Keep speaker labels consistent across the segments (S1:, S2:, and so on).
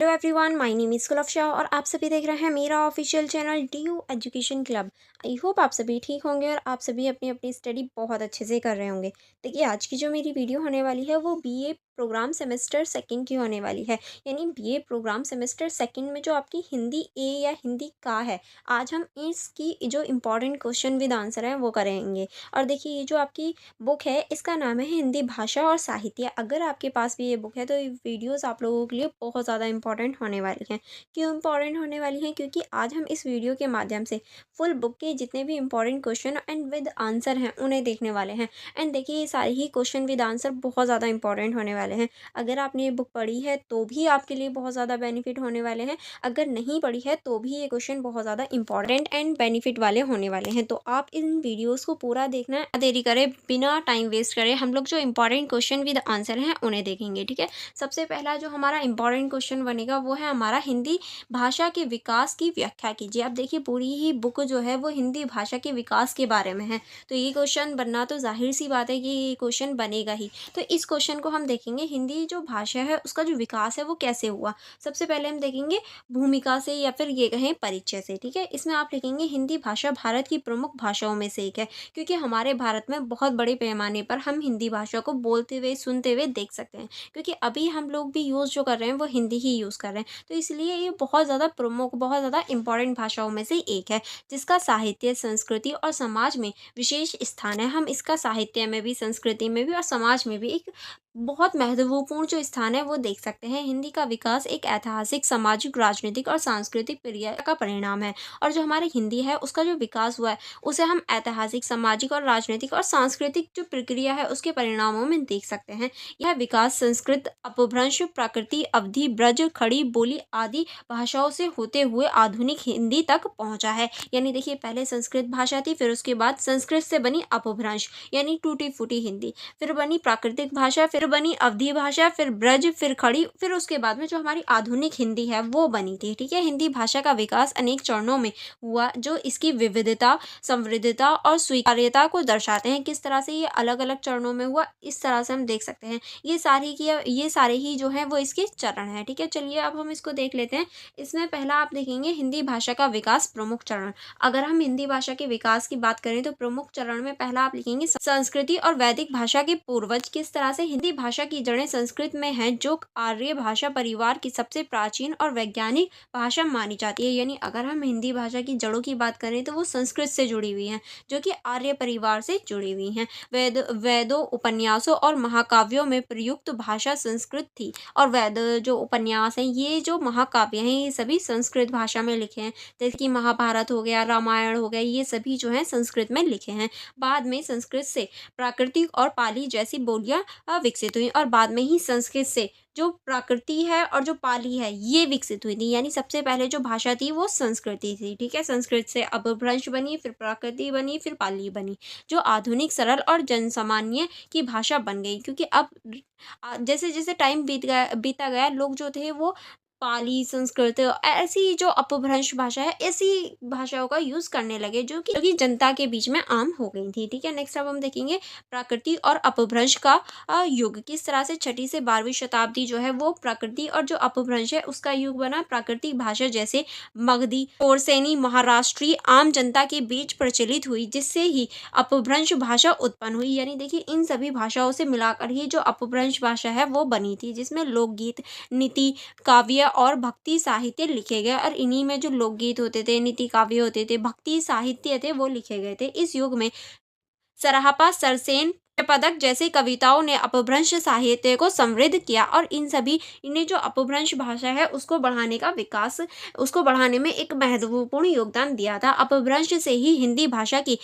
S1: Hello everyone, my name is Kulfasha और आप सभी देख रहे हैं मेरा official channel DU education club. I hope आप सभी ठीक होंगे और आप सभी अपनी अपनी स्टडी बहुत अच्छे से कर रहे होंगे। देखिए, आज की जो मेरी वीडियो होने वाली है वो BA प्रोग्राम सेमेस्टर सेकंड की होने वाली है। यानी BA प्रोग्राम सेमेस्टर सेकंड में जो आपकी हिंदी ए या हिंदी का है, आज हम इसकी जो इम्पॉर्टेंट क्वेश्चन विद आंसर है वो करेंगे। और देखिए, ये जो आपकी बुक है इसका नाम है हिंदी भाषा और साहित्य। अगर आपके पास भी ये बुक है तो ये वीडियोस आप लोगों के लिए बहुत ज़्यादा इंपॉर्टेंट होने वाली हैं। क्यों इंपॉर्टेंट होने वाली हैं? क्योंकि आज हम इस वीडियो के माध्यम से फुल बुक के जितने भी important question and with answer हैं उन्हें देखने वाले हैं। एंड देखिए, ये सारे ही क्वेश्चन विद आंसर बहुत ज़्यादा इंपॉर्टेंट होने वाले हैं। अगर आपने ये बुक पढ़ी है तो भी आपके लिए बहुत ज़्यादा बेनिफिट होने वाले हैं। अगर नहीं पढ़ी है तो भी ये क्वेश्चन बहुत ज़्यादा इंपॉर्टेंट एंड बेनिफिट वाले होने वाले हैं। तो आप इन वीडियोस को पूरा देखना है, देरी करें बिना टाइम वेस्ट करे हम लोग जो इंपॉर्टेंट क्वेश्चन विद आंसर हैं उन्हें देखेंगे। ठीक है, सबसे पहला जो हमारा इंपॉर्टेंट क्वेश्चन बनेगा वो है हमारा हिंदी भाषा के विकास की व्याख्या कीजिए। अब देखिए, पूरी ही बुक जो है वो हिंदी भाषा के विकास के बारे में है, तो ये क्वेश्चन बनना तो जाहिर सी बात है कि ये क्वेश्चन बनेगा ही। तो इस क्वेश्चन को हम देखेंगे, हिंदी जो भाषा है उसका जो विकास है वो कैसे हुआ। सबसे पहले हम देखेंगे भूमिका से या फिर ये कहें परिचय से। ठीक है, इसमें आप लिखेंगे हिंदी भाषा भारत की प्रमुख भाषाओं में से एक है, क्योंकि हमारे भारत में बहुत बड़े पैमाने पर हम हिंदी भाषा को बोलते हुए सुनते हुए देख सकते हैं, क्योंकि अभी हम लोग भी यूज़ जो कर रहे हैं वो हिंदी ही यूज़ कर रहे हैं। तो इसलिए ये बहुत ज़्यादा प्रमुख, बहुत ज़्यादा इंपॉर्टेंट भाषाओं में से एक है, जिसका साहित्य, संस्कृति और समाज में विशेष स्थान है। हम इसका साहित्य में भी, संस्कृति में भी और समाज में भी एक बहुत महत्वपूर्ण जो स्थान है वो देख सकते हैं। हिंदी का विकास एक ऐतिहासिक, सामाजिक, राजनीतिक और सांस्कृतिक प्रक्रिया का परिणाम है। और जो हमारी हिंदी है उसका जो विकास हुआ है उसे हम ऐतिहासिक, सामाजिक और राजनीतिक और सांस्कृतिक जो प्रक्रिया है उसके परिणामों में देख सकते हैं। यह विकास संस्कृत, अपभ्रंश, प्राकृति, अवधी, ब्रज, खड़ी बोली आदि भाषाओं से होते हुए आधुनिक हिंदी तक पहुंचा है। यानी देखिए, पहले संस्कृत भाषा थी, फिर उसके बाद संस्कृत से बनी अपभ्रंश यानी टूटी फूटी हिंदी, फिर बनी प्राकृतिक भाषा, फिर बनी अवधी भाषा, फिर ब्रज, फिर खड़ी, फिर उसके बाद में जो हमारी आधुनिक हिंदी है वो बनी थी। ठीक है, हिंदी भाषा का विकास अनेक चरणों में हुआ जो इसकी विविधता, समृद्धता और स्वीकार्यता को दर्शाते हैं। किस तरह से ये अलग अलग चरणों में हुआ, इस तरह से हम देख सकते हैं। ये सारे ही जो हैं वो इसके चरण हैं। ठीक है, चलिए अब हम इसको देख लेते हैं। इसमें पहला आप देखेंगे हिंदी भाषा का विकास, प्रमुख चरण। अगर हम हिंदी भाषा के विकास की बात करें तो प्रमुख चरण में पहला आप लिखेंगे संस्कृति और वैदिक भाषा के पूर्वज। किस तरह से हिंदी भाषा की जड़ें संस्कृत में हैं, जो आर्य भाषा परिवार की सबसे प्राचीन और वैज्ञानिक भाषा मानी जाती है। यानी अगर हम हिंदी भाषा की जड़ों की बात करें तो वो संस्कृत से जुड़ी हुई हैं, जो कि आर्य परिवार से जुड़ी हुई हैं। वेदों, उपन्यासों और महाकाव्यों में प्रयुक्त भाषा संस्कृत थी। और वेद जो उपन्यास हैं, ये जो महाकाव्य हैं, ये सभी संस्कृत भाषा में लिखे हैं। जैसे कि महाभारत हो गया, रामायण हो गया, ये सभी जो हैं संस्कृत में लिखे हैं। बाद में संस्कृत से प्राकृतिक और पाली जैसी बोलियां विकसित हुई, और बाद में ही संस्कृत से जो प्राकृति है और जो पाली है ये विकसित हुई थी। यानी सबसे पहले जो भाषा थी वो संस्कृति थी। ठीक है, संस्कृत से अपभ्रंश बनी, फिर प्राकृति बनी, फिर पाली बनी, जो आधुनिक, सरल और जनसामान्य की भाषा बन गई। क्योंकि अब जैसे जैसे टाइम बीता गया, लोग जो थे वो पाली, संस्कृत, ऐसी जो अपभ्रंश भाषा है, ऐसी भाषाओं का यूज़ करने लगे, जो कि जनता के बीच में आम हो गई थी। ठीक है, नेक्स्ट अब हम देखेंगे प्रकृति और अपभ्रंश का युग। किस तरह से 6वीं से 12वीं शताब्दी जो है वो प्रकृति और जो अपभ्रंश है उसका युग बना। प्राकृतिक भाषा जैसे मगधी, तोरसेनी, महाराष्ट्री आम जनता के बीच प्रचलित हुई, जिससे ही अपभ्रंश भाषा उत्पन्न हुई। यानी देखिए, इन सभी भाषाओं से मिलाकर ही जो अपभ्रंश भाषा है वो बनी थी, जिसमें लोकगीत, नीति, काव्य और भक्ति साहित्य लिखे गए। और इन्हीं में जो लोकगीत होते थे, नीति काव्य होते थे, भक्ति साहित्य थे, वो लिखे गए थे। इस युग में सराहपा, सरसेन, पदक जैसी कविताओं ने अपभ्रंश साहित्य को समृद्ध किया, और इन्हें जो अपभ्रंश भाषा है उसको बढ़ाने का विकास, उसको बढ़ाने में एक महत्वपूर्ण योगदान दिया था। अपभ्रंश से ही हिंदी भाषा की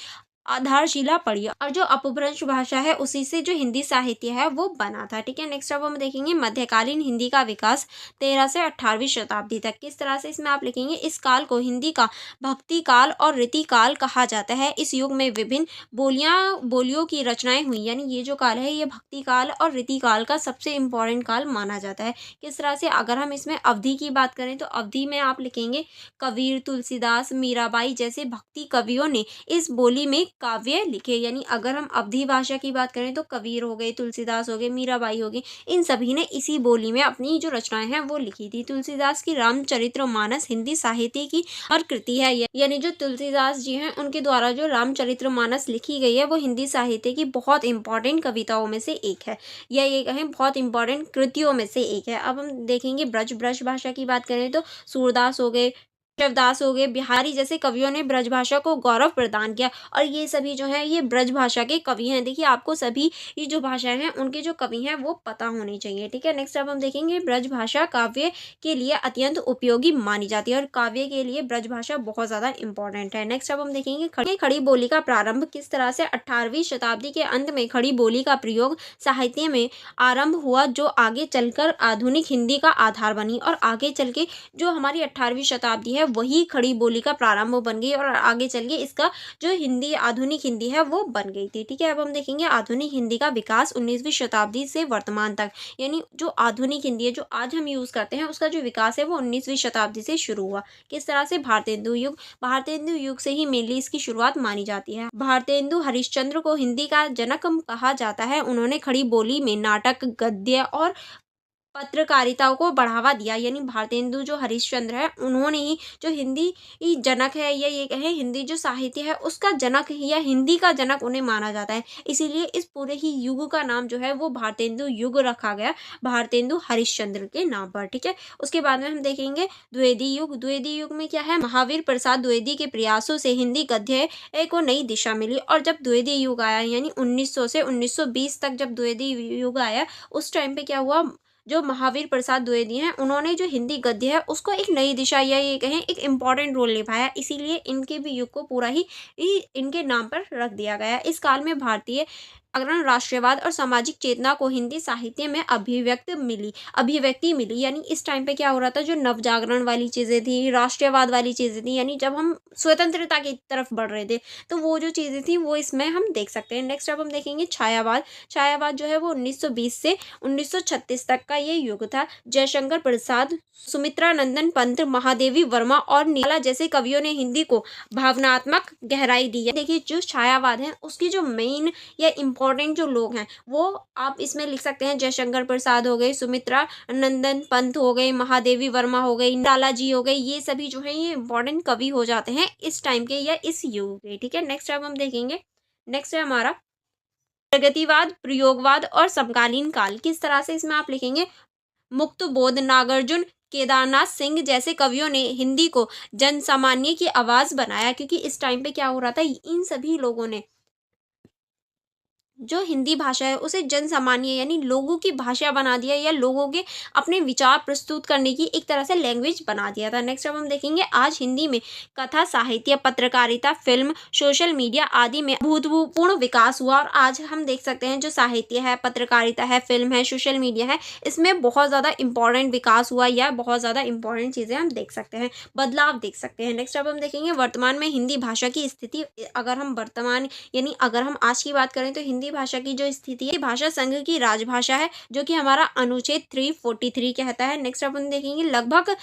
S1: आधारशिला पड़ी, और जो अपभ्रंश भाषा है उसी से जो हिंदी साहित्य है वो बना था। ठीक है, नेक्स्ट अब हम देखेंगे मध्यकालीन हिंदी का विकास 13 से 18वीं शताब्दी तक। किस तरह से, इसमें आप लिखेंगे इस काल को हिंदी का भक्ति काल और रीति काल कहा जाता है। इस युग में विभिन्न बोलियों की रचनाएं हुई। यानी ये जो काल है ये भक्ति काल और रीति काल का सबसे इम्पोर्टेंट काल माना जाता है। किस तरह से, अगर हम इसमें अवधि की बात करें तो अवधि में आप लिखेंगे कबीर, तुलसीदास, मीराबाई जैसे भक्ति कवियों ने इस बोली में काव्य लिखे। यानी अगर हम अवधी भाषा की बात करें तो कबीर हो गए, तुलसीदास हो गए, मीराबाई हो गई, इन सभी ने इसी बोली में अपनी जो रचनाएं हैं वो लिखी थी। तुलसीदास की रामचरितमानस हिंदी साहित्य की और कृति है। यानी जो तुलसीदास जी हैं उनके द्वारा जो रामचरितमानस लिखी गई है वो हिंदी साहित्य की बहुत इंपॉर्टेंट कविताओं में से एक है, या ये कहें बहुत इंपॉर्टेंट कृतियों में से एक है। अब हम देखेंगे ब्रज भाषा की बात करें तो सूरदास हो गए, शिवदास हो गए, बिहारी जैसे कवियों ने ब्रज भाषा को गौरव प्रदान किया, और ये सभी जो हैं ये ब्रज भाषा के कवि हैं। देखिए आपको सभी ये जो भाषाएं हैं उनके जो कवि हैं वो पता होने चाहिए, ठीक है। नेक्स्ट अब हम देखेंगे ब्रज भाषा काव्य के लिए अत्यंत उपयोगी मानी जाती है, और काव्य के लिए ब्रज भाषा बहुत ज़्यादा इंपॉर्टेंट है। नेक्स्ट अब हम देखेंगे खड़ी बोली का प्रारंभ किस तरह से 18वीं शताब्दी के अंत में खड़ी बोली का प्रयोग साहित्य में आरंभ हुआ, जो आगे चलकर आधुनिक हिंदी का आधार बनी, और आगे चल के जो हमारी 18वीं शताब्दी है वही खड़ी बोली का प्रारंभ बन गई, और आगे चल के इसका जो हिंदी आधुनिक हिंदी है वो बन गई थी, ठीक है। अब हम देखेंगे आधुनिक हिंदी का विकास 19वीं शताब्दी से वर्तमान तक, यानी जो आधुनिक हिंदी है जो आज हम यूज़ करते हैं उसका जो विकास है वो 19वीं शताब्दी से शुरू हुआ। किस तरह से? भारतेंदु युग से ही मेनली इसकी शुरुआत मानी जाती है। भारतेंदु हरिश्चंद्र को हिंदी का जनक कहा जाता है। उन्होंने खड़ी बोली में नाटक, गद्य और पत्रकारिता को बढ़ावा दिया। यानी भारतेंदु जो हरिश्चंद्र है उन्होंने ही जो हिंदी जनक है, या ये कहें हिंदी जो साहित्य है उसका जनक या हिंदी का जनक उन्हें माना जाता है, इसीलिए इस पूरे ही युग का नाम जो है वो भारतेंदु युग रखा गया, भारतेंदु हरिश्चंद्र के नाम पर, ठीक है। उसके बाद में हम देखेंगे द्विवेदी युग। द्विवेदी युग में क्या है? महावीर प्रसाद द्विवेदी के प्रयासों से हिंदी गद्य को नई दिशा मिली, और जब द्विवेदी युग आया यानी 1900 से 1920 तक जब द्विवेदी युग आया, उस टाइम पे क्या हुआ? जो महावीर प्रसाद द्विवेदी हैं उन्होंने जो हिंदी गद्य है उसको एक नई दिशा, या ये कहें एक इम्पॉर्टेंट रोल निभाया, इसीलिए इनके भी युग को पूरा ही इनके नाम पर रख दिया गया। इस काल में भारतीय जागरण, राष्ट्रवाद और सामाजिक चेतना को हिंदी साहित्य में अभिव्यक्ति मिली। यानी इस टाइम पे क्या हो रहा था? जो नव जागरण वाली चीज़ें थी, राष्ट्रवाद वाली चीज़ें थी, यानी जब हम स्वतंत्रता की तरफ बढ़ रहे थे तो वो जो चीज़ें थी वो इसमें हम देख सकते हैं। नेक्स्ट अब हम देखेंगे छायावाद। छायावाद जो है वो 1920 से 1936 तक का ये युग था। जयशंकर प्रसाद, सुमित्रा नंदन पंत, महादेवी वर्मा और निराला जैसे कवियों ने हिंदी को भावनात्मक गहराई दी है। देखिए जो छायावाद है उसकी जो मेन या इम्पोर्टेंट जो लोग हैं वो आप इसमें लिख सकते हैं। जयशंकर प्रसाद हो गए, सुमित्रा नंदन पंत हो गए, महादेवी वर्मा हो गई, निराला जी हो गए, ये सभी जो है ये इम्पोर्टेंट कवि हो जाते हैं इस टाइम के या इस युग के, ठीक है। नेक्स्ट अब हम देखेंगे, नेक्स्ट है हमारा प्रगतिवाद, प्रयोगवाद और समकालीन काल। किस तरह से इसमें आप लिखेंगे? मुक्त बोध, नागार्जुन, केदारनाथ सिंह जैसे कवियों ने हिंदी को जनसामान्य की आवाज़ बनाया, क्योंकि इस टाइम पे क्या हो रहा था? इन सभी लोगों ने जो हिंदी भाषा है उसे जन सामान्य यानी लोगों की भाषा बना दिया, या लोगों के अपने विचार प्रस्तुत करने की एक तरह से लैंग्वेज बना दिया था। नेक्स्ट अब हम देखेंगे आज हिंदी में कथा साहित्य, पत्रकारिता, फिल्म, सोशल मीडिया आदि में अभूतपूर्व विकास हुआ, और आज हम देख सकते हैं जो साहित्य है, पत्रकारिता है, फिल्म है, सोशल मीडिया है, इसमें बहुत ज़्यादा इंपॉर्टेंट विकास हुआ, या बहुत ज़्यादा इंपॉर्टेंट चीज़ें हम देख सकते हैं, बदलाव देख सकते हैं। नेक्स्ट अब हम देखेंगे वर्तमान में हिंदी भाषा की स्थिति। अगर हम वर्तमान यानी अगर हम आज की बात करें तो हिंदी भाषा की जो स्थिति है, भाषा संघ की राजभाषा है, जो कि हमारा अनुच्छेद 343 कहता है। नेक्स्ट अपन देखेंगे लगभग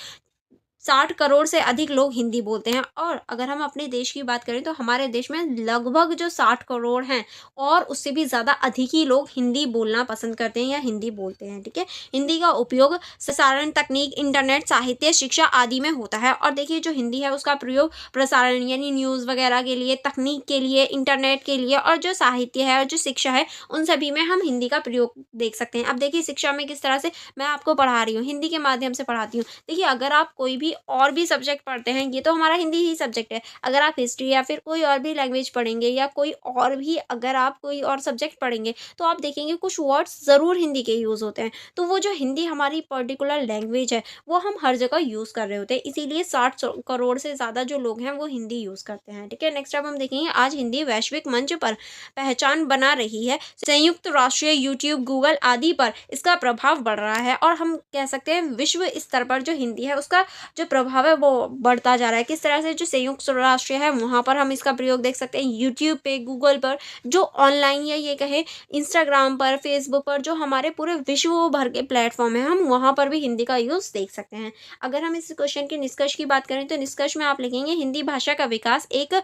S1: 60 करोड़ से अधिक लोग हिंदी बोलते हैं, और अगर हम अपने देश की बात करें तो हमारे देश में लगभग जो 60 करोड़ हैं और उससे भी ज़्यादा अधिक ही लोग हिंदी बोलना पसंद करते हैं या हिंदी बोलते हैं, ठीक है। हिंदी का उपयोग प्रसारण तकनीक, इंटरनेट, साहित्य, शिक्षा आदि में होता है, और देखिए जो हिंदी है उसका प्रयोग प्रसारण यानी न्यूज़ वगैरह के लिए, तकनीक के लिए, इंटरनेट के लिए, और जो साहित्य है और जो शिक्षा है उन सभी में हम हिंदी का प्रयोग देख सकते हैं। अब देखिए शिक्षा में किस तरह से मैं आपको पढ़ा रही हूँ, हिंदी के माध्यम से पढ़ाती हूँ। देखिए अगर आप कोई भी और भी सब्जेक्ट पढ़ते हैं, ये तो हमारा हिंदी ही सब्जेक्ट है, अगर आप हिस्ट्री या फिर कोई और भी लैंग्वेज पढ़ेंगे, या कोई और भी अगर आप कोई और सब्जेक्ट पढ़ेंगे, तो आप देखेंगे कुछ वर्ड्स ज़रूर हिंदी के यूज़ होते हैं। तो वो जो हिंदी हमारी पर्टिकुलर लैंग्वेज है वो हम हर जगह यूज़ कर रहे होते हैं, इसीलिए 60 करोड़ से ज़्यादा जो लोग हैं वो हिंदी यूज़ करते हैं, ठीक है। नेक्स्ट अब हम देखेंगे आज हिंदी वैश्विक मंच पर पहचान बना रही है। संयुक्त राष्ट्र, यूट्यूब, गूगल आदि पर इसका प्रभाव बढ़ रहा है, और हम कह सकते हैं विश्व स्तर पर जो हिंदी है उसका जो जो प्रभाव है वो बढ़ता जा रहा है। किस तरह से जो संयुक्त राष्ट्र है वहाँ पर हम इसका प्रयोग देख सकते हैं, यूट्यूब पे, गूगल पर, जो ऑनलाइन या ये कहें इंस्टाग्राम पर, फेसबुक पर, जो हमारे पूरे विश्व भर के प्लेटफॉर्म है, हम वहाँ पर भी हिंदी का यूज़ देख सकते हैं। अगर हम इस क्वेश्चन के निष्कर्ष की बात करें तो निष्कर्ष में आप लिखेंगे हिंदी भाषा का विकास एक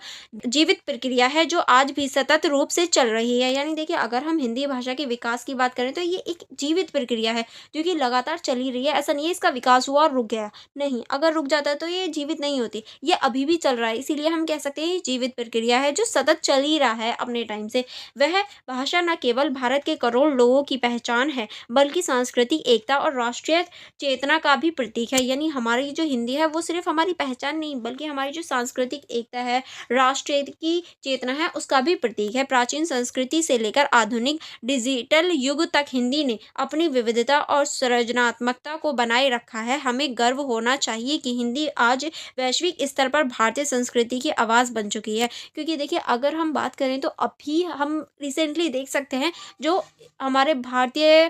S1: जीवित प्रक्रिया है जो आज भी सतत रूप से चल रही है। यानी देखिए, अगर हम हिंदी भाषा के विकास की बात करें तो ये एक जीवित प्रक्रिया है जो कि लगातार चल ही रही है। ऐसा नहीं है इसका विकास हुआ और रुक गया, नहीं, अगर रुक जाता तो ये जीवित नहीं होती, ये अभी भी चल रहा है। इसीलिए हम कह सकते हैं ये जीवित प्रक्रिया है जो सतत चल ही रहा है अपने टाइम से। वह भाषा न केवल भारत के करोड़ लोगों की पहचान है बल्कि सांस्कृतिक एकता और राष्ट्रीय चेतना का भी प्रतीक है। यानी हमारी जो हिंदी है वो सिर्फ हमारी पहचान नहीं बल्कि हमारी जो सांस्कृतिक एकता है, राष्ट्र की चेतना है, उसका भी प्रतीक है। प्राचीन संस्कृति से लेकर आधुनिक डिजिटल युग तक हिंदी ने अपनी विविधता और सृजनात्मकता को बनाए रखा है। हमें गर्व होना चाहिए कि हिंदी आज वैश्विक स्तर पर भारतीय संस्कृति की आवाज़ बन चुकी है। क्योंकि देखिए, अगर हम बात करें तो अभी हम रिसेंटली देख सकते हैं जो हमारे भारतीय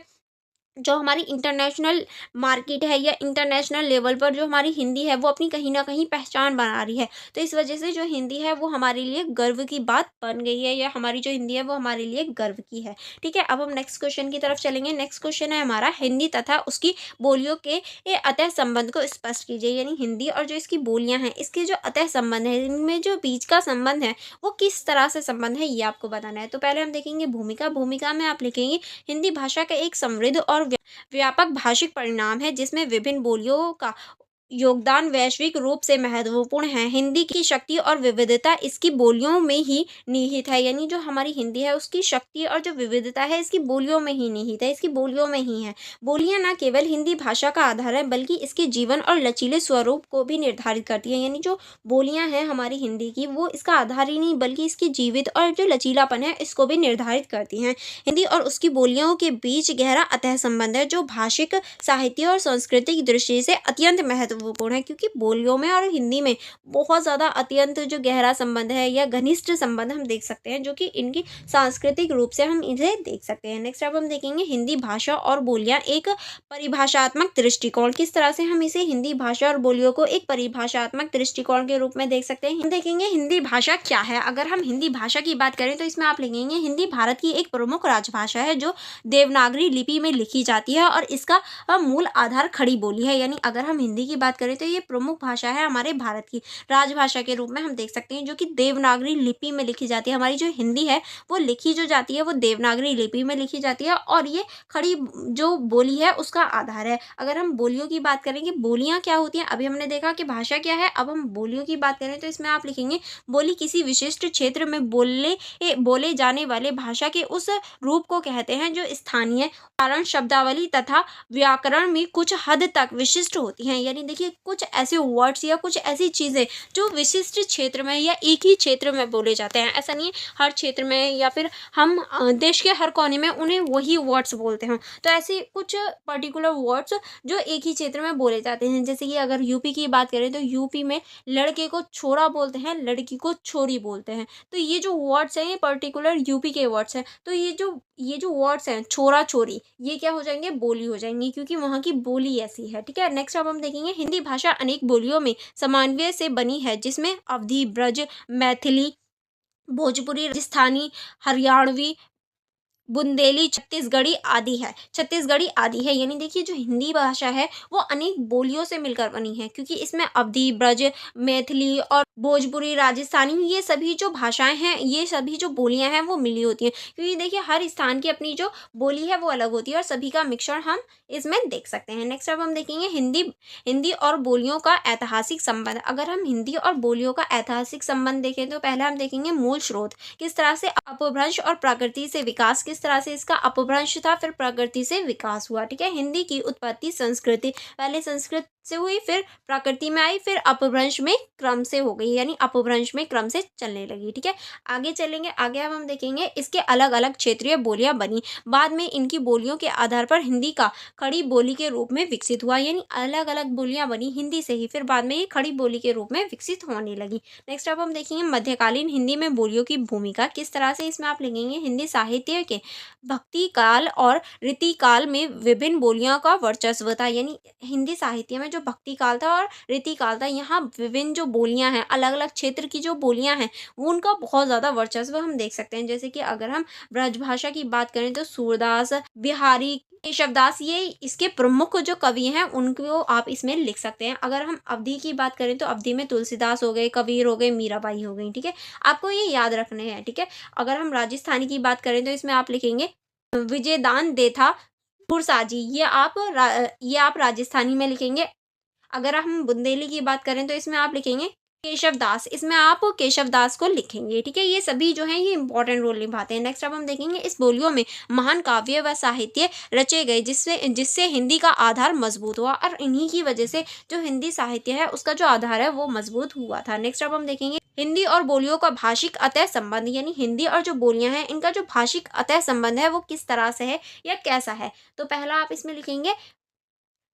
S1: जो हमारी इंटरनेशनल मार्केट है या इंटरनेशनल लेवल पर जो हमारी हिंदी है वो अपनी कहीं न कहीं पहचान बना रही है। तो इस वजह से जो हिंदी है वो हमारे लिए गर्व की बात बन गई है, या हमारी जो हिंदी है वो हमारे लिए गर्व की है। ठीक है, अब हम नेक्स्ट क्वेश्चन की तरफ चलेंगे। नेक्स्ट क्वेश्चन है हमारा, हिंदी तथा उसकी बोलियों के अतः संबंध को स्पष्ट कीजिए। यानी हिंदी और जो इसकी बोलियाँ हैं, इसके जो अतः संबंध है, इनमें जो बीच का संबंध है वो किस तरह से संबंध है, ये आपको बताना है। तो पहले हम देखेंगे भूमिका। भूमिका में आप लिखेंगे हिंदी भाषा का एक समृद्ध और व्यापक भाषिक परिणाम है जिसमें विभिन्न बोलियों का योगदान वैश्विक रूप से महत्वपूर्ण है। हिंदी की शक्ति और विविधता इसकी बोलियों में ही निहित है। यानी जो हमारी हिंदी है उसकी शक्ति और जो विविधता है इसकी बोलियों में ही निहित है, इसकी बोलियों में ही है। बोलियां न केवल हिंदी भाषा का आधार है बल्कि इसके जीवन और लचीले स्वरूप को भी निर्धारित करती हैं। यानी जो बोलियां हैं हमारी हिंदी की वो इसका आधार ही नहीं बल्कि इसकी जीवित और जो लचीलापन है इसको भी निर्धारित करती हैं। हिंदी और उसकी बोलियों के बीच गहरा अतः संबंध है जो भाषिक, साहित्य और सांस्कृतिक दृष्टि से अत्यंत महत्वपूर्ण है। क्योंकि बोलियों में और हिंदी में बहुत ज़्यादा अत्यंत जो गहरा संबंध है या घनिष्ठ संबंध हम देख सकते हैं, जो कि इनकी सांस्कृतिक रूप से हम इसे देख सकते हैं। नेक्स्ट अब हम देखेंगे हिंदी भाषा और बोलियां एक परिभाषात्मक दृष्टिकोण। किस तरह से हम इसे हिंदी भाषा और बोलियों को एक परिभाषात्मक दृष्टिकोण के रूप में देख सकते हैं। हम देखेंगे हिंदी भाषा क्या है। अगर हम हिंदी भाषा की बात करें तो इसमें आप लिखेंगे हिंदी भारत की एक प्रमुख राजभाषा है जो देवनागरी लिपि में लिखी जाती है और इसका मूल आधार खड़ी बोली है। यानी अगर हम हिंदी की बात करें तो ये प्रमुख भाषा है हमारे भारत की, राजभाषा के रूप में हम देख सकते हैं, जो कि देवनागरी लिपि में लिखी जाती है। हमारी जो हिंदी है वो लिखी जो जाती है वो देवनागरी लिपि में लिखी जाती है और ये खड़ी जो बोली है उसका आधार है। अगर हम बोलियों की बात करेंगे, बोलियां क्या होती हैं, अभी हमने देखा कि भाषा क्या है, अब हम बोलियों की बात करें तो इसमें आप लिखेंगे बोली किसी विशिष्ट क्षेत्र में बोले जाने वाले भाषा के उस रूप को कहते हैं जो स्थानीय उच्चारण, शब्दावली तथा व्याकरण में कुछ हद तक विशिष्ट होती हैं। यानी देखिए, कुछ ऐसे वर्ड्स या कुछ ऐसी चीज़ें जो विशिष्ट क्षेत्र में या एक ही क्षेत्र में बोले जाते हैं। ऐसा नहीं है हर क्षेत्र में या फिर हम देश के हर कोने में उन्हें वही वर्ड्स बोलते हैं। तो ऐसे कुछ पर्टिकुलर वर्ड्स जो एक ही क्षेत्र में बोले जाते हैं। जैसे कि अगर यूपी की बात करें तो यूपी में लड़के को छोरा बोलते हैं, लड़की को छोरी बोलते हैं। तो ये जो वर्ड्स हैं ये पर्टिकुलर यूपी के वर्ड्स हैं। तो ये जो वर्ड्स हैं छोरा छोरी, ये क्या हो जाएंगे, बोली हो जाएंगी, क्योंकि वहाँ की बोली ऐसी है। ठीक है, नेक्स्ट अब हम देखेंगे हिंदी भाषा अनेक बोलियों में समन्वय से बनी है जिसमें अवधी, ब्रज, मैथिली, भोजपुरी, राजस्थानी, हरियाणवी, बुंदेली, छत्तीसगढ़ी आदि है। यानी देखिए, जो हिंदी भाषा है वो अनेक बोलियों से मिलकर बनी है, क्योंकि इसमें अवधी, ब्रज, मैथिली और भोजपुरी, राजस्थानी, ये सभी जो भाषाएं हैं, ये सभी जो बोलियां हैं वो मिली होती हैं। क्योंकि देखिए, हर स्थान की अपनी जो बोली है वो अलग होती है और सभी का मिश्रण हम इसमें देख सकते हैं। नेक्स्ट अब हम देखेंगे हिंदी और बोलियों का ऐतिहासिक संबंध। अगर हम हिंदी और बोलियों का ऐतिहासिक संबंध देखें तो पहले हम देखेंगे मूल स्रोत, किस तरह से अपभ्रंश और प्रकृति से विकास, किस तरह से इसका अपभ्रंश था फिर प्रकृति से विकास हुआ। ठीक है, हिंदी की उत्पत्ति संस्कृति, पहले संस्कृत से हुई, फिर प्रकृति में आई, फिर अपभ्रंश में क्रम से हो गई, यानी अपभ्रंश में क्रम से चलने लगी। ठीक है, आगे चलेंगे, आगे अब हम देखेंगे इसके अलग अलग क्षेत्रीय बोलियां बनी। बाद में इनकी बोलियों के आधार पर हिंदी का खड़ी बोली के रूप में विकसित हुआ। यानी अलग अलग बोलियां बनी हिंदी से ही, फिर बाद में ये खड़ी बोली के रूप में विकसित होने लगी। नेक्स्ट अब हम देखेंगे मध्यकालीन हिंदी में बोलियों की भूमिका, किस तरह से इसमें आप लिखेंगे हिंदी साहित्य के भक्ति काल और रीति काल में विभिन्न बोलियों का वर्चस्व था। यानी हिंदी साहित्य में में जो भक्ति काल था और रीति काल था, यहाँ विभिन्न जो बोलियाँ हैं, अलग-अलग क्षेत्र की जो बोलियाँ हैं, वो उनका बहुत ज़्यादा वर्चस्व हम देख सकते हैं। जैसे कि अगर हम ब्रजभाषा की बात करें तो सूरदास, बिहारी, केशवदास ये इसके प्रमुख जो कवि हैं उनको आप इसमें लिख सकते हैं। अगर हम अवधी की बात करें तो अवधी में तुलसीदास हो गए, कबीर हो गए, मीराबाई हो गई, ठीक है? आपको ये याद रखने हैं, ठीक है? अगर हम राजस्थानी की बात करें तो इसमें आप लिखेंगे विजयदान देथा पुरसाजी, ये आप राजस्थानी में लिखेंगे। अगर हम बुंदेली की बात करें तो इसमें आप लिखेंगे केशव दास, इसमें आप केशव दास को लिखेंगे, ठीक है? ये सभी जो हैं ये इंपॉर्टेंट रोल निभाते हैं। नेक्स्ट अब हम देखेंगे इस बोलियों में महान काव्य व साहित्य रचे गए जिससे जिससे हिंदी का आधार मजबूत हुआ और इन्हीं की वजह से जो हिंदी साहित्य है उसका जो आधार है वो मजबूत हुआ था। नेक्स्ट अब हम देखेंगे हिंदी और बोलियों का भाषिक अतः संबंध, यानी हिंदी और जो बोलियां हैं इनका जो भाषिक अतः संबंध है वो किस तरह से है या कैसा है। तो पहला आप इसमें लिखेंगे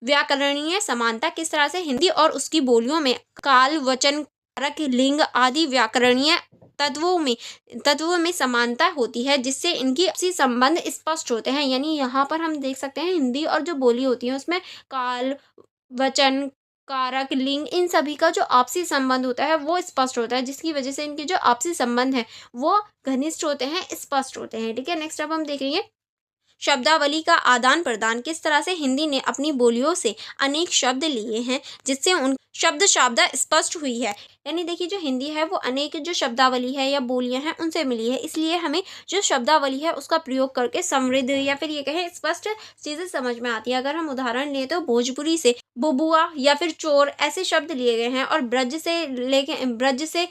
S1: व्याकरणीय समानता, किस तरह से हिंदी और उसकी बोलियों में काल, वचन, कारक, लिंग आदि व्याकरणीय तत्वों में समानता होती है जिससे इनकी आपसी संबंध स्पष्ट होते हैं। यानी यहाँ पर हम देख सकते हैं हिंदी और जो बोली होती है उसमें काल, वचन, कारक, लिंग इन सभी का जो आपसी संबंध होता है वो स्पष्ट होता है, जिसकी वजह से इनके जो आपसी संबंध है वो घनिष्ठ होते हैं, स्पष्ट होते हैं, ठीक है? नेक्स्ट अब हम देखेंगे शब्दावली का आदान प्रदान, किस तरह से हिंदी ने अपनी बोलियों से अनेक शब्द लिए हैं जिससे उन शब्द शाब्दा स्पष्ट हुई है। यानी देखिए जो हिंदी है वो अनेक जो शब्दावली है या बोलियां हैं उनसे मिली है, इसलिए हमें जो शब्दावली है उसका प्रयोग करके समृद्ध या फिर ये कहें स्पष्ट चीजें समझ में आती है। अगर हम उदाहरण लें तो भोजपुरी से बुबुआ या फिर चोर ऐसे शब्द लिए गए हैं, और ब्रज से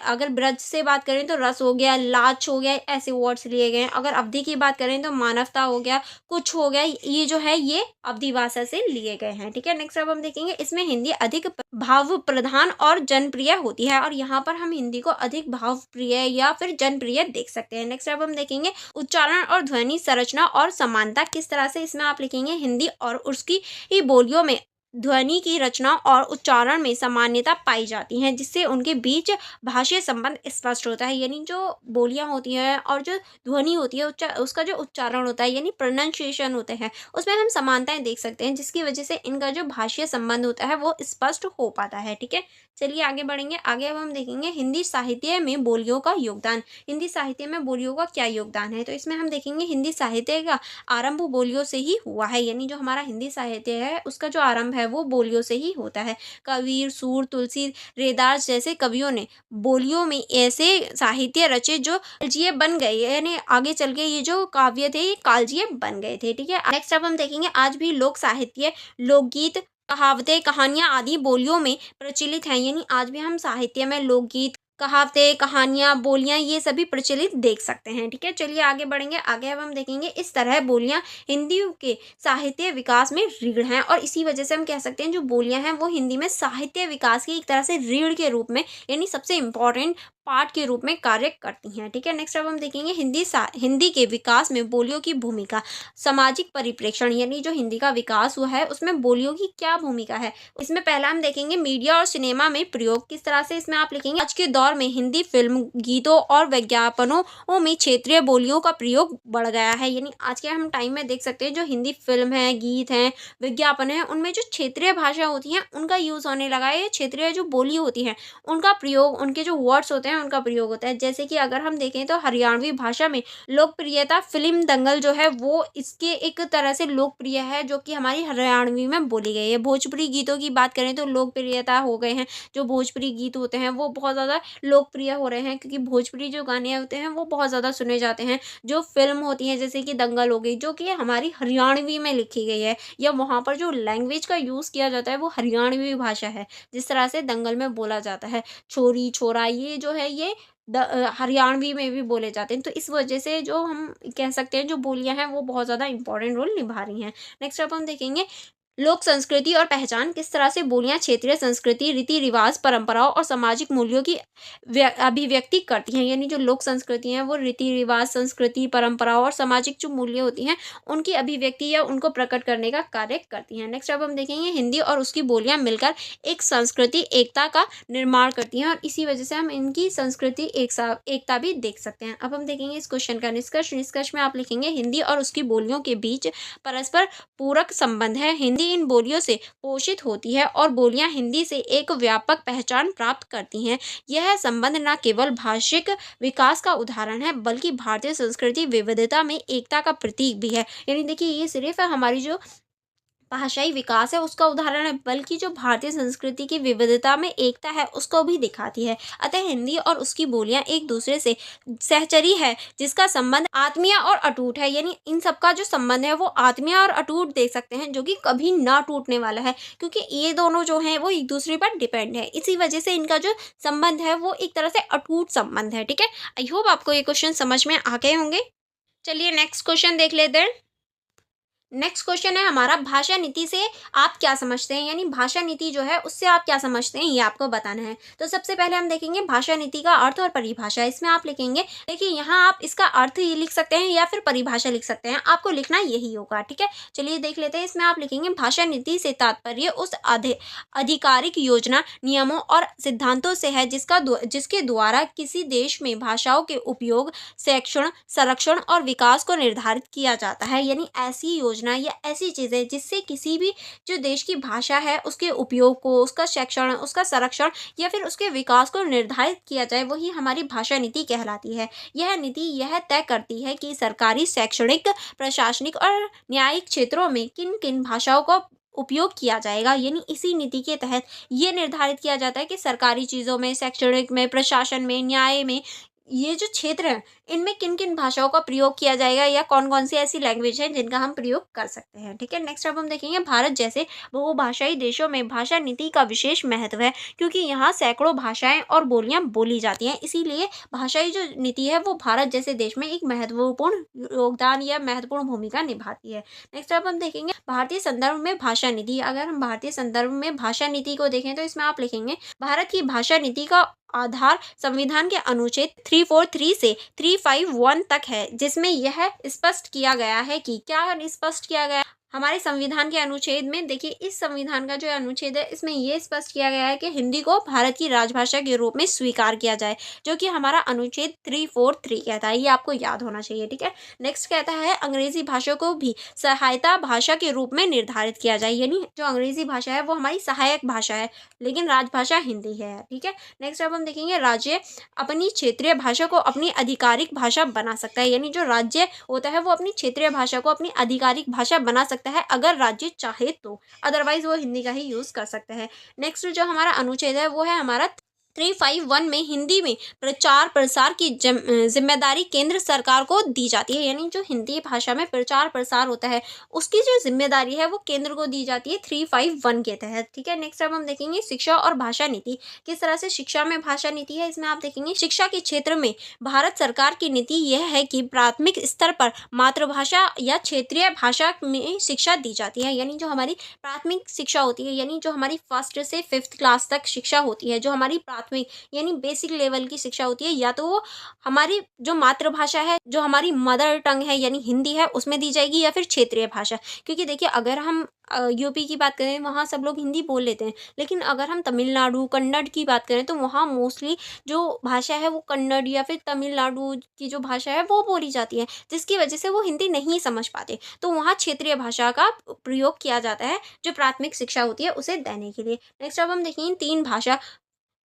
S1: अगर ब्रज से बात करें तो रस हो गया, लाच हो गया, ऐसे वर्ड्स लिए गए हैं। अगर अवधि की बात करें तो मानवता हो गया, कुछ हो गया, ये जो है ये अवधि भाषा से लिए गए हैं, ठीक है? नेक्स्ट अब हम देखेंगे इसमें हिंदी अधिक भाव प्रधान और जनप्रिय होती है, और यहाँ पर हम हिंदी को अधिक भावप्रिय या फिर जनप्रिय देख सकते हैं। नेक्स्ट अब हम देखेंगे उच्चारण और ध्वनि संरचना और समानता, किस तरह से इसमें आप लिखेंगे हिंदी और उसकी ही बोलियों में ध्वनि की रचना और उच्चारण में सामान्यता पाई जाती है जिससे उनके बीच भाषीय संबंध स्पष्ट होता है। यानी जो बोलियां होती हैं और जो ध्वनि होती है उसका जो उच्चारण होता है यानी प्रोनाउंसिएशन होते हैं उसमें हम समानताएं देख सकते हैं, जिसकी वजह से इनका जो भाषीय संबंध होता है वो स्पष्ट हो पाता है, ठीक है? चलिए आगे बढ़ेंगे। आगे अब हम देखेंगे हिंदी साहित्य में बोलियों का योगदान। हिंदी साहित्य में बोलियों का क्या योगदान है, तो इसमें हम देखेंगे हिंदी साहित्य का आरंभ बोलियों से ही हुआ है। यानी जो हमारा हिंदी साहित्य है उसका जो आरंभ है वो बोलियों से ही होता है। कबीर, सूर, तुलसी, रेदास जैसे कवियों ने बोलियों में ऐसे साहित्य रचे जो कालजीय बन गए, यानी आगे चल के ये जो काव्य थे ये कालजीय बन गए थे, ठीक है? नेक्स्ट अब हम देखेंगे आज भी लोक साहित्य, लोकगीत, कहावतें, कहानियां आदि बोलियों में प्रचलित हैं। यानी आज भी हम साहित्य में लोकगीत, कहावतें, कहानियां, बोलियां ये सभी प्रचलित देख सकते हैं, ठीक है? चलिए आगे बढ़ेंगे। आगे अब हम देखेंगे इस तरह बोलियां हिंदी के साहित्य विकास में रीढ़ हैं, और इसी वजह से हम कह सकते हैं जो बोलियां हैं वो हिंदी में साहित्य विकास की एक तरह से रीढ़ के रूप में यानी सबसे इम्पोर्टेंट पार्ट के रूप में कार्य करती हैं, ठीक है? नेक्स्ट अब हम देखेंगे हिंदी के विकास में बोलियों की भूमिका, सामाजिक परिप्रेक्षण, यानी जो हिंदी का विकास हुआ है उसमें बोलियों की क्या भूमिका है। इसमें पहला हम देखेंगे मीडिया और सिनेमा में प्रयोग, किस तरह से इसमें आप लिखेंगे आज के दौर में हिंदी फिल्म, गीतों और विज्ञापनों में क्षेत्रीय बोलियों का प्रयोग बढ़ गया है। यानी आज के हम टाइम में देख सकते हैं जो हिंदी फिल्म है, गीत हैं, विज्ञापन है, उनमें जो क्षेत्रीय भाषा होती है उनका यूज होने लगा है। क्षेत्रीय जो बोली होती है उनका प्रयोग, उनके जो वर्ड्स होते हैं उनका प्रयोग होता है। जैसे कि अगर हम देखें तो हरियाणवी भाषा में लोकप्रियता फिल्म दंगल जो है वो इसके एक तरह से लोकप्रिय है जो कि हमारी हरियाणवी में बोली गई है। भोजपुरी गीतों की बात करें तो लोकप्रियता हो गए हैं, जो भोजपुरी गीत होते हैं वो बहुत ज़्यादा लोकप्रिय हो रहे हैं क्योंकि भोजपुरी जो गाने होते हैं वो बहुत ज़्यादा सुने जाते हैं। जो फिल्म होती है जैसे कि दंगल हो गई जो कि हमारी हरियाणवी में लिखी गई है, या वहाँ पर जो लैंग्वेज का यूज़ किया जाता है वो हरियाणवी भाषा है। जिस तरह से दंगल में बोला जाता है छोरी छोरा, ये जो है ये हरियाणवी में भी बोले जाते हैं। तो इस वजह से जो हम कह सकते हैं जो बोलियां हैं वो बहुत ज़्यादा इंपॉर्टेंट रोल निभा रही हैं। नेक्स्ट अब हम देखेंगे लोक संस्कृति और पहचान, किस तरह से बोलियां क्षेत्रीय संस्कृति, रीति रिवाज, परंपराओं और सामाजिक मूल्यों की अभिव्यक्ति करती हैं। यानी जो लोक संस्कृति हैं वो रीति रिवाज, संस्कृति, परंपराओं और सामाजिक जो मूल्य होती हैं उनकी अभिव्यक्ति या उनको प्रकट करने का कार्य करती हैं। नेक्स्ट अब हम देखेंगे हिंदी और उसकी बोलियां मिलकर एक संस्कृति एकता का निर्माण करती हैं, और इसी वजह से हम इनकी संस्कृति एकता भी देख सकते हैं। अब हम देखेंगे इस क्वेश्चन का निष्कर्ष में आप लिखेंगे हिंदी और उसकी बोलियों के बीच परस्पर पूरक संबंध है। हिंदी हिंदी इन बोलियों से पोषित होती है और बोलियां हिंदी से एक व्यापक पहचान प्राप्त करती हैं। यह संबंध न केवल भाषिक विकास का उदाहरण है बल्कि भारतीय संस्कृति विविधता में एकता का प्रतीक भी है। यानी देखिए ये सिर्फ हमारी जो भाषाई विकास है उसका उदाहरण है, बल्कि जो भारतीय संस्कृति की विविधता में एकता है उसको भी दिखाती है। अतः हिंदी और उसकी बोलियां एक दूसरे से सहचरी है जिसका संबंध आत्मीय और अटूट है। यानी इन सबका जो संबंध है वो आत्मीय और अटूट देख सकते हैं, जो कि कभी ना टूटने वाला है, क्योंकि ये दोनों जो हैं वो एक दूसरे पर डिपेंड है। इसी वजह से इनका जो संबंध है वो एक तरह से अटूट संबंध है। ठीक है, आई होप आपको ये क्वेश्चन समझ में आ गए होंगे। चलिए नेक्स्ट क्वेश्चन देख लेते हैं। नेक्स्ट क्वेश्चन है हमारा, भाषा नीति से आप क्या समझते हैं, यानी भाषा नीति जो है उससे आप क्या समझते हैं ये आपको बताना है। तो सबसे पहले हम देखेंगे भाषा नीति का अर्थ और परिभाषा। इसमें आप लिखेंगे, देखिए यहाँ आप इसका अर्थ ये लिख सकते हैं या फिर परिभाषा लिख सकते हैं, आपको लिखना यही होगा। ठीक है, चलिए देख लेते हैं। इसमें आप लिखेंगे भाषा नीति से तात्पर्य उस आधिकारिक योजना, नियमों और सिद्धांतों से है जिसके द्वारा किसी देश में भाषाओं के उपयोग, शिक्षण, संरक्षण और विकास को निर्धारित किया जाता है। यानी ऐसी योजना या ऐसी चीज़ें जिससे किसी भी जो देश की भाषा है उसके उपयोग को, उसका शिक्षण, उसका संरक्षण या फिर उसके विकास को निर्धारित किया जाए, वही हमारी भाषा नीति कहलाती है। यह नीति यह तय करती है कि सरकारी, शैक्षणिक, प्रशासनिक और न्यायिक क्षेत्रों में किन किन भाषाओं का उपयोग किया जाएगा। यानी इसी नीति के तहत ये निर्धारित किया जाता है कि सरकारी चीज़ों में, शैक्षणिक में, प्रशासन में, न्याय में, ये जो क्षेत्र हैं इनमें किन किन भाषाओं का प्रयोग किया जाएगा या कौन कौन सी ऐसी लैंग्वेज है जिनका हम प्रयोग कर सकते हैं। ठीक है, नेक्स्ट अब हम देखेंगे भारत जैसे बहुभाषाई देशों में भाषा नीति का विशेष महत्व है, क्योंकि यहाँ सैकड़ों भाषाएं और बोलियां बोली जाती हैं। इसीलिए भाषाई जो नीति है वो भारत जैसे देश में एक महत्वपूर्ण योगदान या महत्वपूर्ण भूमिका निभाती है। नेक्स्ट अब हम देखेंगे भारतीय संदर्भ में भाषा नीति। अगर हम भारतीय संदर्भ में भाषा नीति को देखें तो इसमें आप लिखेंगे, भारत की भाषा नीति का आधार संविधान के अनुच्छेद 343 से 351 तक है, जिसमें यह स्पष्ट किया गया है कि क्या स्पष्ट किया गया हमारे संविधान के अनुच्छेद में। देखिए इस संविधान का जो अनुच्छेद है इसमें यह स्पष्ट किया गया है कि हिंदी को भारत की राजभाषा के रूप में स्वीकार किया जाए, जो कि हमारा अनुच्छेद 343 कहता है। ये आपको याद होना चाहिए। ठीक है, नेक्स्ट कहता है अंग्रेजी भाषा को भी सहायता भाषा के रूप में निर्धारित किया जाए। यानी जो अंग्रेजी भाषा है वो हमारी सहायक भाषा है, लेकिन राजभाषा हिंदी है। ठीक है, नेक्स्ट अब हम देखेंगे राज्य अपनी क्षेत्रीय भाषा को अपनी आधिकारिक भाषा बना सकता है। यानी जो राज्य होता है वो अपनी क्षेत्रीय भाषा को अपनी आधिकारिक भाषा बना सकता है अगर राज्य चाहे तो, अदरवाइज वो हिंदी का ही यूज कर सकते हैं। नेक्स्ट जो हमारा अनुच्छेद है वो है हमारा 351 में हिंदी में प्रचार प्रसार की जिम्मेदारी केंद्र सरकार को दी जाती है। यानी जो हिंदी भाषा में प्रचार प्रसार होता है उसकी जो जिम्मेदारी है वो केंद्र को दी जाती है 351 के तहत। ठीक है, नेक्स्ट अब हम देखेंगे शिक्षा और भाषा नीति। किस तरह से शिक्षा में भाषा नीति है, इसमें आप देखेंगे शिक्षा के क्षेत्र में भारत सरकार की नीति यह है कि प्राथमिक स्तर पर मातृभाषा या क्षेत्रीय भाषा में शिक्षा दी जाती है। यानी जो हमारी प्राथमिक शिक्षा होती है, यानी जो हमारी 1st से 5th क्लास तक शिक्षा होती है, जो हमारी प्राथमिक यानी बेसिक लेवल की शिक्षा होती है, या तो वो हमारी जो मातृभाषा है, जो हमारी मदर टंग है यानी हिंदी है, उसमें दी जाएगी, या फिर क्षेत्रीय भाषा। क्योंकि देखिए अगर हम यूपी की बात करें वहाँ सब लोग हिंदी बोल लेते हैं, लेकिन अगर हम तमिलनाडु, कन्नड़ की बात करें तो वहाँ मोस्टली जो भाषा है वो कन्नड़ या फिर तमिलनाडु की जो भाषा है वो बोली जाती है, जिसकी वजह से वो हिंदी नहीं समझ पाते। तो वहाँ क्षेत्रीय भाषा का प्रयोग किया जाता है जो प्राथमिक शिक्षा होती है उसे देने के लिए। नेक्स्ट अब हम देखेंगे 3 भाषा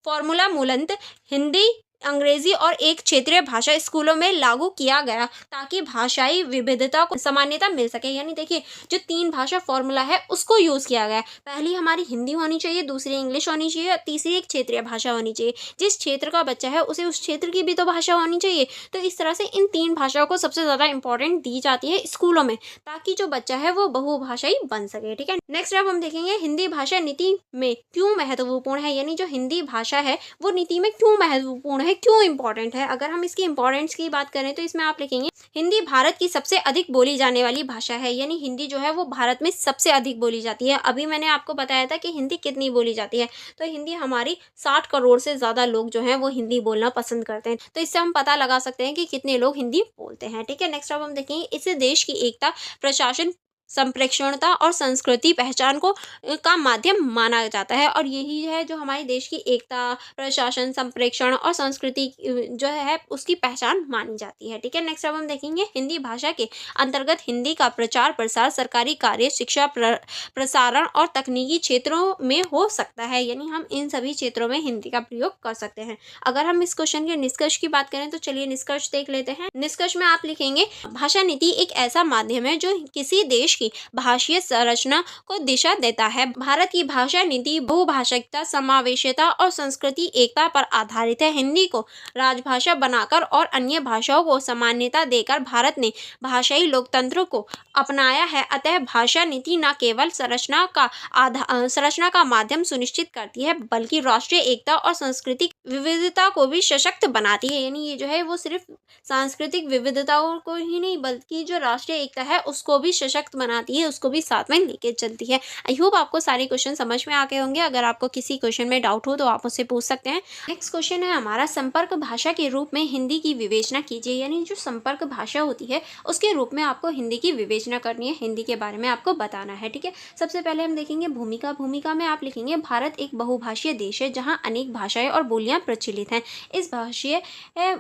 S1: फॉर्मूला मूलतः हिंदी, अंग्रेजी और एक क्षेत्रीय भाषा स्कूलों में लागू किया गया ताकि भाषाई विविधता को सामान्यता मिल सके। यानी देखिए जो 3 भाषा फॉर्मूला है उसको यूज़ किया गया है। पहली हमारी हिंदी होनी चाहिए, दूसरी इंग्लिश होनी चाहिए और तीसरी एक क्षेत्रीय भाषा होनी चाहिए। जिस क्षेत्र का बच्चा है उसे उस क्षेत्र की भी तो भाषा होनी चाहिए। तो इस तरह से इन 3 भाषाओं को सबसे ज़्यादा इंपॉर्टेंट दी जाती है स्कूलों में, ताकि जो बच्चा है वो बहुभाषाई बन सके। ठीक है, नेक्स्ट अब हम देखेंगे हिंदी भाषा नीति में क्यों महत्वपूर्ण है। यानी जो हिंदी भाषा है वो नीति में क्यों महत्वपूर्ण है, क्यों इंपॉर्टेंट है। अगर हम इसकी इंपॉर्टेंस की बात करें तो इसमें आप लिखेंगे हिंदी भारत की सबसे अधिक बोली जाने वाली भाषा है। यानी हिंदी जो है वो भारत में सबसे अधिक बोली जाती है। अभी मैंने आपको बताया था कि हिंदी कितनी बोली जाती है, तो हिंदी हमारी 60 करोड़ से ज़्यादा लोग जो हैं वो हिंदी बोलना पसंद करते हैं। तो इससे हम पता लगा सकते हैं कि कितने लोग हिंदी बोलते हैं। ठीक है, नेक्स्ट अब हम देखेंगे इससे देश की एकता, प्रशासन संप्रेषणता और संस्कृति पहचान को का माध्यम माना जाता है और यही है जो हमारे देश की एकता, प्रशासन, संप्रेषण और संस्कृति जो है उसकी पहचान मानी जाती है। ठीक है, नेक्स्ट अब हम देखेंगे हिंदी भाषा के अंतर्गत हिंदी का प्रचार प्रसार सरकारी कार्य, शिक्षा, प्रसारण और तकनीकी क्षेत्रों में हो सकता है, यानी हम इन सभी क्षेत्रों में हिंदी का प्रयोग कर सकते हैं। अगर हम इस क्वेश्चन के निष्कर्ष की बात करें तो चलिए निष्कर्ष देख लेते हैं। निष्कर्ष में आप लिखेंगे भाषा नीति एक ऐसा माध्यम है जो किसी देश की भाषीय संरचना को दिशा देता है। भारत की भाषा नीति बहुभाषिकता, समावेशिता और संस्कृति एकता पर आधारित है। हिंदी को राजभाषा बनाकर और अन्य भाषाओं को सामान्यता देकर भारत ने भाषाई लोकतंत्र को अपनाया है। अतः भाषा नीति न केवल संरचना का माध्यम सुनिश्चित करती है बल्कि राष्ट्रीय एकता और सांस्कृतिक विविधता को भी सशक्त बनाती है। यानी ये जो है वो सिर्फ सांस्कृतिक विविधताओं को ही नहीं बल्कि जो राष्ट्रीय एकता है उसको भी सशक्त बनाती है, उसको भी साथ में लेके चलती है। आई होप आपको सारे क्वेश्चन समझ में आ गए होंगे। अगर आपको किसी क्वेश्चन में डाउट हो तो आप मुझसे पूछ सकते हैं। नेक्स्ट क्वेश्चन है हमारा, संपर्क भाषा के रूप में हिंदी की विवेचना कीजिए। यानी जो संपर्क भाषा होती है उसके रूप में आपको हिंदी की विवेचना करनी है, हिंदी के बारे में आपको बताना है। ठीक है, सबसे पहले हम देखेंगे भूमिका। भूमिका में आप लिखेंगे भारत एक बहुभाषीय देश है जहाँ अनेक भाषाएं और बोलियां प्रचलित हैं। इस भाषीय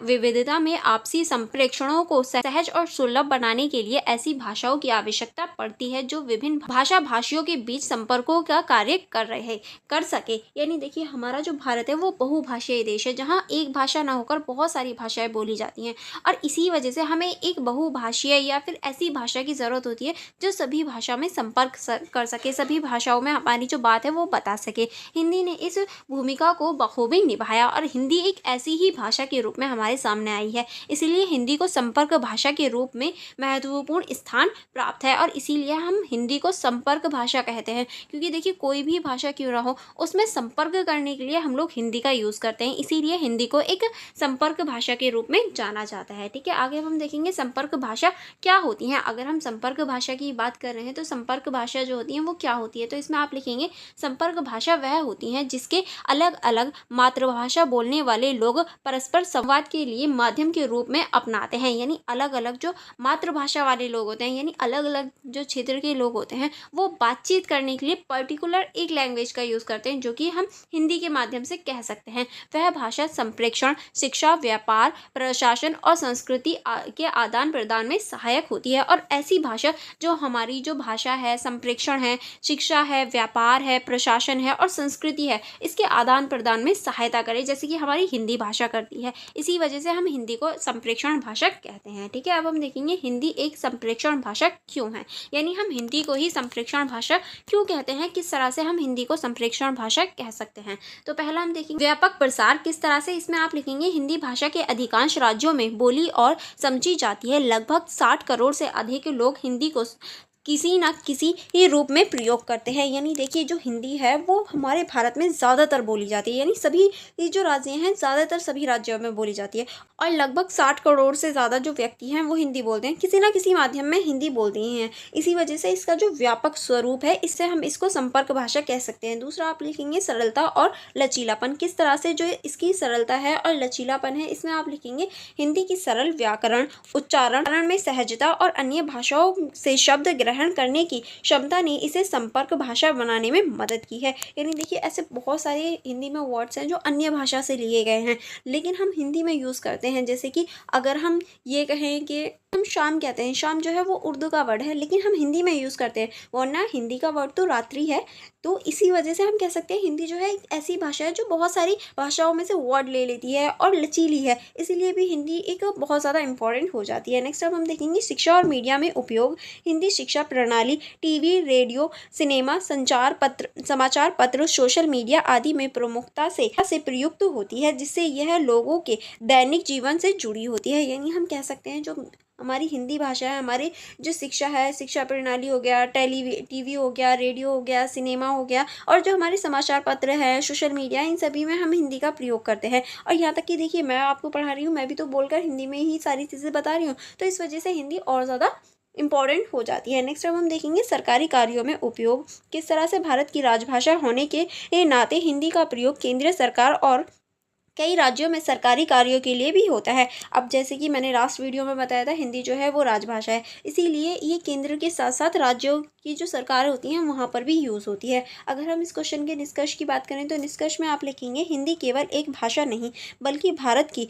S1: विविधता में आपसी संप्रेषणों को सहज और सुलभ बनाने के लिए ऐसी भाषाओं की आवश्यकता पड़ती है जो विभिन्न भाषा भाषियों के बीच संपर्कों का कार्य कर सके। यानी देखिए हमारा जो भारत है वो बहुभाषीय देश है जहाँ एक भाषा ना होकर बहुत सारी भाषाएं बोली जाती हैं और इसी वजह से हमें एक बहुभाषीय या फिर ऐसी भाषा की ज़रूरत होती है जो सभी भाषा में संपर्क कर सके, सभी भाषाओं में हमारी जो बात है वो बता सके। हिंदी ने इस भूमिका को बखूबी निभाया और हिंदी एक ऐसी ही भाषा के रूप में हमारे सामने आई है। इसीलिए हिंदी को संपर्क भाषा के रूप में महत्वपूर्ण स्थान प्राप्त है और इसीलिए हम हिंदी को संपर्क भाषा कहते हैं, क्योंकि देखिए कोई भी भाषा क्यों ना हो उसमें संपर्क करने के लिए हम लोग हिंदी का यूज़ करते हैं, इसीलिए हिंदी को एक संपर्क भाषा के रूप में जाना जाता है। ठीक है, आगे हम देखेंगे संपर्क भाषा क्या होती हैं। अगर हम संपर्क भाषा की बात कर रहे हैं तो संपर्क भाषा जो होती है वो क्या होती है, तो इसमें आप लिखेंगे संपर्क भाषा वह होती हैं जिसके अलग अलग मातृभाषा बोलने वाले लोग परस्पर संवाद के लिए माध्यम के रूप में अपनाते हैं। यानी अलग अलग जो मातृभाषा वाले लोग होते हैं, यानी अलग अलग जो क्षेत्र के लोग होते हैं वो बातचीत करने के लिए पर्टिकुलर एक लैंग्वेज का यूज़ करते हैं जो कि हम हिंदी के माध्यम से कह सकते हैं। वह भाषा संप्रेषण, शिक्षा, व्यापार, प्रशासन और संस्कृति के आदान प्रदान में सहायक होती है। और ऐसी भाषा जो हमारी जो भाषा है, संप्रेषण है, शिक्षा है, व्यापार है, प्रशासन है और संस्कृति है, इसके आदान प्रदान में सहायता करे, जैसे कि हमारी हिंदी भाषा करती है। इसी वजह से हम हिंदी को संप्रेषण भाषा कहते हैं। ठीक है, अब हम देखेंगे हिंदी एक संप्रेषण भाषा क्यों है, यानी हम हिंदी को ही संप्रेषण भाषा क्यों कहते हैं, किस तरह से हम हिंदी को संप्रेषण भाषा कह सकते हैं। तो पहला हम देखेंगे व्यापक प्रसार किस तरह से। इसमें आप लिखेंगे हिंदी भाषा के अधिकांश राज्यों में बोली और समझी जाती है। लगभग 60 करोड़ से अधिक लोग हिंदी को किसी न किसी ही रूप में प्रयोग करते हैं। यानी देखिए जो हिंदी है वो हमारे भारत में ज़्यादातर बोली जाती है, यानी सभी ये जो राज्य हैं ज़्यादातर सभी राज्यों में बोली जाती है और लगभग 60 करोड़ से ज़्यादा जो व्यक्ति हैं वो हिंदी बोलते हैं, किसी न किसी माध्यम में हिंदी बोलते ही हैं। इसी वजह से इसका जो व्यापक स्वरूप है इससे हम इसको संपर्क भाषा कह सकते हैं। दूसरा आप लिखेंगे सरलता और लचीलापन। किस तरह से जो इसकी सरलता है और लचीलापन है, इसमें आप लिखेंगे हिंदी की सरल व्याकरण, उच्चारण में सहजता और अन्य भाषाओं से शब्द ग्रहण करने की क्षमता ने इसे संपर्क भाषा बनाने में मदद की है। यानी देखिए ऐसे बहुत सारे हिंदी में वर्ड्स हैं जो अन्य भाषा से लिए गए हैं लेकिन हम हिंदी में यूज़ करते हैं। जैसे कि अगर हम ये कहें कि हम शाम कहते हैं, शाम जो है वो उर्दू का वर्ड है लेकिन हम हिंदी में यूज़ करते हैं, वरना हिंदी का वर्ड तो रात्रि है। तो इसी वजह से हम कह सकते हैं हिंदी जो है एक ऐसी भाषा है जो बहुत सारी भाषाओं में से वर्ड ले लेती है और लचीली है, इसीलिए भी हिंदी एक बहुत ज़्यादा इंपॉर्टेंट हो जाती है। नेक्स्ट अब हम देखेंगे शिक्षा और मीडिया में उपयोग। हिंदी शिक्षा प्रणाली टीवी, रेडियो, सिनेमा, समाचार पत्र, सोशल मीडिया आदि में प्रमुखता से प्रयुक्त होती है, जिससे यह लोगों के दैनिक जीवन से जुड़ी होती है। यानी हम कह सकते हैं जो हमारी हिंदी भाषा है, हमारी जो शिक्षा है, शिक्षा प्रणाली हो गया, टीवी हो गया, रेडियो हो गया, सिनेमा हो गया और जो हमारे समाचार पत्र हैं, सोशल मीडिया, इन सभी में हम हिंदी का प्रयोग करते हैं। और यहाँ तक कि देखिए मैं आपको पढ़ा रही हूँ, मैं भी तो बोलकर हिंदी में ही सारी चीज़ें बता रही हूँ, तो इस वजह से हिंदी और ज़्यादा इम्पॉर्टेंट हो जाती है। नेक्स्ट अब हम देखेंगे सरकारी कार्यों में उपयोग। किस तरह से भारत की राजभाषा होने के नाते हिंदी का प्रयोग केंद्रीय सरकार और कई राज्यों में सरकारी कार्यों के लिए भी होता है। अब जैसे कि मैंने लास्ट वीडियो में बताया था, हिंदी जो है वो राजभाषा है, इसीलिए ये केंद्र के साथ साथ राज्यों की जो सरकार होती हैं वहाँ पर भी यूज़ होती है। अगर हम इस क्वेश्चन के निष्कर्ष की बात करें तो निष्कर्ष में आप लिखेंगे, हिंदी केवल एक भाषा नहीं बल्कि भारत की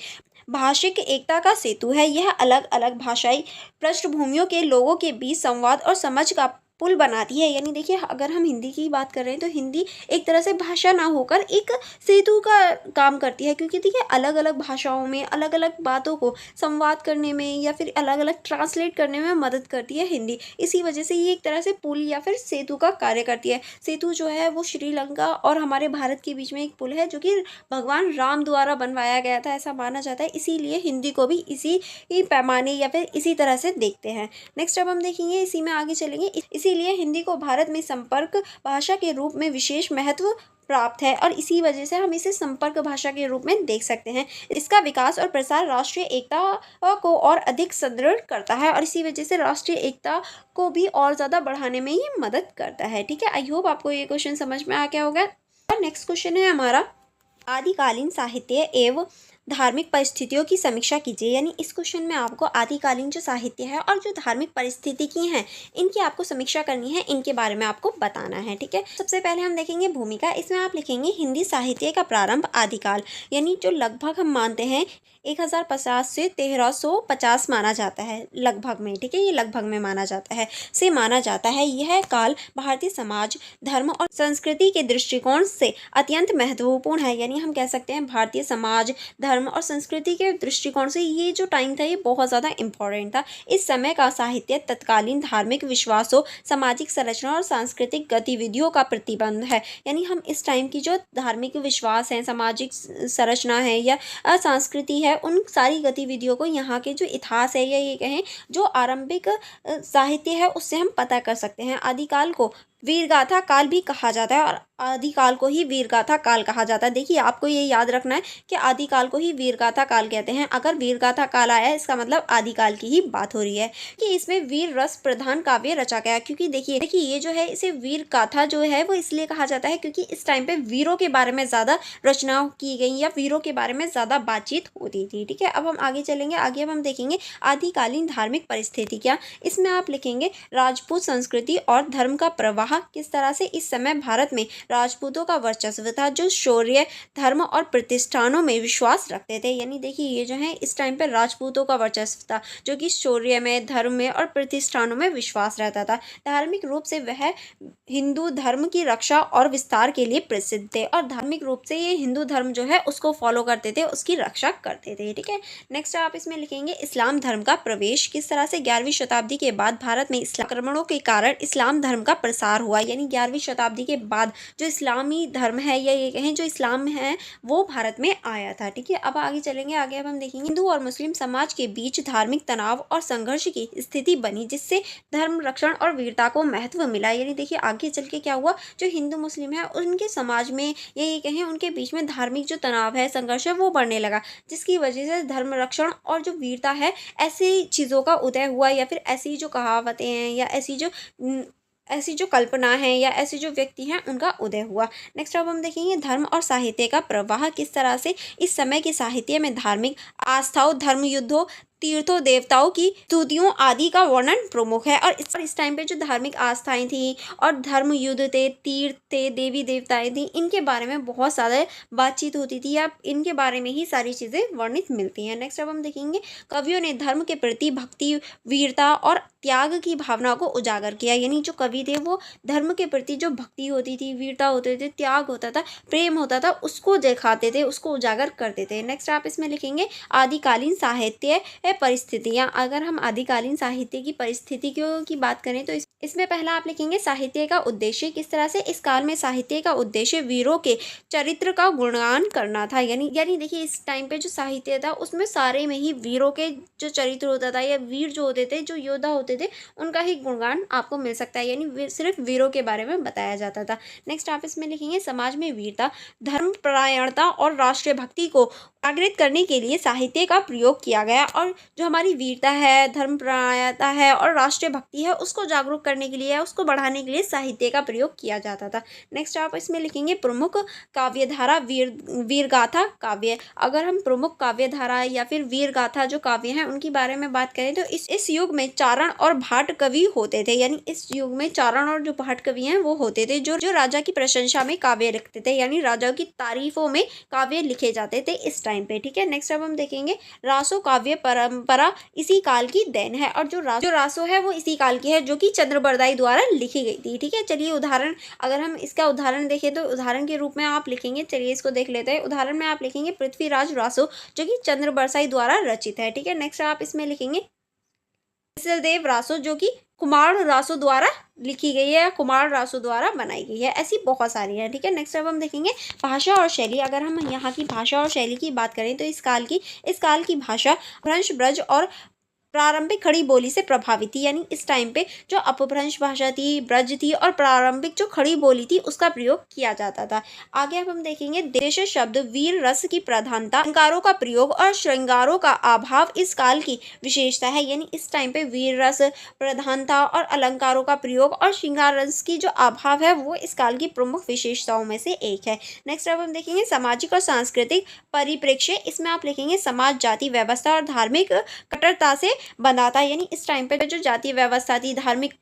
S1: भाषिक एकता का सेतु है। यह अलग अलग भाषाई पृष्ठभूमियों के लोगों के बीच संवाद और समझ का पुल बनाती है। यानी देखिए, अगर हम हिंदी की बात कर रहे हैं तो हिंदी एक तरह से भाषा ना होकर एक सेतु का काम करती है, क्योंकि देखिए अलग अलग भाषाओं में अलग अलग बातों को संवाद करने में या फिर अलग अलग ट्रांसलेट करने में मदद करती है हिंदी। इसी वजह से ये एक तरह से पुल या फिर सेतु का कार्य करती है। सेतु जो है वो श्रीलंका और हमारे भारत के बीच में एक पुल है जो कि भगवान राम द्वारा बनवाया गया था, ऐसा माना जाता है। इसीलिए हिंदी को भी इसी ही पैमाने या फिर इसी तरह से देखते हैं। नेक्स्ट अब हम देखेंगे, इसी में आगे चलेंगे। इसीलिए हिंदी को भारत में संपर्क भाषा के रूप में विशेष महत्व प्राप्त है और इसी वजह से हम इसे संपर्क भाषा के रूप में देख सकते हैं। इसका विकास और प्रसार राष्ट्रीय एकता को और अधिक सुदृढ़ करता है और इसी वजह से राष्ट्रीय एकता को भी और ज़्यादा बढ़ाने में ये मदद करता है। ठीक है, आई होप आपको ये क्वेश्चन समझ में आ गया होगा। और नेक्स्ट क्वेश्चन है हमारा, आदिकालीन साहित्य एवं धार्मिक परिस्थितियों की समीक्षा कीजिए। यानी इस क्वेश्चन में आपको आदिकालीन जो साहित्य है और जो धार्मिक परिस्थिति की हैं इनकी आपको समीक्षा करनी है, इनके बारे में आपको बताना है। ठीक है, सबसे पहले हम देखेंगे भूमिका। इसमें आप लिखेंगे, हिंदी साहित्य का प्रारंभ आदिकाल, यानी जो लगभग हम मानते हैं 1050 से 1350 माना जाता है लगभग में। ठीक है, ये लगभग में माना जाता है, से माना जाता है। यह काल भारतीय समाज, धर्म और संस्कृति के दृष्टिकोण से अत्यंत महत्वपूर्ण है। यानी हम कह सकते हैं भारतीय समाज, धर्म और संस्कृति के दृष्टिकोण से ये जो टाइम था ये बहुत ज़्यादा इम्पोर्टेंट था। इस समय का साहित्य तत्कालीन धार्मिक विश्वासों, सामाजिक संरचना और सांस्कृतिक गतिविधियों का प्रतिबंध है। यानी हम इस टाइम की जो धार्मिक विश्वास है, सामाजिक संरचना है या संस्कृति है, उन सारी गतिविधियों को यहाँ के जो इतिहास है या ये कहें जो आरंभिक साहित्य है उससे हम पता कर सकते हैं। आदिकाल को वीरगाथा काल भी कहा जाता है और आदिकाल को ही वीरगाथा काल कहा जाता है। देखिए, आपको ये याद रखना है कि आदिकाल को ही वीरगाथा काल कहते हैं। अगर वीरगाथा काल आया है इसका मतलब आदिकाल की ही बात हो रही है कि इसमें वीर रस प्रधान काव्य रचा गया। क्योंकि देखिए ये जो है इसे वीर गाथा जो है वो इसलिए कहा जाता है क्योंकि इस टाइम पे वीरों के बारे में ज़्यादा रचना की गई या वीरों के बारे में ज़्यादा बातचीत होती थी। ठीक है, अब हम आगे चलेंगे। आगे अब हम देखेंगे आदिकालीन धार्मिक परिस्थिति क्या। इसमें आप लिखेंगे, राजपूत संस्कृति और धर्म का प्रवाह। किस तरह से इस समय भारत में राजपूतों का वर्चस्व था जो शौर्य, धर्म और प्रतिष्ठानों में विश्वास रखते थे। यानी देखिए ये जो है इस टाइम पर राजपूतों का वर्चस्व था जो कि शौर्य में, धर्म में और प्रतिष्ठानों में विश्वास रहता था। धार्मिक रूप से वह हिंदू धर्म की रक्षा और विस्तार के लिए प्रसिद्ध थे और धार्मिक रूप से ये हिंदू धर्म जो है उसको फॉलो करते थे, उसकी रक्षा करते थे। ठीक है, नेक्स्ट आप इसमें लिखेंगे इस्लाम धर्म का प्रवेश। किस तरह से 11वीं शताब्दी के बाद भारत में इस्लाम आक्रमणों के कारण इस्लाम धर्म का प्रसार हुआ। यानी 11वीं शताब्दी के बाद जो इस्लामी धर्म है या ये कहें जो इस्लाम है वो भारत में आया था। ठीक है, अब आगे चलेंगे। आगे अब हम देखेंगे हिंदू और मुस्लिम समाज के बीच धार्मिक तनाव और संघर्ष की स्थिति बनी जिससे धर्म रक्षण और वीरता को महत्व मिला। यानी देखिए आगे चल के क्या हुआ, जो हिंदू मुस्लिम है उनके समाज में या ये कहें उनके बीच में धार्मिक जो तनाव है, संघर्ष है वो बढ़ने लगा, जिसकी वजह से धर्म रक्षण और जो वीरता है ऐसी चीज़ों का उदय हुआ या फिर ऐसी जो कहावतें हैं या ऐसी जो कल्पना है या ऐसे जो व्यक्ति हैं उनका उदय हुआ। नेक्स्ट अब हम देखेंगे धर्म और साहित्य का प्रवाह। किस तरह से इस समय के साहित्य में धार्मिक आस्थाओं, धर्म युद्धों, तीर्थों, देवताओं की स्तुतियों आदि का वर्णन प्रमुख है। और इस टाइम पे जो धार्मिक आस्थाएं थी और धर्म युद्ध थे, तीर्थ थे, देवी देवताएं थी, इनके बारे में बहुत ज़्यादा बातचीत होती थी या इनके बारे में ही सारी चीज़ें वर्णित मिलती हैं। नेक्स्ट अब हम देखेंगे कवियों ने धर्म के प्रति भक्ति, वीरता और त्याग की भावना को उजागर किया। यानी जो कवि थे वो धर्म के प्रति जो भक्ति होती थी, वीरता होते थे, त्याग होता था, प्रेम होता था, उसको दिखाते थे, उसको उजागर करते थे। नेक्स्ट आप इसमें लिखेंगे आदिकालीन साहित्य परिस्थितियाँ। अगर हम आदिकालीन साहित्य की परिस्थितियों की बात करें तो इसमें पहला आप लिखेंगे साहित्य का उद्देश्य। किस तरह से इस काल में साहित्य का उद्देश्य वीरों के चरित्र का गुणगान करना था। यानी देखिए इस टाइम पे जो साहित्य था उसमें सारे में ही वीरों के जो चरित्र होता था या वीर जो होते थे, जो योद्धा होते थे, उनका ही गुणगान आपको मिल सकता है। यानी सिर्फ वीरों के बारे में बताया जाता था। नेक्स्ट आप इसमें लिखेंगे समाज में वीरता, धर्म परायणता और राष्ट्रीय भक्ति को जागृत करने के लिए साहित्य का प्रयोग किया गया। और जो हमारी वीरता है, धर्मपरायणता है और राष्ट्रीय भक्ति है उसको जागरूक करने के लिए, उसको बढ़ाने के लिए साहित्य का प्रयोग किया जाता था। नेक्स्ट आप इसमें लिखेंगे प्रमुख काव्यधारा वीरगाथा काव्य। अगर हम प्रमुख काव्यधारा या फिर वीरगाथा जो काव्य हैं उनके बारे में बात करें तो इस युग में चारण और भाट कवि होते थे। यानी इस युग में चारण और जो भाट कवि हैं वो होते थे जो राजा की प्रशंसा में काव्य लिखते थे, यानी राजाओं की तारीफों में काव्य लिखे जाते थे इस टाइम पे। ठीक है, नेक्स्ट अब हम देखेंगे रासो काव्य परंपरा इसी काल की देन है। और जो रासो है वो इसी काल की है जो कि चंद्रबरदाई द्वारा लिखी गई थी। ठीक है, चलिए उदाहरण, अगर हम इसका उदाहरण देखें तो उदाहरण के रूप में आप लिखेंगे, चलिए इसको देख लेते हैं। उदाहरण में आप लिखेंगे पृथ्वीराज रासो जो कि चंद्रबरसाई द्वारा रचित है। ठीक है, नेक्स्ट आप इसमें लिखेंगे देव रासो जो कि कुमार रासो द्वारा लिखी गई है, कुमार रासो द्वारा बनाई गई है। ऐसी बहुत सारी है। ठीक है, नेक्स्ट अब हम देखेंगे भाषा और शैली। अगर हम यहाँ की भाषा और शैली की बात करें तो इस काल की भाषा भ्रंश, ब्रज और प्रारंभिक खड़ी बोली से प्रभावित थी। यानी इस टाइम पे जो अपभ्रंश भाषा थी, ब्रज थी और प्रारंभिक जो खड़ी बोली थी उसका प्रयोग किया जाता था। आगे अब हम देखेंगे देश शब्द वीर रस की प्रधानता, अलंकारों का प्रयोग और श्रृंगारों का अभाव इस काल की विशेषता है। यानी इस टाइम पे वीर रस, प्रधानता और अलंकारों का प्रयोग और श्रृंगार रस की जो अभाव है वो इस काल की प्रमुख विशेषताओं में से एक है। नेक्स्ट अब हम देखेंगे सामाजिक और सांस्कृतिक परिप्रेक्ष्य। इसमें आप लिखेंगे समाज, जाति व्यवस्था और धार्मिक कट्टरता से बंधा था। यानी इस टाइम पे जो जातीय व्यवस्था थी, धार्मिक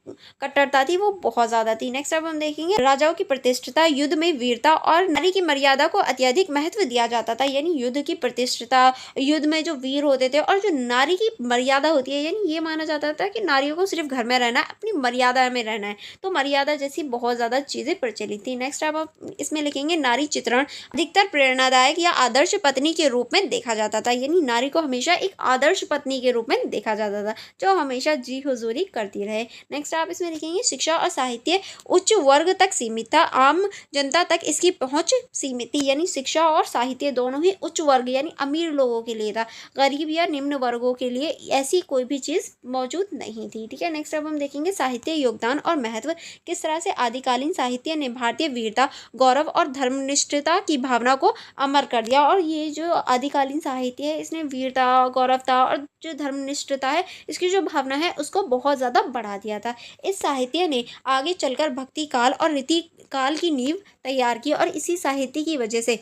S1: कट्टरता थी वो बहुत ज्यादा थी। नेक्स्ट अब हम देखेंगे राजाओं की प्रतिष्ठिता, युद्ध में वीरता और नारी की मर्यादा को अत्यधिक महत्व दिया जाता था। यानी युद्ध की प्रतिष्ठिता, युद्ध में जो वीर होते थे और जो नारी की मर्यादा होती है, यानी ये माना जाता था कि नारियों को सिर्फ घर में रहना है, अपनी मर्यादा में रहना है। तो मर्यादा जैसी बहुत ज्यादा चीजें प्रचलित थी। नेक्स्ट अब आप इसमें लिखेंगे नारी चित्रण अधिकतर प्रेरणादायक या आदर्श पत्नी के रूप में देखा जाता था। यानी नारी को हमेशा एक आदर्श पत्नी के रूप में देखा जाता था जो हमेशा जी हुजूरी करती रहे। नेक्स्ट आप इसमें लिखेंगे शिक्षा और साहित्य उच्च वर्ग तक सीमित था, आम जनता तक इसकी पहुंच सीमित थी। यानी शिक्षा और साहित्य दोनों ही उच्च वर्ग यानी अमीर लोगों के लिए था, गरीब या निम्न वर्गों के लिए ऐसी कोई भी चीज मौजूद नहीं थी। ठीक है, नेक्स्ट अब हम देखेंगे साहित्य योगदान और महत्व। किस तरह से आदिकालीन साहित्य ने भारतीय वीरता, गौरव और धर्मनिष्ठता की भावना को अमर कर दिया। और ये जो आदिकालीन साहित्य है इसने वीरता, गौरवता और जो धर्मनिष्ठता है इसकी जो भावना है उसको बहुत ज़्यादा बढ़ा दिया था। इस साहित्य ने आगे चलकर भक्ति काल और रीति काल की नींव तैयार की और इसी साहित्य की वजह से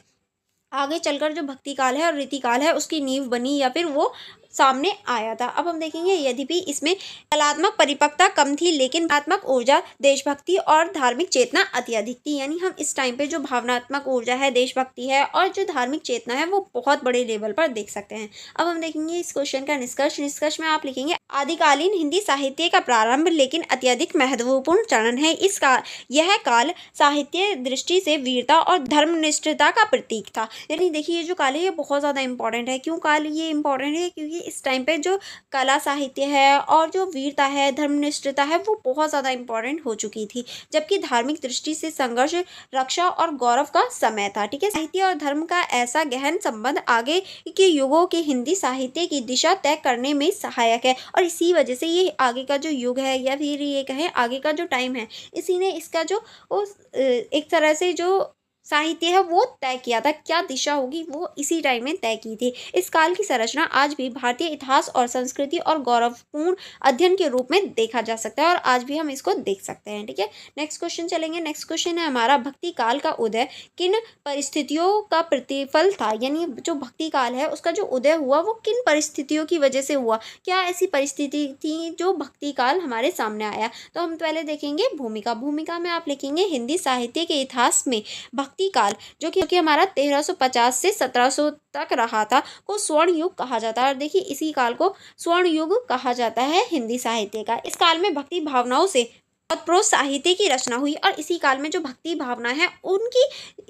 S1: आगे चलकर जो भक्ति काल है और रीति काल है उसकी नींव बनी या फिर वो सामने आया था। अब हम देखेंगे यद्यपि इसमें कलात्मक परिपक्वता कम थी लेकिन भावनात्मक ऊर्जा, देशभक्ति और धार्मिक चेतना अत्यधिक थी। यानी हम इस टाइम पे जो भावनात्मक ऊर्जा है, देशभक्ति है और जो धार्मिक चेतना है वो बहुत बड़े लेवल पर देख सकते हैं। अब हम देखेंगे इस क्वेश्चन का निष्कर्ष में आप लिखेंगे आदिकालीन हिंदी साहित्य का प्रारंभ लेकिन अत्यधिक महत्वपूर्ण चरण है। यह काल साहित्य दृष्टि से वीरता और धर्मनिष्ठता का प्रतीक था। यानी देखिए ये जो काल है ये बहुत ज़्यादा इंपॉर्टेंट है। क्यों काल ये इंपॉर्टेंट है? क्योंकि इस टाइम पे जो कला साहित्य है और जो वीरता है, धर्मनिष्ठता है वो बहुत ज़्यादा इंपॉर्टेंट हो चुकी थी, जबकि धार्मिक दृष्टि से संघर्ष, रक्षा और गौरव का समय था। ठीक है, साहित्य और धर्म का ऐसा गहन संबंध आगे के युगों के हिंदी साहित्य की दिशा तय करने में सहायक है और इसी वजह से ये आगे का जो युग है या फिर ये कहें आगे का जो टाइम है इसी ने इसका जो एक तरह से जो साहित्य है वो तय किया था, क्या दिशा होगी वो इसी टाइम में तय की थी। इस काल की संरचना आज भी भारतीय इतिहास और संस्कृति और गौरवपूर्ण अध्ययन के रूप में देखा जा सकता है और आज भी हम इसको देख सकते हैं। ठीक है, नेक्स्ट क्वेश्चन चलेंगे। नेक्स्ट क्वेश्चन है हमारा भक्ति काल का उदय किन परिस्थितियों का प्रतिफल था। यानी जो भक्ति काल है उसका जो उदय हुआ वो किन परिस्थितियों की वजह से हुआ, क्या ऐसी परिस्थिति थी जो भक्ति काल हमारे सामने आया। तो हम पहले देखेंगे भूमिका में आप लिखेंगे हिंदी साहित्य के इतिहास में भक्ति काल जो कि हमारा 1350 से 1700 तक रहा था को स्वर्ण युग कहा जाता है। और देखिए इसी काल को स्वर्ण युग कहा जाता है हिंदी साहित्य का। इस काल में भक्ति भावनाओं से प्रोत साहित्य की रचना हुई और इसी काल में जो भक्ति भावना है उनकी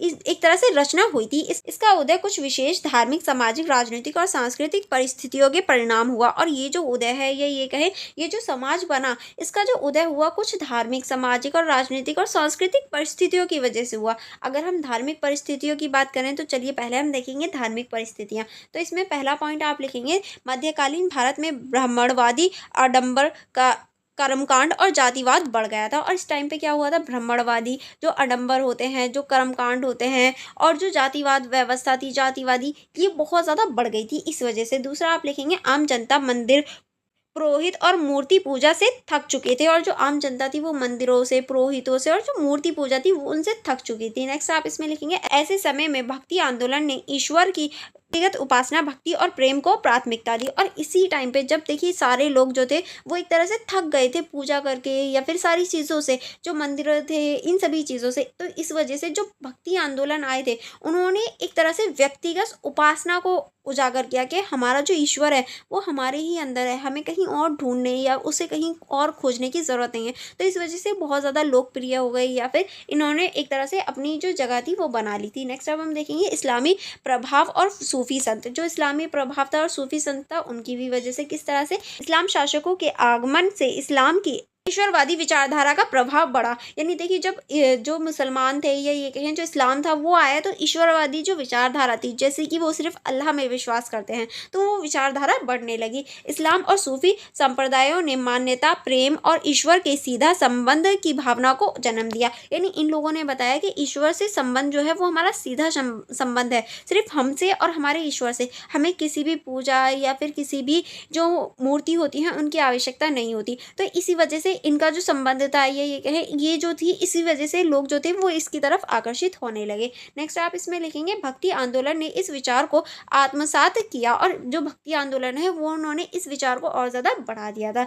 S1: एक तरह से रचना हुई थी। इसका उदय कुछ विशेष धार्मिक, सामाजिक, राजनीतिक और सांस्कृतिक परिस्थितियों के परिणाम हुआ। और ये जो उदय है या ये कहें ये जो समाज बना इसका जो उदय हुआ कुछ धार्मिक, सामाजिक और राजनीतिक और सांस्कृतिक परिस्थितियों की वजह से हुआ। अगर हम धार्मिक परिस्थितियों की बात करें तो चलिए पहले हम देखेंगे धार्मिक परिस्थितियाँ। तो इसमें पहला पॉइंट आप लिखेंगे मध्यकालीन भारत में ब्राह्मणवादी आडंबर का कर्मकांड और जातिवाद बढ़ गया था। और इस टाइम पे क्या हुआ था, ब्राह्मणवादी जो आडंबर होते हैं, जो कर्मकांड होते हैं और जो जातिवाद व्यवस्था थी, जातिवादी, ये बहुत ज़्यादा बढ़ गई थी इस वजह से। दूसरा आप लिखेंगे आम जनता मंदिर, पुरोहित और मूर्ति पूजा से थक चुके थे। और जो आम जनता थी वो मंदिरों से, पुरोहितों से और जो मूर्ति पूजा थी वो उनसे थक चुकी थी। नेक्स्ट आप इसमें लिखेंगे ऐसे समय में भक्ति आंदोलन ने ईश्वर की व्यक्तिगत उपासना, भक्ति और प्रेम को प्राथमिकता दी। और इसी टाइम पे जब देखिए सारे लोग जो थे वो एक तरह से थक गए थे पूजा करके या फिर सारी चीज़ों से, जो मंदिर थे इन सभी चीज़ों से, तो इस वजह से जो भक्ति आंदोलन आए थे उन्होंने एक तरह से व्यक्तिगत उपासना को उजागर किया कि हमारा जो ईश्वर है वो हमारे ही अंदर है, हमें कहीं और ढूंढने या उसे कहीं और खोजने की ज़रूरत नहीं है। तो इस वजह से बहुत ज़्यादा लोकप्रिय हो गई या फिर इन्होंने एक तरह से अपनी जो जगह थी वो बना ली थी। नेक्स्ट अब हम देखेंगे इस्लामी प्रभाव और सूफी संत। जो इस्लामी प्रभाव था और सूफी संत था उनकी भी वजह से किस तरह से इस्लाम शासकों के आगमन से इस्लाम की ईश्वरवादी विचारधारा का प्रभाव बढ़ा। यानी देखिए जब जो मुसलमान थे या ये कहें जो इस्लाम था वो आया तो ईश्वरवादी जो विचारधारा थी, जैसे कि वो सिर्फ अल्लाह में विश्वास करते हैं, तो वो विचारधारा बढ़ने लगी। इस्लाम और सूफी संप्रदायों ने मान्यता, प्रेम और ईश्वर के सीधा संबंध की भावना को जन्म दिया। यानी इन लोगों ने बताया कि ईश्वर से संबंध जो है वो हमारा सीधा संबंध है, सिर्फ हमसे और हमारे ईश्वर से। हमें किसी भी पूजा या फिर किसी भी जो मूर्ति होती है उनकी आवश्यकता नहीं होती। तो इसी वजह से इनका जो संबंध था ये कहें ये जो थी, इसी वजह से लोग जो थे वो इसकी तरफ आकर्षित होने लगे। नेक्स्ट आप इसमें लिखेंगे भक्ति आंदोलन ने इस विचार को आत्मसात किया। और जो भक्ति आंदोलन है वो उन्होंने इस विचार को और ज़्यादा बढ़ा दिया था।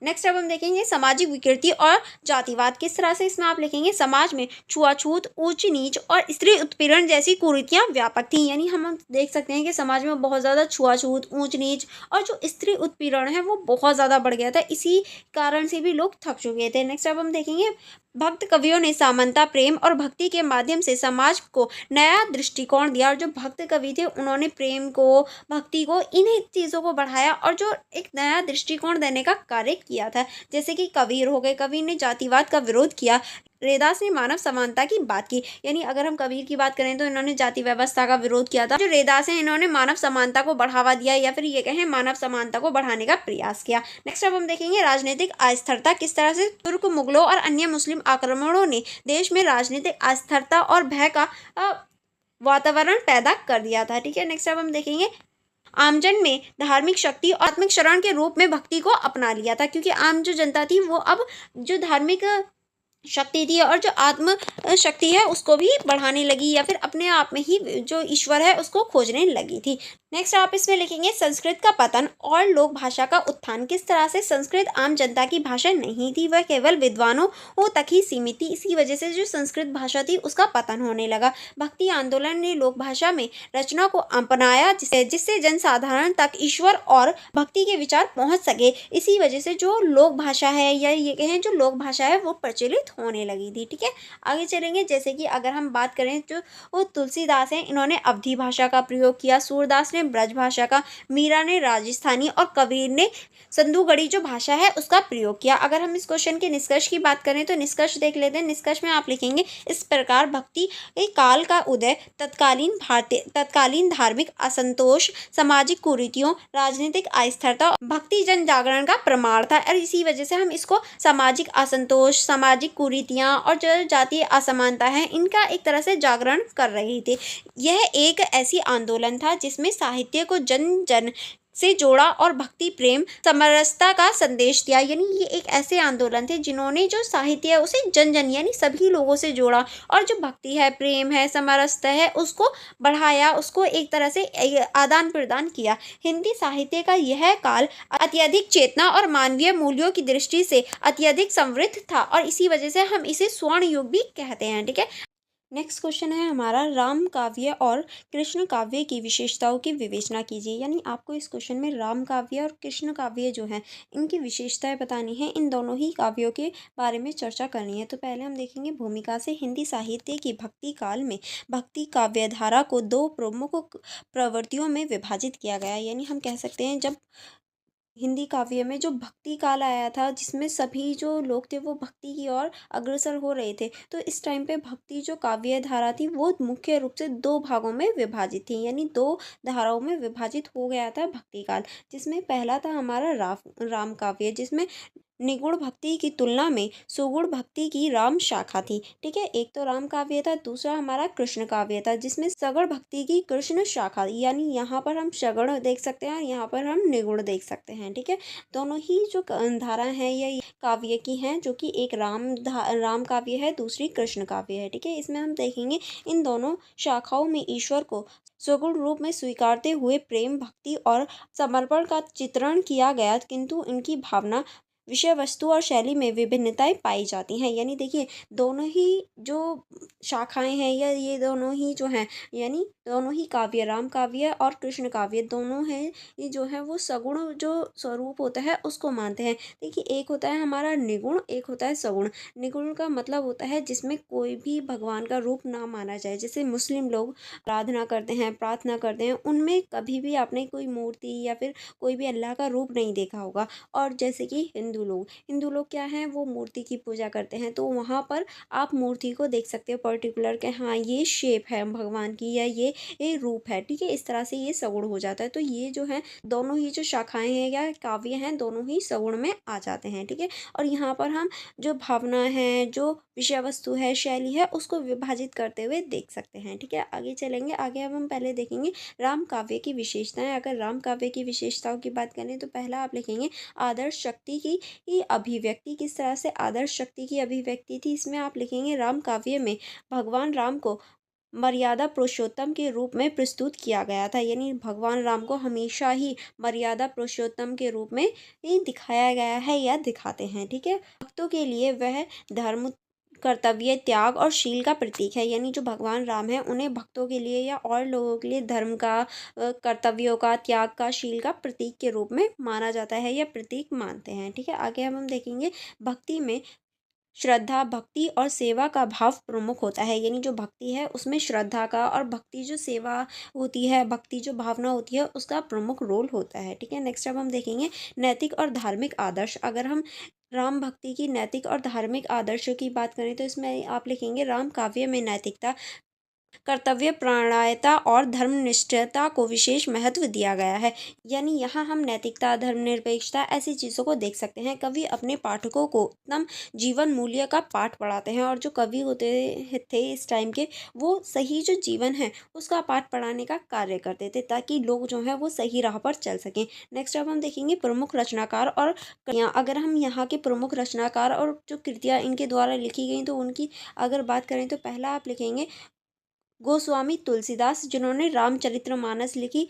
S1: नेक्स्ट अब हम देखेंगे सामाजिक विकृति और जातिवाद। किस तरह से इसमें आप लिखेंगे समाज में छुआछूत, ऊंच नीच और स्त्री उत्पीड़न जैसी कुरीतियां व्यापक थी। यानी हम देख सकते हैं कि समाज में बहुत ज़्यादा छुआछूत, ऊंच नीच और जो स्त्री उत्पीड़न है वो बहुत ज़्यादा बढ़ गया था। इसी कारण से भी लोग थक चुके थे। नेक्स्ट अब हम देखेंगे भक्त कवियों ने समानता, प्रेम और भक्ति के माध्यम से समाज को नया दृष्टिकोण दिया। और जो भक्त कवि थे उन्होंने प्रेम को, भक्ति को, इन्हीं चीज़ों को बढ़ाया और जो एक नया दृष्टिकोण देने का कार्य किया था। जैसे कि कबीर हो गए, कबीर ने जातिवाद का विरोध किया, रैदास ने मानव समानता की बात की। यानी अगर हम कबीर की बात करें तो इन्होंने जाति व्यवस्था का विरोध किया था। जो रैदास हैं इन्होंने मानव समानता को बढ़ावा दिया या फिर ये कहें मानव समानता को बढ़ाने का प्रयास किया। नेक्स्ट अब हम देखेंगे राजनीतिक अस्थिरता। किस तरह से तुर्क, मुगलों और अन्य मुस्लिम आक्रमणों ने देश में राजनीतिक अस्थिरता और भय का वातावरण पैदा कर दिया था। ठीक है, नेक्स्ट अब हम देखेंगे आमजन में धार्मिक शक्ति और आत्मिक शरण के रूप में भक्ति को अपना लिया था। क्योंकि आम जो जनता थी वो अब जो धार्मिक शक्ति थी और जो आत्म शक्ति है उसको भी बढ़ाने लगी या फिर अपने आप में ही जो ईश्वर है उसको खोजने लगी थी। नेक्स्ट आप इसमें लिखेंगे संस्कृत का पतन और लोक भाषा का उत्थान। किस तरह से संस्कृत आम जनता की भाषा नहीं थी, वह केवल विद्वानों तक ही सीमित थी। इसी वजह से जो संस्कृत भाषा थी उसका पतन होने लगा। भक्ति आंदोलन ने लोक भाषा में रचना को अपनाया जिससे जनसाधारण तक ईश्वर और भक्ति के विचार पहुंच सके। इसी वजह से जो लोक भाषा है या ये कहें जो लोक भाषा है वो प्रचलित होने लगी थी। ठीक है, आगे चलेंगे। जैसे कि अगर हम बात करें जो वो तुलसीदास हैं इन्होंने अवधी भाषा का प्रयोग किया, सूरदास ने ब्रज भाषा का, मीरा ने राजस्थानी और कबीर ने संधूगढ़ी जो भाषा है उसका प्रयोग किया। अगर हम इस क्वेश्चन के निष्कर्ष की बात करें तो निष्कर्ष देख लेते हैं। निष्कर्ष में आप लिखेंगे इस प्रकार भक्ति काल का उदय तत्कालीन धार्मिक असंतोष, सामाजिक कुरीतियों, राजनीतिक अस्थिरता, भक्ति जन जागरण का प्रमाण था। और इसी वजह से हम इसको सामाजिक असंतोष, सामाजिक कुरीतियां और जो जातीय असमानता है इनका एक तरह से जागरण कर रही थी। यह एक ऐसी आंदोलन था जिसमें साहित्य को जन जन से जोड़ा और भक्ति, प्रेम, समरसता का संदेश दिया। यानी ये एक ऐसे आंदोलन थे जिन्होंने जो साहित्य है उसे जन जन यानी सभी लोगों से जोड़ा और जो भक्ति है, प्रेम है, समरसता है उसको बढ़ाया, उसको एक तरह से आदान प्रदान किया। हिंदी साहित्य का यह काल अत्यधिक चेतना और मानवीय मूल्यों की दृष्टि से अत्यधिक समृद्ध था और इसी वजह से हम इसे स्वर्ण युग भी कहते हैं। ठीक है, नेक्स्ट क्वेश्चन है हमारा राम काव्य और कृष्ण काव्य की विशेषताओं की विवेचना कीजिए। यानी आपको इस क्वेश्चन में राम काव्य और कृष्ण काव्य जो हैं इनकी विशेषताएं बतानी है, इन दोनों ही काव्यों के बारे में चर्चा करनी है। तो पहले हम देखेंगे भूमिका से। हिंदी साहित्य की भक्ति काल में भक्ति काव्य धारा को दो प्रमुख प्रवृत्तियों में विभाजित किया गया। यानी हम कह सकते हैं जब हिंदी काव्य में जो भक्ति काल आया था जिसमें सभी जो लोग थे वो भक्ति की ओर अग्रसर हो रहे थे, तो इस टाइम पे भक्ति जो काव्य धारा थी वो मुख्य रूप से दो भागों में विभाजित थी। यानी दो धाराओं में विभाजित हो गया था भक्ति काल, जिसमें पहला था हमारा राम काव्य जिसमें निगुण भक्ति की तुलना में सुगुण भक्ति की राम शाखा थी। ठीक है, एक तो राम काव्य था, दूसरा हमारा कृष्ण काव्य था, जिसमें सगुण भक्ति की कृष्ण शाखा, यानी यहाँ पर हम सगुण देख सकते हैं और यहाँ पर हम निगुण देख सकते हैं। ठीक है, दोनों ही जो धारा है या काव्य की हैं, जो कि एक राम काव्य है, दूसरी कृष्ण काव्य है। ठीक है, इसमें हम देखेंगे इन दोनों शाखाओं में ईश्वर को सगुण रूप में स्वीकारते हुए प्रेम, भक्ति और समर्पण का चित्रण किया गया, किंतु इनकी भावना, विषय वस्तु और शैली में विभिन्नताएं पाई जाती हैं। यानी देखिए, दोनों ही जो शाखाएं हैं या ये दोनों ही जो हैं, यानी दोनों ही काव्य, राम काव्य और कृष्ण काव्य दोनों हैं, ये जो है वो सगुण जो स्वरूप होता है उसको मानते हैं। देखिए, एक होता है हमारा निगुण, एक होता है सगुण। निगुण का मतलब होता है जिसमें कोई भी भगवान का रूप ना माना जाए। जैसे मुस्लिम लोग आराधना करते हैं, प्रार्थना करते हैं, उनमें कभी भी आपने कोई मूर्ति या फिर कोई भी अल्लाह का रूप नहीं देखा होगा। और जैसे कि हिंदू लोग क्या हैं, वो मूर्ति की पूजा करते हैं, तो वहाँ पर आप मूर्ति को देख सकते हो पर्टिकुलर के, हाँ ये शेप है भगवान की या ये रूप है। ठीक है, इस तरह से ये सगुण हो जाता है। तो ये जो है दोनों ही जो शाखाएं हैं या काव्य हैं, दोनों ही सगुण में आ जाते हैं। ठीक है, और यहाँ पर हम जो भावना है, जो विषय वस्तु है, शैली है, उसको विभाजित करते हुए देख सकते हैं। ठीक है, आगे चलेंगे। आगे अब हम पहले देखेंगे राम काव्य की विशेषताएं। अगर राम काव्य की विशेषताओं की बात करें तो पहला आप लिखेंगे आदर्श शक्ति की अभिव्यक्ति। किस तरह से आदर्श शक्ति की अभिव्यक्ति थी, इसमें आप लिखेंगे राम काव्य में भगवान राम को मर्यादा पुरुषोत्तम के रूप में प्रस्तुत किया गया था। यानी भगवान राम को हमेशा ही मर्यादा पुरुषोत्तम के रूप में ही दिखाया गया है या दिखाते हैं। ठीक है, भक्तों के लिए वह धर्म, कर्तव्य, त्याग और शील का प्रतीक है। यानी जो भगवान राम है, उन्हें भक्तों के लिए या और लोगों के लिए धर्म का, कर्तव्यों का, त्याग का, शील का प्रतीक के रूप में माना जाता है या प्रतीक मानते हैं। ठीक है, आगे हम देखेंगे भक्ति में श्रद्धा, भक्ति और सेवा का भाव प्रमुख होता है। यानी जो भक्ति है उसमें श्रद्धा का और भक्ति जो सेवा होती है, भक्ति जो भावना होती है, उसका प्रमुख रोल होता है। ठीक है, नेक्स्ट अब हम देखेंगे नैतिक और धार्मिक आदर्श। अगर हम राम भक्ति की नैतिक और धार्मिक आदर्शों की बात करें तो इसमें आप लिखेंगे राम काव्य में नैतिकता, कर्तव्य परायणता और धर्मनिष्ठता को विशेष महत्व दिया गया है। यानी यहाँ हम नैतिकता, धर्मनिरपेक्षता ऐसी चीज़ों को देख सकते हैं। कवि अपने पाठकों को उत्तम जीवन मूल्य का पाठ पढ़ाते हैं, और जो कवि होते थे इस टाइम के, वो सही जो जीवन है उसका पाठ पढ़ाने का कार्य करते थे, ताकि लोग जो है वो सही राह पर चल सकें। नेक्स्ट अब हम देखेंगे प्रमुख रचनाकार और कृतियाँ। अगर हम यहाँ के प्रमुख रचनाकार और जो कृतियाँ इनके द्वारा लिखी गई तो उनकी अगर बात करें तो पहला आप लिखेंगे गोस्वामी तुलसीदास, जिन्होंने रामचरितमानस लिखी,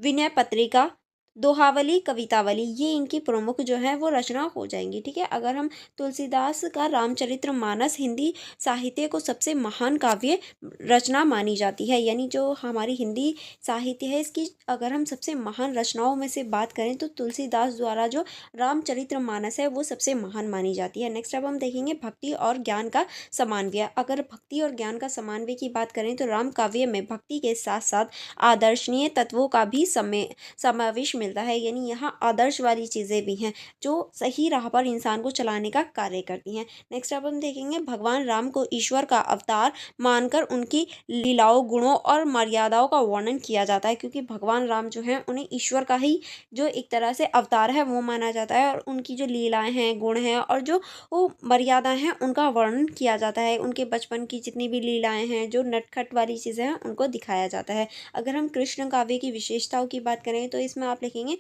S1: विनय पत्रिका, दोहावली, कवितावली, ये इनकी प्रमुख जो है वो रचना हो जाएंगी। ठीक है, अगर हम तुलसीदास का रामचरितमानस हिंदी साहित्य को सबसे महान काव्य रचना मानी जाती है। यानी जो हमारी हिंदी साहित्य है, इसकी अगर हम सबसे महान रचनाओं में से बात करें तो तुलसीदास द्वारा जो रामचरितमानस है वो सबसे महान मानी जाती है। नेक्स्ट अब हम देखेंगे भक्ति और ज्ञान का समन्वय। अगर भक्ति और ज्ञान का समन्वय की बात करें तो राम काव्य में भक्ति के साथ साथ आदर्शनीय तत्वों का भी समावेश मिलता है। यानी यहाँ आदर्श वाली चीज़ें भी हैं जो सही राह पर इंसान को चलाने का कार्य करती हैं। नेक्स्ट अब हम देखेंगे भगवान राम को ईश्वर का अवतार मानकर उनकी लीलाओं, गुणों और मर्यादाओं का वर्णन किया जाता है, क्योंकि भगवान राम जो हैं उन्हें ईश्वर का ही जो एक तरह से अवतार है वो माना जाता है, और उनकी जो लीलाएं हैं, गुण हैं और जो वो मर्यादा हैं उनका वर्णन किया जाता है। उनके बचपन की जितनी भी लीलाएं हैं, जो नटखट वाली चीज़ें हैं, उनको दिखाया जाता है। अगर हम कृष्ण काव्य की विशेषताओं की बात करें तो इसमें आप लिखेंगे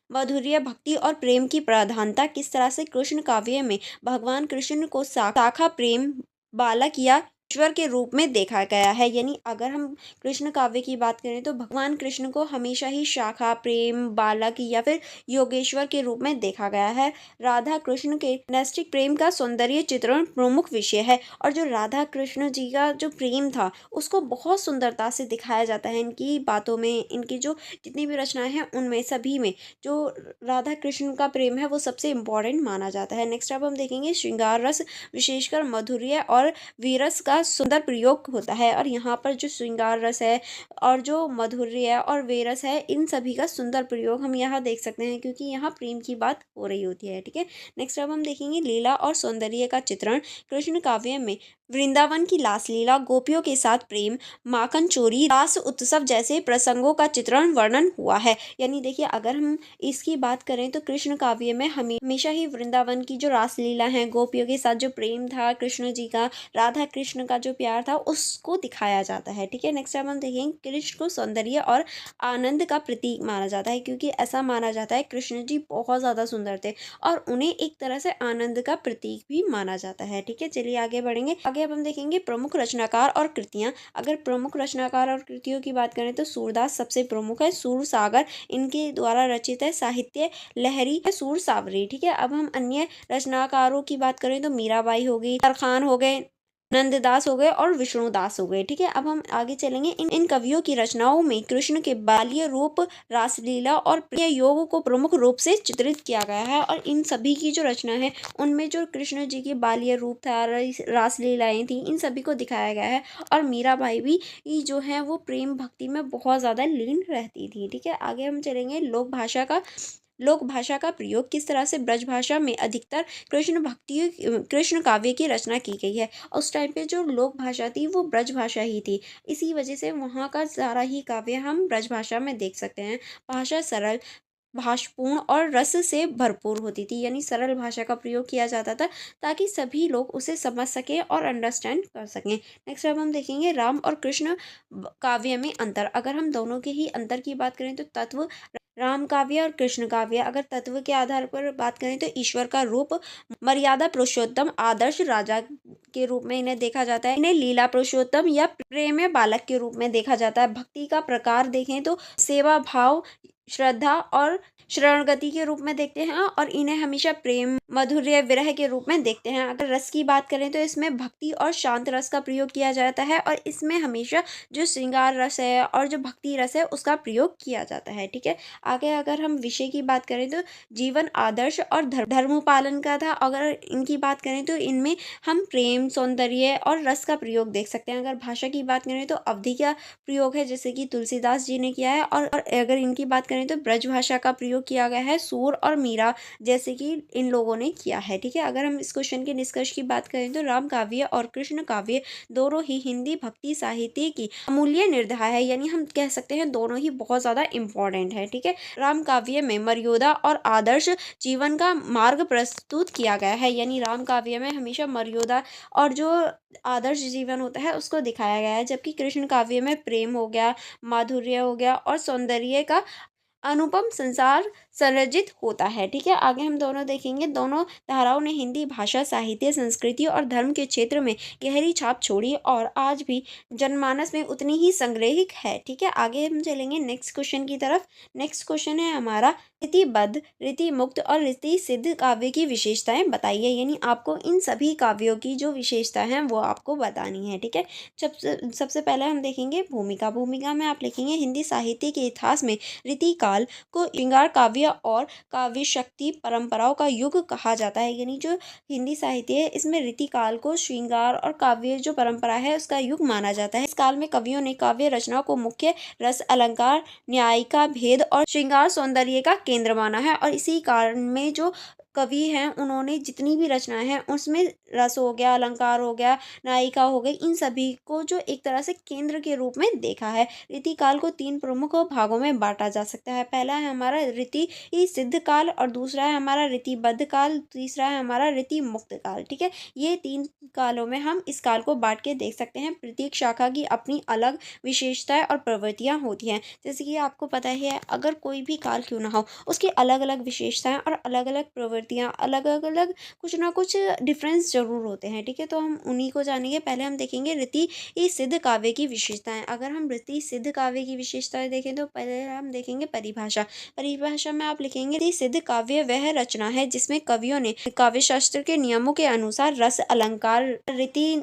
S1: माधुर्य, भक्ति और प्रेम की प्रधानता। किस तरह से कृष्ण काव्य में भगवान कृष्ण को शाखा प्रेम, बालक या ईश्वर के रूप में देखा गया है। यानी अगर हम कृष्ण काव्य की बात करें तो भगवान कृष्ण को हमेशा ही शाखा, प्रेम, बालक या फिर योगेश्वर के रूप में देखा गया है। राधा कृष्ण के नैष्टिक प्रेम का सौंदर्य चित्रण प्रमुख विषय है, और जो राधा कृष्ण जी का जो प्रेम था उसको बहुत सुंदरता से दिखाया जाता है इनकी बातों में। इनकी जो जितनी भी रचनाएं हैं उनमें सभी में जो राधा कृष्ण का प्रेम है वो सबसे इम्पोर्टेंट माना जाता है। नेक्स्ट अब हम देखेंगे श्रृंगार रस, विशेषकर मधुर्य और वीरस का सुंदर प्रयोग होता है। और यहाँ पर जो श्रृंगार रस है और जो मधुर्य और वीरस है, इन सभी का सुंदर प्रयोग हम यहाँ देख सकते हैं, क्योंकि यहाँ प्रेम की बात हो रही होती है। ठीक है, नेक्स्ट अब हम देखेंगे लीला और सौंदर्य का चित्रण। कृष्ण काव्य में वृंदावन की लास लीला, गोपियों के साथ प्रेम, माखन चोरी, रास उत्सव जैसे प्रसंगों का चित्रण वर्णन हुआ है। यानी देखिए, अगर हम इसकी बात करें तो कृष्ण काव्य में हमेशा ही वृंदावन की जो रास लीला है, गोपियों के साथ जो प्रेम था कृष्ण जी का, राधा कृष्ण का जो प्यार था, उसको दिखाया जाता है। ठीक है, नेक्स्ट टाइम हम देखेंगे कृष्ण को सौंदर्य और आनंद का प्रतीक माना जाता है, क्योंकि ऐसा माना जाता है कृष्ण जी बहुत ज़्यादा सुंदर थे और उन्हें एक तरह से आनंद का प्रतीक भी माना जाता है। ठीक है, चलिए आगे बढ़ेंगे। आगे अब हम देखेंगे प्रमुख रचनाकार और कृतियाँ। अगर प्रमुख रचनाकार और कृतियों की बात करें तो सूरदास सबसे प्रमुख है। सूर सागर इनके द्वारा रचित है। साहित्य लहरी है, सूर सावरी। ठीक है, अब हम अन्य रचनाकारों की बात करें तो मीराबाई हो गई, तरखान हो गए, नंददास हो गए और विष्णुदास हो गए। ठीक है, अब हम आगे चलेंगे। इन कवियों की रचनाओं में कृष्ण के बाल्य रूप, रासलीला और प्रिय योग को प्रमुख रूप से चित्रित किया गया है। और इन सभी की जो रचना है उनमें जो कृष्ण जी की बाल्य रूप था, रासलीलाएं थी, इन सभी को दिखाया गया है। और मीराबाई भी जो है वो प्रेम भक्ति में बहुत ज़्यादा लीन रहती थी। ठीक है, आगे हम चलेंगे। लोक भाषा का प्रयोग किस तरह से ब्रज भाषा में अधिकतर कृष्ण काव्य की रचना की गई है। उस टाइम पे जो लोक भाषा थी वो ब्रज भाषा ही थी, इसी वजह से वहाँ का सारा ही काव्य हम ब्रज भाषा में देख सकते हैं। भाषा सरल, भाषपूर्ण और रस से भरपूर होती थी, यानी सरल भाषा का प्रयोग किया जाता था ताकि सभी लोग उसे समझ सकें और अंडरस्टैंड कर सकें। नेक्स्ट अब हम देखेंगे राम और कृष्ण काव्य में अंतर। अगर हम दोनों के ही अंतर की बात करें तो तत्व राम काव्य और कृष्ण काव्य, अगर तत्व के आधार पर बात करें तो ईश्वर का रूप, मर्यादा पुरुषोत्तम, आदर्श राजा के रूप में इन्हें देखा जाता है। इन्हें लीला पुरुषोत्तम या प्रेम बालक के रूप में देखा जाता है। भक्ति का प्रकार देखें तो सेवा भाव, श्रद्धा और शरणगति के रूप में देखते हैं और इन्हें हमेशा प्रेम, माधुर्य, विरह के रूप में देखते हैं। अगर रस की बात करें तो इसमें भक्ति और शांत रस का प्रयोग किया जाता है और इसमें हमेशा जो श्रृंगार रस है और जो भक्ति रस है उसका प्रयोग किया जाता है। ठीक है, आगे अगर हम विषय की बात करें तो जीवन आदर्श और धर्म पालन का था। अगर इनकी बात करें तो इनमें हम प्रेम, सौंदर्य और रस का प्रयोग देख सकते हैं। अगर भाषा की बात करें तो अवधि का प्रयोग है, जैसे कि तुलसीदास जी ने किया है। और अगर इनकी बात करें तो ब्रज भाषा का प्रयोग किया गया है, सूर और मीरा जैसे कि इन लोगों ने किया है। ठीक है, अगर हम इस क्वेश्चन के निष्कर्ष की बात करें तो राम काव्य और कृष्ण काव्य दोनों ही हिंदी भक्ति साहित्य की अमूल्य निर्धार है, यानी हम कह सकते हैं दोनों ही बहुत ज़्यादा इम्पोर्टेंट है। ठीक है, राम काव्य में मर्यादा और आदर्श जीवन का मार्ग प्रस्तुत किया गया है, यानी राम काव्य में हमेशा मर्यादा और जो आदर्श जीवन होता है उसको दिखाया गया है, जबकि कृष्ण काव्य में प्रेम हो गया, माधुर्य हो गया और सौंदर्य का अनुपम संसार संरचित होता है। ठीक है, आगे हम दोनों देखेंगे। दोनों धाराओं ने हिंदी भाषा, साहित्य, संस्कृति और धर्म के क्षेत्र में गहरी छाप छोड़ी और आज भी जनमानस में उतनी ही संग्रहित है। ठीक है, आगे हम चलेंगे नेक्स्ट क्वेश्चन की तरफ। नेक्स्ट क्वेश्चन है हमारा रीतिबद्ध, रीति मुक्त और रीति सिद्ध काव्य की विशेषताएं बताइए, यानी आपको इन सभी काव्यों की जो विशेषता है वो आपको बतानी है। ठीक है, सबसे पहले हम देखेंगे भूमिका। भूमिका में आप लिखेंगे हिंदी साहित्य के इतिहास में रीति काल को श्रृंगार काव्य और काव्य शक्ति परंपराओं का युग कहा जाता है, यानी जो हिंदी साहित्य है इसमें रीति काल को श्रृंगार और काव्य जो परंपरा है उसका युग माना जाता है। इस काल में कवियों ने काव्य रचना को मुख्य रस, अलंकार, न्यायिका, भेद और श्रृंगार सौंदर्य का केंद्र माना है। और इसी कारण में जो कवि हैं उन्होंने जितनी भी रचनाएं हैं उसमें रस हो गया, अलंकार हो गया, नायिका हो गई, इन सभी को जो एक तरह से केंद्र के रूप में देखा है। रीति काल को 3 प्रमुख भागों में बांटा जा सकता है। पहला है हमारा रीति सिद्ध काल और दूसरा है हमारा रीतिबद्ध काल, तीसरा है हमारा रीति मुक्त काल। ठीक है, ये 3 कालों में हम इस काल को बांट के देख सकते हैं। प्रत्येक शाखा की अपनी अलग विशेषताएं और प्रवृत्तियां होती हैं। जैसे कि आपको पता ही है, अगर कोई भी काल क्यों ना हो उसकी अलग अलग विशेषताएं और अलग अलग प्रवृत्तियां, अलग अलग कुछ ना कुछ डिफरेंस जरूर होते हैं। ठीक है, तो हम उन्हीं को जानेंगे। पहले हम देखेंगे रीति सिद्ध काव्य की विशेषताएं। अगर हम रीति सिद्ध काव्य की विशेषताएं देखें तो पहले हम देखेंगे परिभाषा। परिभाषा में आप लिखेंगे रीति सिद्ध काव्य वह रचना है जिसमें कवियों ने काव्य शास्त्र के नियमों के अनुसार रस, अलंकार, रीति,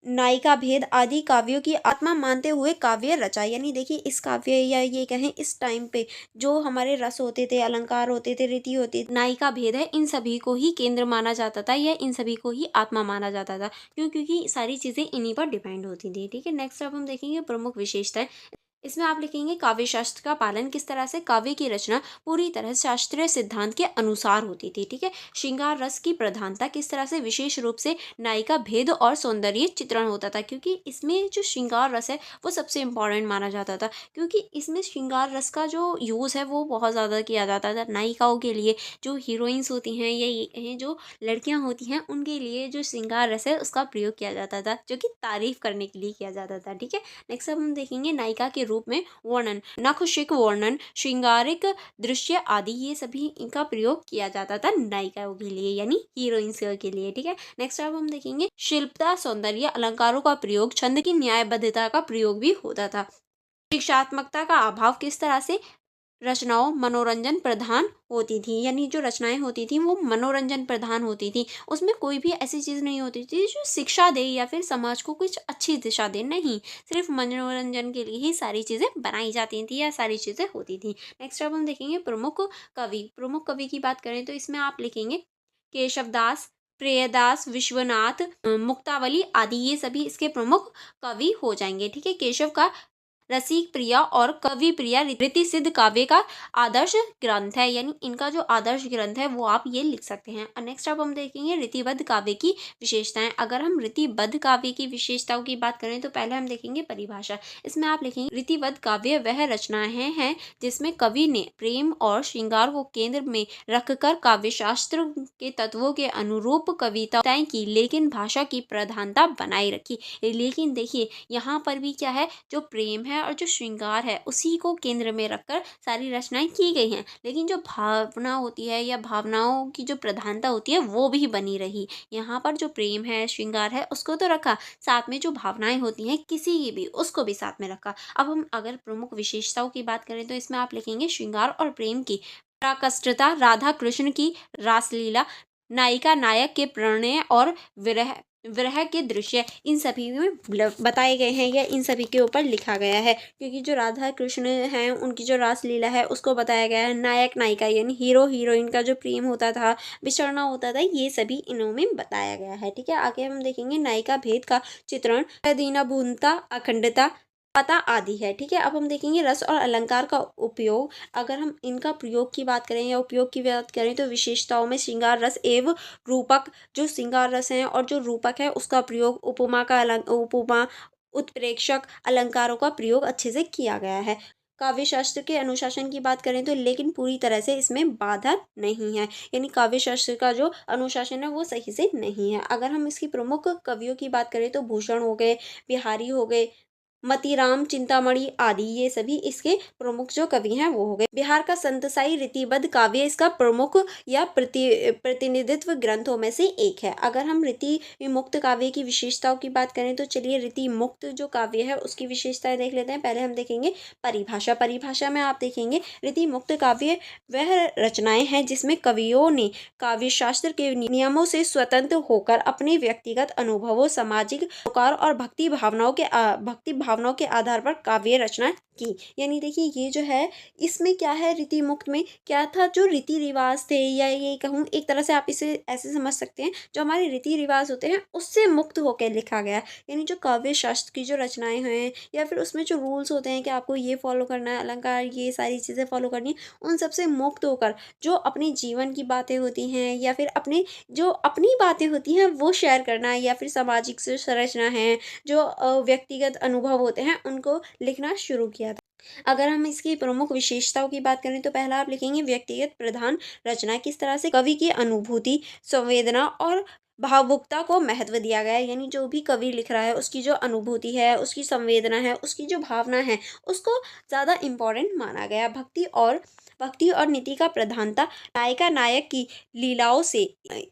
S1: नायिका, भेद आदि काव्यों की आत्मा मानते हुए काव्य रचा। यानी देखिए, इस काव्य या ये कहें इस टाइम पे जो हमारे रस होते थे, अलंकार होते थे, रीति होती थी, नायिका, भेद है, इन सभी को ही केंद्र माना जाता था या इन सभी को ही आत्मा माना जाता था, क्योंकि सारी चीजें इन्हीं पर डिपेंड होती थी। ठीक है, नेक्स्ट अब हम देखेंगे प्रमुख विशेषताएं। इसमें आप लिखेंगे काव्य शास्त्र का पालन किस तरह से, काव्य की रचना पूरी तरह शास्त्रीय सिद्धांत के अनुसार होती थी। ठीक है। श्रृंगार रस की प्रधानता किस तरह से, विशेष रूप से नायिका भेद और सौंदर्य चित्रण होता था, क्योंकि इसमें जो श्रृंगार रस है वो सबसे इम्पोर्टेंट माना जाता था, क्योंकि इसमें श्रृंगार रस का जो यूज़ है वो बहुत ज़्यादा किया जाता था नायिकाओं के लिए। जो हीरोइंस होती हैं या ये जो लड़कियां होती हैं उनके लिए जो श्रृंगार रस है उसका प्रयोग किया जाता था, जो कि तारीफ करने के लिए किया जाता था। ठीक है। नेक्स्ट अब हम देखेंगे नायिका के रूप में वर्णन, नखशिख वर्णन, श्रृंगारिक दृश्य आदि, ये सभी इनका प्रयोग किया जाता था नायिकाओं के लिए यानी हीरोइंस के लिए। ठीक है। नेक्स्ट अब हम देखेंगे शिल्पता, सौंदर्य, अलंकारों का प्रयोग, छंद की न्यायबद्धता का प्रयोग भी होता था। शिक्षात्मकता का अभाव किस तरह से, रचनाओं मनोरंजन प्रधान होती थी, यानी जो रचनाएं होती थी वो मनोरंजन प्रधान होती थी, उसमें कोई भी ऐसी चीज़ नहीं होती थी जो शिक्षा दे या फिर समाज को कुछ अच्छी दिशा दे, नहीं, सिर्फ मनोरंजन के लिए ही सारी चीज़ें बनाई जाती थी या सारी चीज़ें होती थी। नेक्स्ट अब हम देखेंगे प्रमुख कवि। प्रमुख कवि की बात करें तो इसमें आप लिखेंगे केशवदास, प्रियदास, विश्वनाथ, मुक्तावली आदि, ये सभी इसके प्रमुख कवि हो जाएंगे। ठीक है। केशव का रसिक प्रिया और कवि प्रिया रीति सिद्ध काव्य का आदर्श ग्रंथ है, यानी इनका जो आदर्श ग्रंथ है वो आप ये लिख सकते हैं। और नेक्स्ट अब हम देखेंगे रीतिबद्ध काव्य की विशेषताएं। अगर हम रीतिबद्ध काव्य की विशेषताओं की बात करें तो पहले हम देखेंगे परिभाषा। इसमें आप लिखेंगे रीतिबद्ध काव्य वह रचनाएं हैं जिसमें कवि ने प्रेम और श्रृंगार को केंद्र में रखकर काव्य शास्त्र के तत्वों के अनुरूप कविताएं की, लेकिन भाषा की प्रधानता बनाए रखी। लेकिन देखिए यहाँ पर भी क्या है, जो प्रेम है और जो श्रृंगार है उसी को केंद्र में रखकर सारी रचनाएं की गई हैं, लेकिन जो भावना होती है या भावनाओं की जो प्रधानता होती है वो भी बनी रही। यहाँ पर जो प्रेम है श्रृंगार है उसको तो रखा, साथ में जो भावनाएं होती हैं किसी की भी उसको भी साथ में रखा। अब हम अगर प्रमुख विशेषताओं की बात करें तो इसमें आप लिखेंगे श्रृंगार और प्रेम की प्राकष्टता, राधा कृष्ण की रासलीला, नायिका नायक के प्रणय और विरह विरह के दृश्य, इन सभी में बताए गए हैं या इन सभी के ऊपर लिखा गया है, क्योंकि जो राधा कृष्ण हैं उनकी जो रासलीला है उसको बताया गया है। नायक नायिका यानी हीरो हीरोइन का जो प्रेम होता था, बिछड़ना होता था, ये सभी इनों में बताया गया है। ठीक है। आगे हम देखेंगे नायिका भेद का चित्रण, दीना भूनता, अखंडता, पता आदि है। ठीक है। अब हम देखेंगे रस और अलंकार का उपयोग। अगर हम इनका प्रयोग की बात करें या उपयोग की बात करें तो विशेषताओं में श्रृंगार रस एवं रूपक, जो श्रृंगार रस है और जो रूपक है उसका प्रयोग, उपमा का उपमा, उत्प्रेक्षक, अलंकारों का प्रयोग अच्छे से किया गया है। काव्य शास्त्र के अनुशासन की बात करें तो लेकिन पूरी तरह से इसमें बाधा नहीं है, यानी काव्य शास्त्र का जो अनुशासन है वो सही से नहीं है। अगर हम इसकी प्रमुख कवियों की बात करें तो भूषण हो गए, बिहारी हो गए, मतीराम, चिंतामणि आदि, ये सभी इसके प्रमुख जो कवि हैं वो हो गए। बिहार का संतसाई रीतिबद्ध काव्य इसका प्रमुख या प्रतिनिधित्व ग्रंथों में से एक है। अगर हम रीति मुक्त काव्य की विशेषताओं की बात करें तो चलिए रीति मुक्त जो काव्य है उसकी विशेषताएं देख लेते हैं। पहले हम देखेंगे परिभाषा। परिभाषा में आप देखेंगे रीति मुक्त काव्य वह रचनाएं हैं जिसमें कवियों ने काव्य शास्त्र के नियमों से स्वतंत्र होकर अपने व्यक्तिगत अनुभवों, सामाजिक सरोकार और भक्ति भावनाओं के आधार पर काव्य रचना की। यानी देखिए ये जो है इसमें क्या है, रीति मुक्त में क्या था, जो रीति रिवाज थे या ये कहूँ एक तरह से आप इसे ऐसे समझ सकते हैं, जो हमारे रीति रिवाज होते हैं उससे मुक्त होकर लिखा गया। यानी जो काव्य शास्त्र की जो रचनाएं हैं या फिर उसमें जो रूल्स होते हैं कि आपको ये फॉलो करना है, अलंकार, ये सारी चीज़ें फॉलो करनी है, उन सबसे मुक्त होकर जो अपने जीवन की बातें होती हैं या फिर अपने जो अपनी बातें होती हैं वो शेयर करना, या फिर सामाजिक जो संरचना है, जो व्यक्तिगत अनुभव होते हैं उनको लिखना शुरू किया था। अगर हम इसकी प्रमुख विशेषताओं की बात करें तो पहला आप लिखेंगे व्यक्तिगत प्रधान रचना। किस तरह से, कवि की अनुभूति, संवेदना और भावुकता को महत्व दिया गया है, यानी जो भी कवि लिख रहा है उसकी जो अनुभूति है, उसकी संवेदना है, उसकी जो भावना है उसको ज़्यादा इम्पोर्टेंट माना गया। भक्ति और नीति का प्रधानता, नायिका नायक की लीलाओं से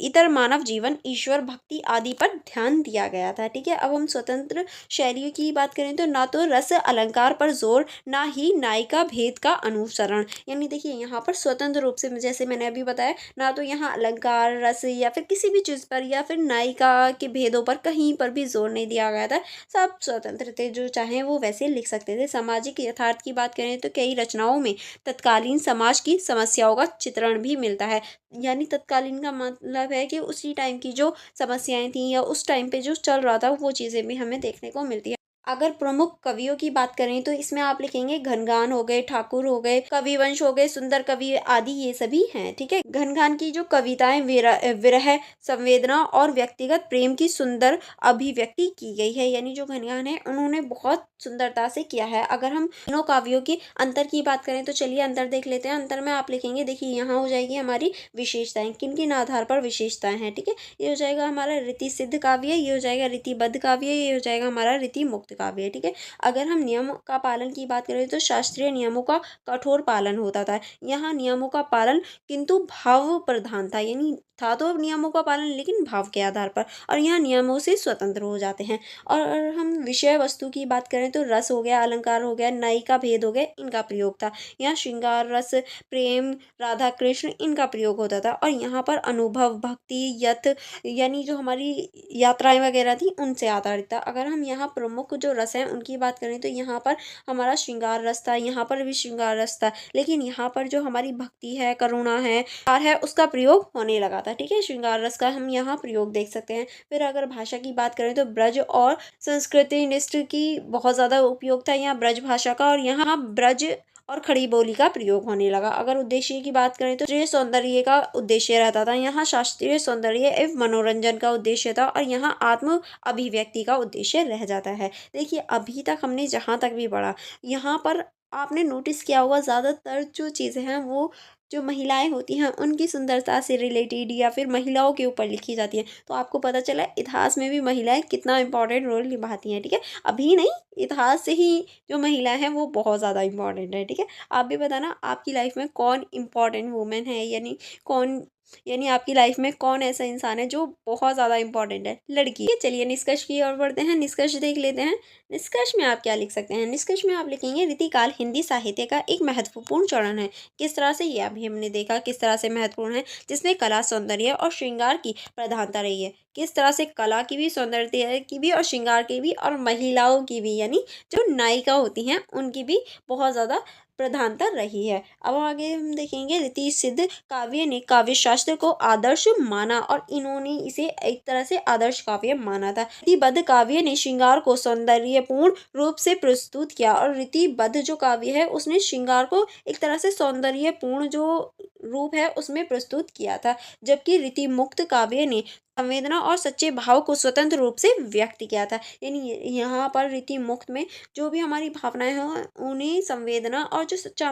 S1: इतर मानव जीवन, ईश्वर भक्ति आदि पर ध्यान दिया गया था। ठीक है। अब हम स्वतंत्र शैलियों की बात करें तो ना तो रस अलंकार पर जोर, ना ही नायिका भेद का अनुसरण। यानी देखिए यहाँ पर स्वतंत्र रूप से, जैसे मैंने अभी बताया, ना तो यहाँ अलंकार, रस या फिर किसी भी चीज़ पर या फिर नायिका के भेदों पर कहीं पर भी जोर नहीं दिया गया था। सब स्वतंत्र थे, जो चाहे वो वैसे लिख सकते थे। सामाजिक यथार्थ की बात करें तो कई रचनाओं में तत्कालीन समाज की समस्याओं का चित्रण भी मिलता है। यानी तत्कालीन का मतलब है कि उसी टाइम की जो समस्याएं थी या उस टाइम पे जो चल रहा था वो चीज़ें भी हमें देखने को मिलती है। अगर प्रमुख कवियों की बात करें तो इसमें आप लिखेंगे घनगान हो गए, ठाकुर हो गए, कविवंश हो गए, सुंदर कवि आदि ये सभी हैं। ठीक है, घनगान की जो कविताएं विरह, संवेदना और व्यक्तिगत प्रेम की सुंदर अभिव्यक्ति की गई है। यानी जो घनगान है उन्होंने बहुत सुंदरता से किया है। अगर हम तीनों काव्यों की अंतर की बात करें तो चलिए अंतर देख लेते हैं। अंतर में आप लिखेंगे, देखिए यहाँ हो जाएगी हमारी विशेषताएं, किन किन आधार पर विशेषताएं हैं। ठीक है, ये हो जाएगा हमारा रीति सिद्ध काव्य, ये हो जाएगा रीतिबद्ध काव्य, ये हो जाएगा हमारा रीति मुक्त काव्य। ठीक है, अगर हम नियम का पालन की बात करें तो शास्त्रीय नियमों का कठोर पालन होता था। यहाँ नियमों का पालन किंतु भाव प्रधान था, यानी था तो नियमों का पालन लेकिन भाव के आधार पर, और यहाँ नियमों से स्वतंत्र हो जाते हैं। और हम विषय वस्तु की बात करें तो रस हो गया, अलंकार हो गया, नायिका भेद हो गया, इनका प्रयोग था। यहाँ श्रृंगार रस, प्रेम, राधा कृष्ण, इनका प्रयोग होता था। और यहाँ पर अनुभव, भक्ति, यत, यानी जो हमारी यात्राएं वगैरह थी उनसे आधारित था। अगर हम यहाँ प्रमुख जो रस हैं उनकी बात करें तो यहाँ पर हमारा श्रृंगार रस था, यहाँ पर भी श्रृंगार रस था, लेकिन यहाँ पर जो हमारी भक्ति है, करुणा है, प्यार है, उसका प्रयोग होने लगा था। ठीक है, श्रृंगार रस का हम यहाँ प्रयोग देख सकते हैं। फिर अगर भाषा की बात करें तो ब्रज और संस्कृति निष्ठ की बहुत ज़्यादा उपयोग था यहाँ ब्रज भाषा का, और यहाँ ब्रज और खड़ी बोली का प्रयोग होने लगा। अगर उद्देश्य की बात करें तो शास्त्रीय सौंदर्य का उद्देश्य रहता था, यहाँ शास्त्रीय सौंदर्य एवं मनोरंजन का उद्देश्य था, और यहाँ आत्म अभिव्यक्ति का उद्देश्य रह जाता है। देखिए अभी तक हमने जहाँ तक भी पढ़ा, यहाँ पर आपने नोटिस किया होगा ज़्यादातर जो चीज़ें हैं वो जो महिलाएं होती हैं उनकी सुंदरता से रिलेटेड या फिर महिलाओं के ऊपर लिखी जाती हैं। तो आपको पता चला इतिहास में भी महिलाएं कितना इंपॉर्टेंट रोल निभाती हैं। ठीक है, अभी नहीं, इतिहास से ही जो महिलाएं हैं वो बहुत ज़्यादा इंपॉर्टेंट है। ठीक है, आप भी बताना आपकी लाइफ में कौन इंपॉर्टेंट वुमेन है, यानी कौन, यानी आपकी लाइफ में कौन ऐसा इंसान है जो बहुत ज़्यादा इंपॉर्टेंट है, लड़की है। चलिए निष्कर्ष की ओर बढ़ते हैं, निष्कर्ष देख लेते हैं। निष्कर्ष में आप क्या लिख सकते हैं? निष्कर्ष में आप लिखेंगे रीतिकाल हिंदी साहित्य का एक महत्वपूर्ण चरण है। किस तरह से, ये अभी हमने देखा किस तरह से महत्वपूर्ण है, जिसमें कला, सौंदर्य और श्रृंगार की प्रधानता रही है। किस तरह से कला की भी, सौंदर्य की भी और श्रृंगार की भी, और महिलाओं की भी, यानी जो नायिका होती हैं उनकी भी बहुत ज़्यादा प्रधानता रही है। अब आगे हम देखेंगे रीति सिद्ध काव्य ने काव्य शास्त्र को आदर्श माना, और इन्होंने इसे एक तरह से आदर्श काव्य माना था। रीतिबद्ध काव्य ने श्रृंगार को सौंदर्यपूर्ण रूप से प्रस्तुत किया, और रीतिबद्ध जो काव्य है उसने श्रृंगार को एक तरह से सौंदर्यपूर्ण जो रूप है उसमें प्रस्तुत किया था। जबकि रीति मुक्त काव्य ने संवेदना और सच्चे भाव को स्वतंत्र रूप से व्यक्त किया था। यानी यहाँ पर रीति मुक्त में जो भी हमारी भावनाएं हैं उन्हें संवेदना और जो सच्चा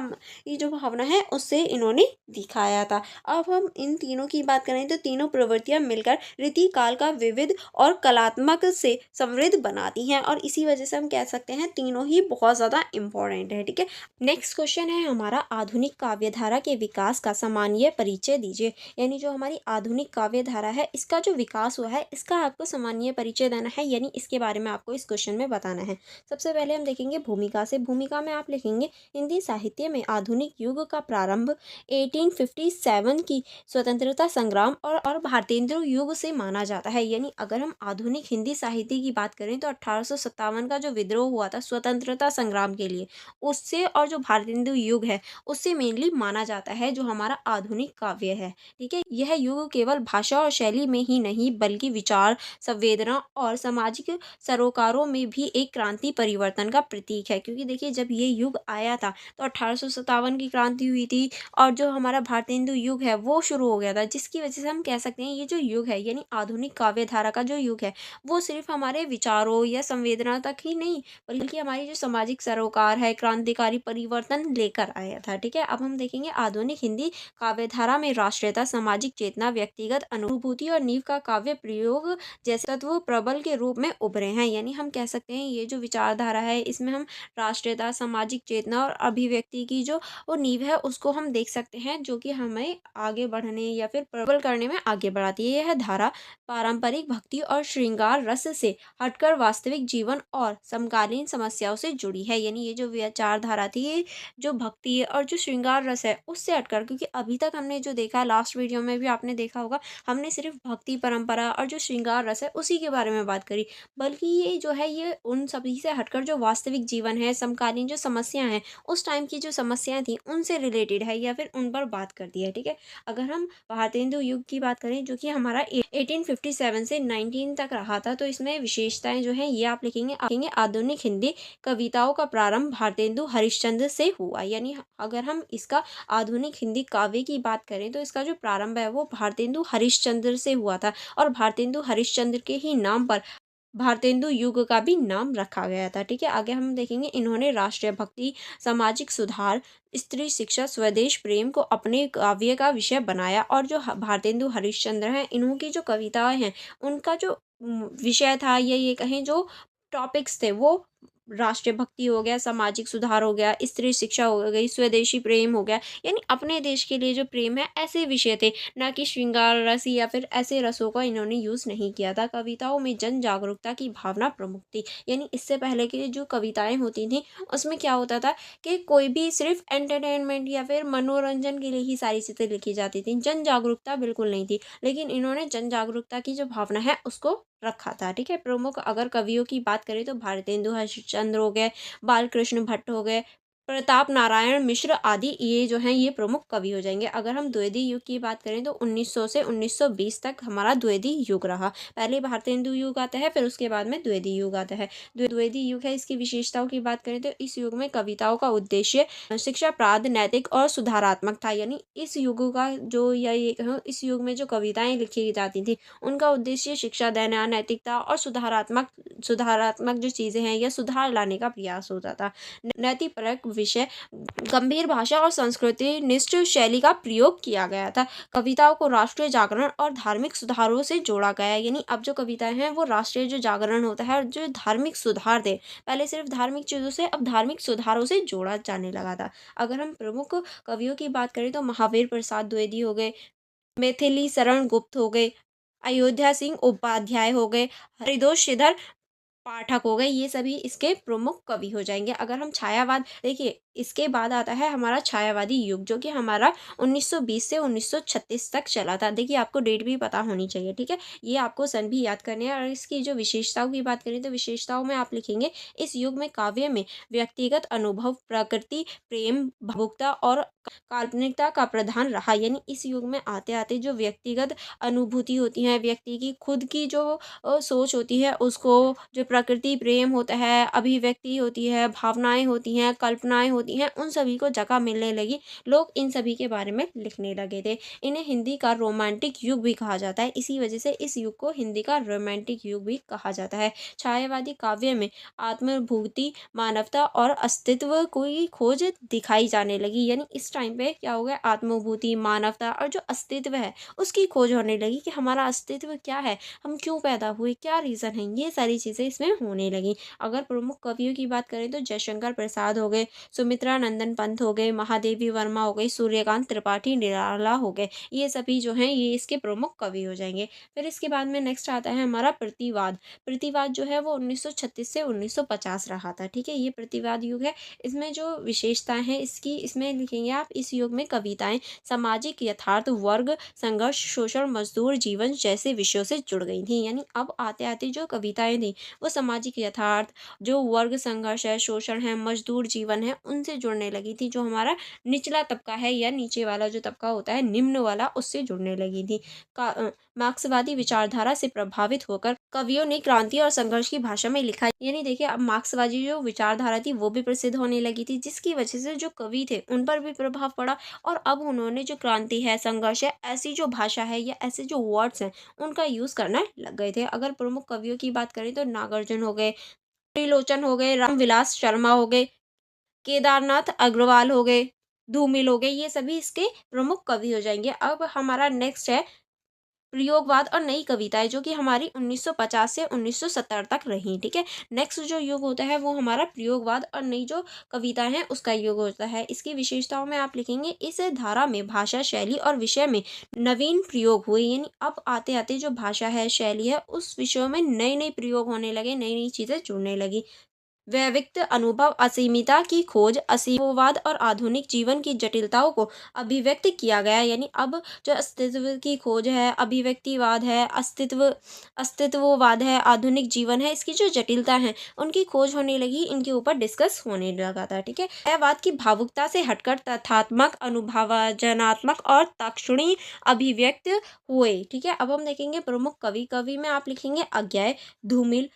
S1: ये जो भावना है उससे इन्होंने दिखाया था। अब हम इन तीनों की बात करें तो तीनों प्रवृत्तियां मिलकर रीति काल का विविध और कलात्मक से समृद्ध बनाती हैं, और इसी वजह से हम कह सकते हैं तीनों ही बहुत ज़्यादा इम्पोर्टेंट है। ठीक है, नेक्स्ट क्वेश्चन है हमारा, आधुनिक काव्यधारा के विकास का सामान्य परिचय दीजिए। यानी जो हमारी आधुनिक काव्यधारा है इसका जो विकास हुआ है इसका आपको सामान्य परिचय देना है, यानी इसके बारे में आपको इस क्वेश्चन में बताना है। सबसे पहले हम देखेंगे भूमिका से। भूमिका में आप लिखेंगे हिंदी साहित्य में आधुनिक युग का प्रारंभ 1857 की स्वतंत्रता संग्राम और भारतेंद्र युग से माना जाता है। यानी अगर हम आधुनिक हिंदी साहित्य की बात करें तो 1857 का जो विद्रोह हुआ था स्वतंत्रता संग्राम के लिए, उससे और जो भारतेंदु युग है उससे मेनली माना जाता है जो हमारा आधुनिक काव्य है। ठीक है, यह युग केवल भाषा और शैली में ही नहीं बल्कि विचार, संवेदना और सामाजिक सरोकारों में भी एक क्रांति परिवर्तन का प्रतीक है। क्योंकि देखिए जब ये युग आया था तो 1857 की क्रांति हुई थी, और जो हमारा भारतेंदु युग है वो शुरू हो गया था, जिसकी वजह से हम कह सकते हैं ये जो युग है यानी आधुनिक काव्यधारा का जो युग है वो सिर्फ हमारे विचारों या संवेदना तक ही नहीं बल्कि हमारी जो सामाजिक सरोकार है, क्रांतिकारी परिवर्तन लेकर आया था। ठीक है, अब हम देखेंगे आधुनिक हिंदी काव्यधारा में राष्ट्रीयता, सामाजिक चेतना, व्यक्तिगत अनुभूति और नींव का काव्य प्रयोग जैसे तत्व प्रबल के रूप में उभरे हैं। यानी हम कह सकते हैं ये जो विचारधारा है इसमें हम राष्ट्रीयता, सामाजिक चेतना और अभिव्यक्ति की जो वो नींव है उसको हम देख सकते हैं, जो कि हमें आगे बढ़ने या फिर प्रबल करने में आगे बढ़ाती है। यह धारा पारंपरिक भक्ति और श्रृंगार रस से हटकर वास्तविक जीवन और समकालीन समस्याओं से जुड़ी है। यानी ये जो विचारधारा थी ये जो भक्ति है और जो श्रृंगार रस है उससे हटकर, क्योंकि अभी तक हमने जो देखा लास्ट वीडियो में भी आपने देखा होगा हमने सिर्फ भक्ति परंपरा और जो श्रृंगार रस है उसी के बारे में बात करी, बल्कि ये जो है ये उन सभी से हटकर जो वास्तविक जीवन है, समकालीन जो समस्या हैं, उस टाइम की जो समस्याएँ थी उनसे रिलेटेड है या फिर उन पर बात करती है, ठीक है। अगर हम भारतेंदु युग की बात करें जो कि हमारा 1857 से 19 तक रहा था, तो इसमें विशेषताएँ जो हैं ये आप लिखेंगे आधुनिक हिंदी कविताओं का प्रारंभ भारतेंदु हरिश्चंद्र से हुआ। यानी अगर हम इसका आधुनिक हिंदी काव्य की बात करें तो इसका जो प्रारंभ है वो भारतेंदु हरिश्चंद्र से हुआ था, और भारतेंदु हरिश्चंद्र के ही नाम पर भारतेंदु युग का भी नाम रखा गया था, ठीक है। आगे हम देखेंगे इन्होंने राष्ट्रीय भक्ति, सामाजिक सुधार, स्त्री शिक्षा, स्वदेश प्रेम को अपने काव्य का विषय बनाया, और जो भारतेंदु हरिश्चंद्र हैं इन्हों की जो कविताएं हैं उनका जो विषय था या ये कहें जो टॉपिक्स थे वो राष्ट्रीय भक्ति हो गया, सामाजिक सुधार हो गया, स्त्री शिक्षा हो गई, स्वदेशी प्रेम हो गया, यानी अपने देश के लिए जो प्रेम है ऐसे विषय थे, ना कि श्रृंगार रस या फिर ऐसे रसों का इन्होंने यूज़ नहीं किया था। कविताओं में जन जागरूकता की भावना प्रमुख थी। यानी इससे पहले की जो कविताएं होती थी उसमें क्या होता था कि कोई भी सिर्फ एंटरटेनमेंट या फिर मनोरंजन के लिए ही सारी चीज़ें लिखी जाती थी, जन जागरूकता बिल्कुल नहीं थी। लेकिन इन्होंने जन जागरूकता की जो भावना है उसको रखा था, ठीक है। प्रमुख अगर कवियों की बात करें तो भारतेंदु हरिश्चंद्र हो गए, बालकृष्ण भट्ट हो गए, प्रताप नारायण मिश्र आदि ये जो हैं ये प्रमुख कवि हो जाएंगे। अगर हम द्विवेदी युग की बात करें तो 1900 से 1920 तक हमारा द्विवेदी युग रहा। पहले भारतेंदु युग आता है, फिर उसके बाद में द्विवेदी युग आता है। द्विवेदी युग है, इसकी विशेषताओं की बात करें तो इस युग में कविताओं का उद्देश्य शिक्षाप्रद, नैतिक और सुधारात्मक था। यानी इस युग का जो या ये कहूँ इस युग में जो कविताएं लिखी जाती थी उनका उद्देश्य शिक्षा देना, नैतिकता और सुधारात्मक जो चीज़ें हैं या सुधार लाने का प्रयास होता था। नैतिकपरक विषय, गंभीर भाषा और संस्कृति निष्ठ शैली का प्रयोग किया गया था। कविताओं को राष्ट्रीय जागरण और धार्मिक सुधारों से जोड़ा गया है। यानी अब जो कविताएं हैं वो राष्ट्रीय जो जागरण होता है और जो धार्मिक सुधार थे, पहले सिर्फ धार्मिक चीज़ों से अब धार्मिक सुधारों से जोड़ा जाने लगा था। अगर हम प्रमुख कवियों की बात करें तो महावीर प्रसाद द्विवेदी हो गए, मैथिली शरण गुप्त हो गए, अयोध्या सिंह उपाध्याय हो गए, हरितोष श्रीधर पाठक हो गए, ये सभी इसके प्रमुख कवि हो जाएंगे। अगर हम छायावाद देखिए, इसके बाद आता है हमारा छायावादी युग जो कि हमारा 1920 से 1936 तक चला था। देखिए आपको डेट भी पता होनी चाहिए, ठीक है। ये आपको सन भी याद करने हैं। और इसकी जो विशेषताओं की बात करें तो विशेषताओं में आप लिखेंगे इस युग में काव्य में व्यक्तिगत अनुभव, प्रकृति, प्रेम, भावुकता और काल्पनिकता का प्रधान रहा। यानी इस युग में आते आते जो व्यक्तिगत अनुभूति होती है, व्यक्ति की खुद की जो सोच होती है, उसको जो प्रकृति प्रेम होता है, अभिव्यक्ति होती है, भावनाएं होती हैं, कल्पनाएं होती हैं, उन सभी को जगह मिलने लगी। लोग इन सभी के बारे में लिखने लगे थे। इन्हें हिंदी का रोमांटिक युग भी कहा जाता है। इसी वजह से इस युग को हिंदी का रोमांटिक युग भी कहा जाता है। छायावादी काव्य में आत्मानुभूति, मानवता और अस्तित्व की खोज दिखाई जाने लगी। यानी इस टाइम पे क्या हो गया, आत्मानुभूति, मानवता और जो अस्तित्व है उसकी खोज होने लगी कि हमारा अस्तित्व क्या है, हम क्यों पैदा हुए, क्या रीज़न है, ये सारी चीज़ें इसमें होने लगी। अगर प्रमुख कवियों की बात करें तो जयशंकर प्रसाद हो गए, सुमित्रा नंदन पंत हो गए, महादेवी वर्मा हो गई, सूर्यकांत त्रिपाठी निराला हो गए, ये सभी जो हैं ये इसके प्रमुख कवि हो जाएंगे। फिर इसके बाद में नेक्स्ट आता है हमारा प्रतिवाद। प्रतिवाद जो है वो 1936 से 1950 रहा था, ठीक है। ये प्रतिवाद युग है। इसमें जो विशेषताएं हैं इसकी, इसमें लिखेंगे आप इस युग में कविताएं सामाजिक यथार्थ, वर्ग संघर्ष, शोषण, मजदूर जीवन जैसे विषयों से जुड़ गई थी। यानी अब आते आते जो कविताएं थी वो सामाजिक यथार्थ, जो वर्ग संघर्ष है, शोषण है, मजदूर जीवन है, उनसे जुड़ने लगी थी। जो हमारा निचला तबका है या नीचे वाला जो तबका होता है, निम्न वाला, उससे जुड़ने लगी थी। मार्क्सवादी विचारधारा से प्रभावित होकर कवियों ने क्रांति और संघर्ष की भाषा में लिखा। यानी देखिए अब मार्क्सवादी जो विचारधारा थी वो भी प्रसिद्ध होने लगी थी, जिसकी वजह से जो कवि थे उन पर भी प्रभाव पड़ा। और अब उन्होंने जो क्रांति है, संघर्ष है, ऐसी जो भाषा है या ऐसे जो वर्ड्स हैं उनका यूज़ करना लग गए थे। अगर प्रमुख कवियों की बात करें तो नागार्जुन हो गए, त्रिलोचन हो गए, रामविलास शर्मा हो गए, केदारनाथ अग्रवाल हो गए, धूमिल हो गए, ये सभी इसके प्रमुख कवि हो जाएंगे। अब हमारा नेक्स्ट है प्रयोगवाद और नई कविताएं जो कि हमारी 1950 से 1970 तक रही, ठीक है। नेक्स्ट जो युग होता है वो हमारा प्रयोगवाद और नई जो कविताएं हैं उसका युग होता है। इसकी विशेषताओं में आप लिखेंगे इस धारा में भाषा, शैली और विषय में नवीन प्रयोग हुए। यानी अब आते आते जो भाषा है, शैली है, उस विषयों में नए नए प्रयोग होने लगे, नई नई चीज़ें जुड़ने लगी। वैयक्तिक अनुभव, असीमिता की खोज, असीमवाद और आधुनिक जीवन की जटिलताओं को अभिव्यक्त किया गया। यानी अब जो अस्तित्व की खोज है, अभिव्यक्तिवाद है, अस्तित्ववाद है, आधुनिक जीवन है, इसकी जो जटिलता है उनकी खोज होने लगी, इनके ऊपर डिस्कस होने लगा था। ठीक है, मायावाद की भावुकता से हटकर तथ्यात्मक, अनुभवजनात्मक और ताक्षणिक अभिव्यक्त हुए। ठीक है, अब हम देखेंगे प्रमुख कवि। कवि में आप लिखेंगे अज्ञे, धूमिल,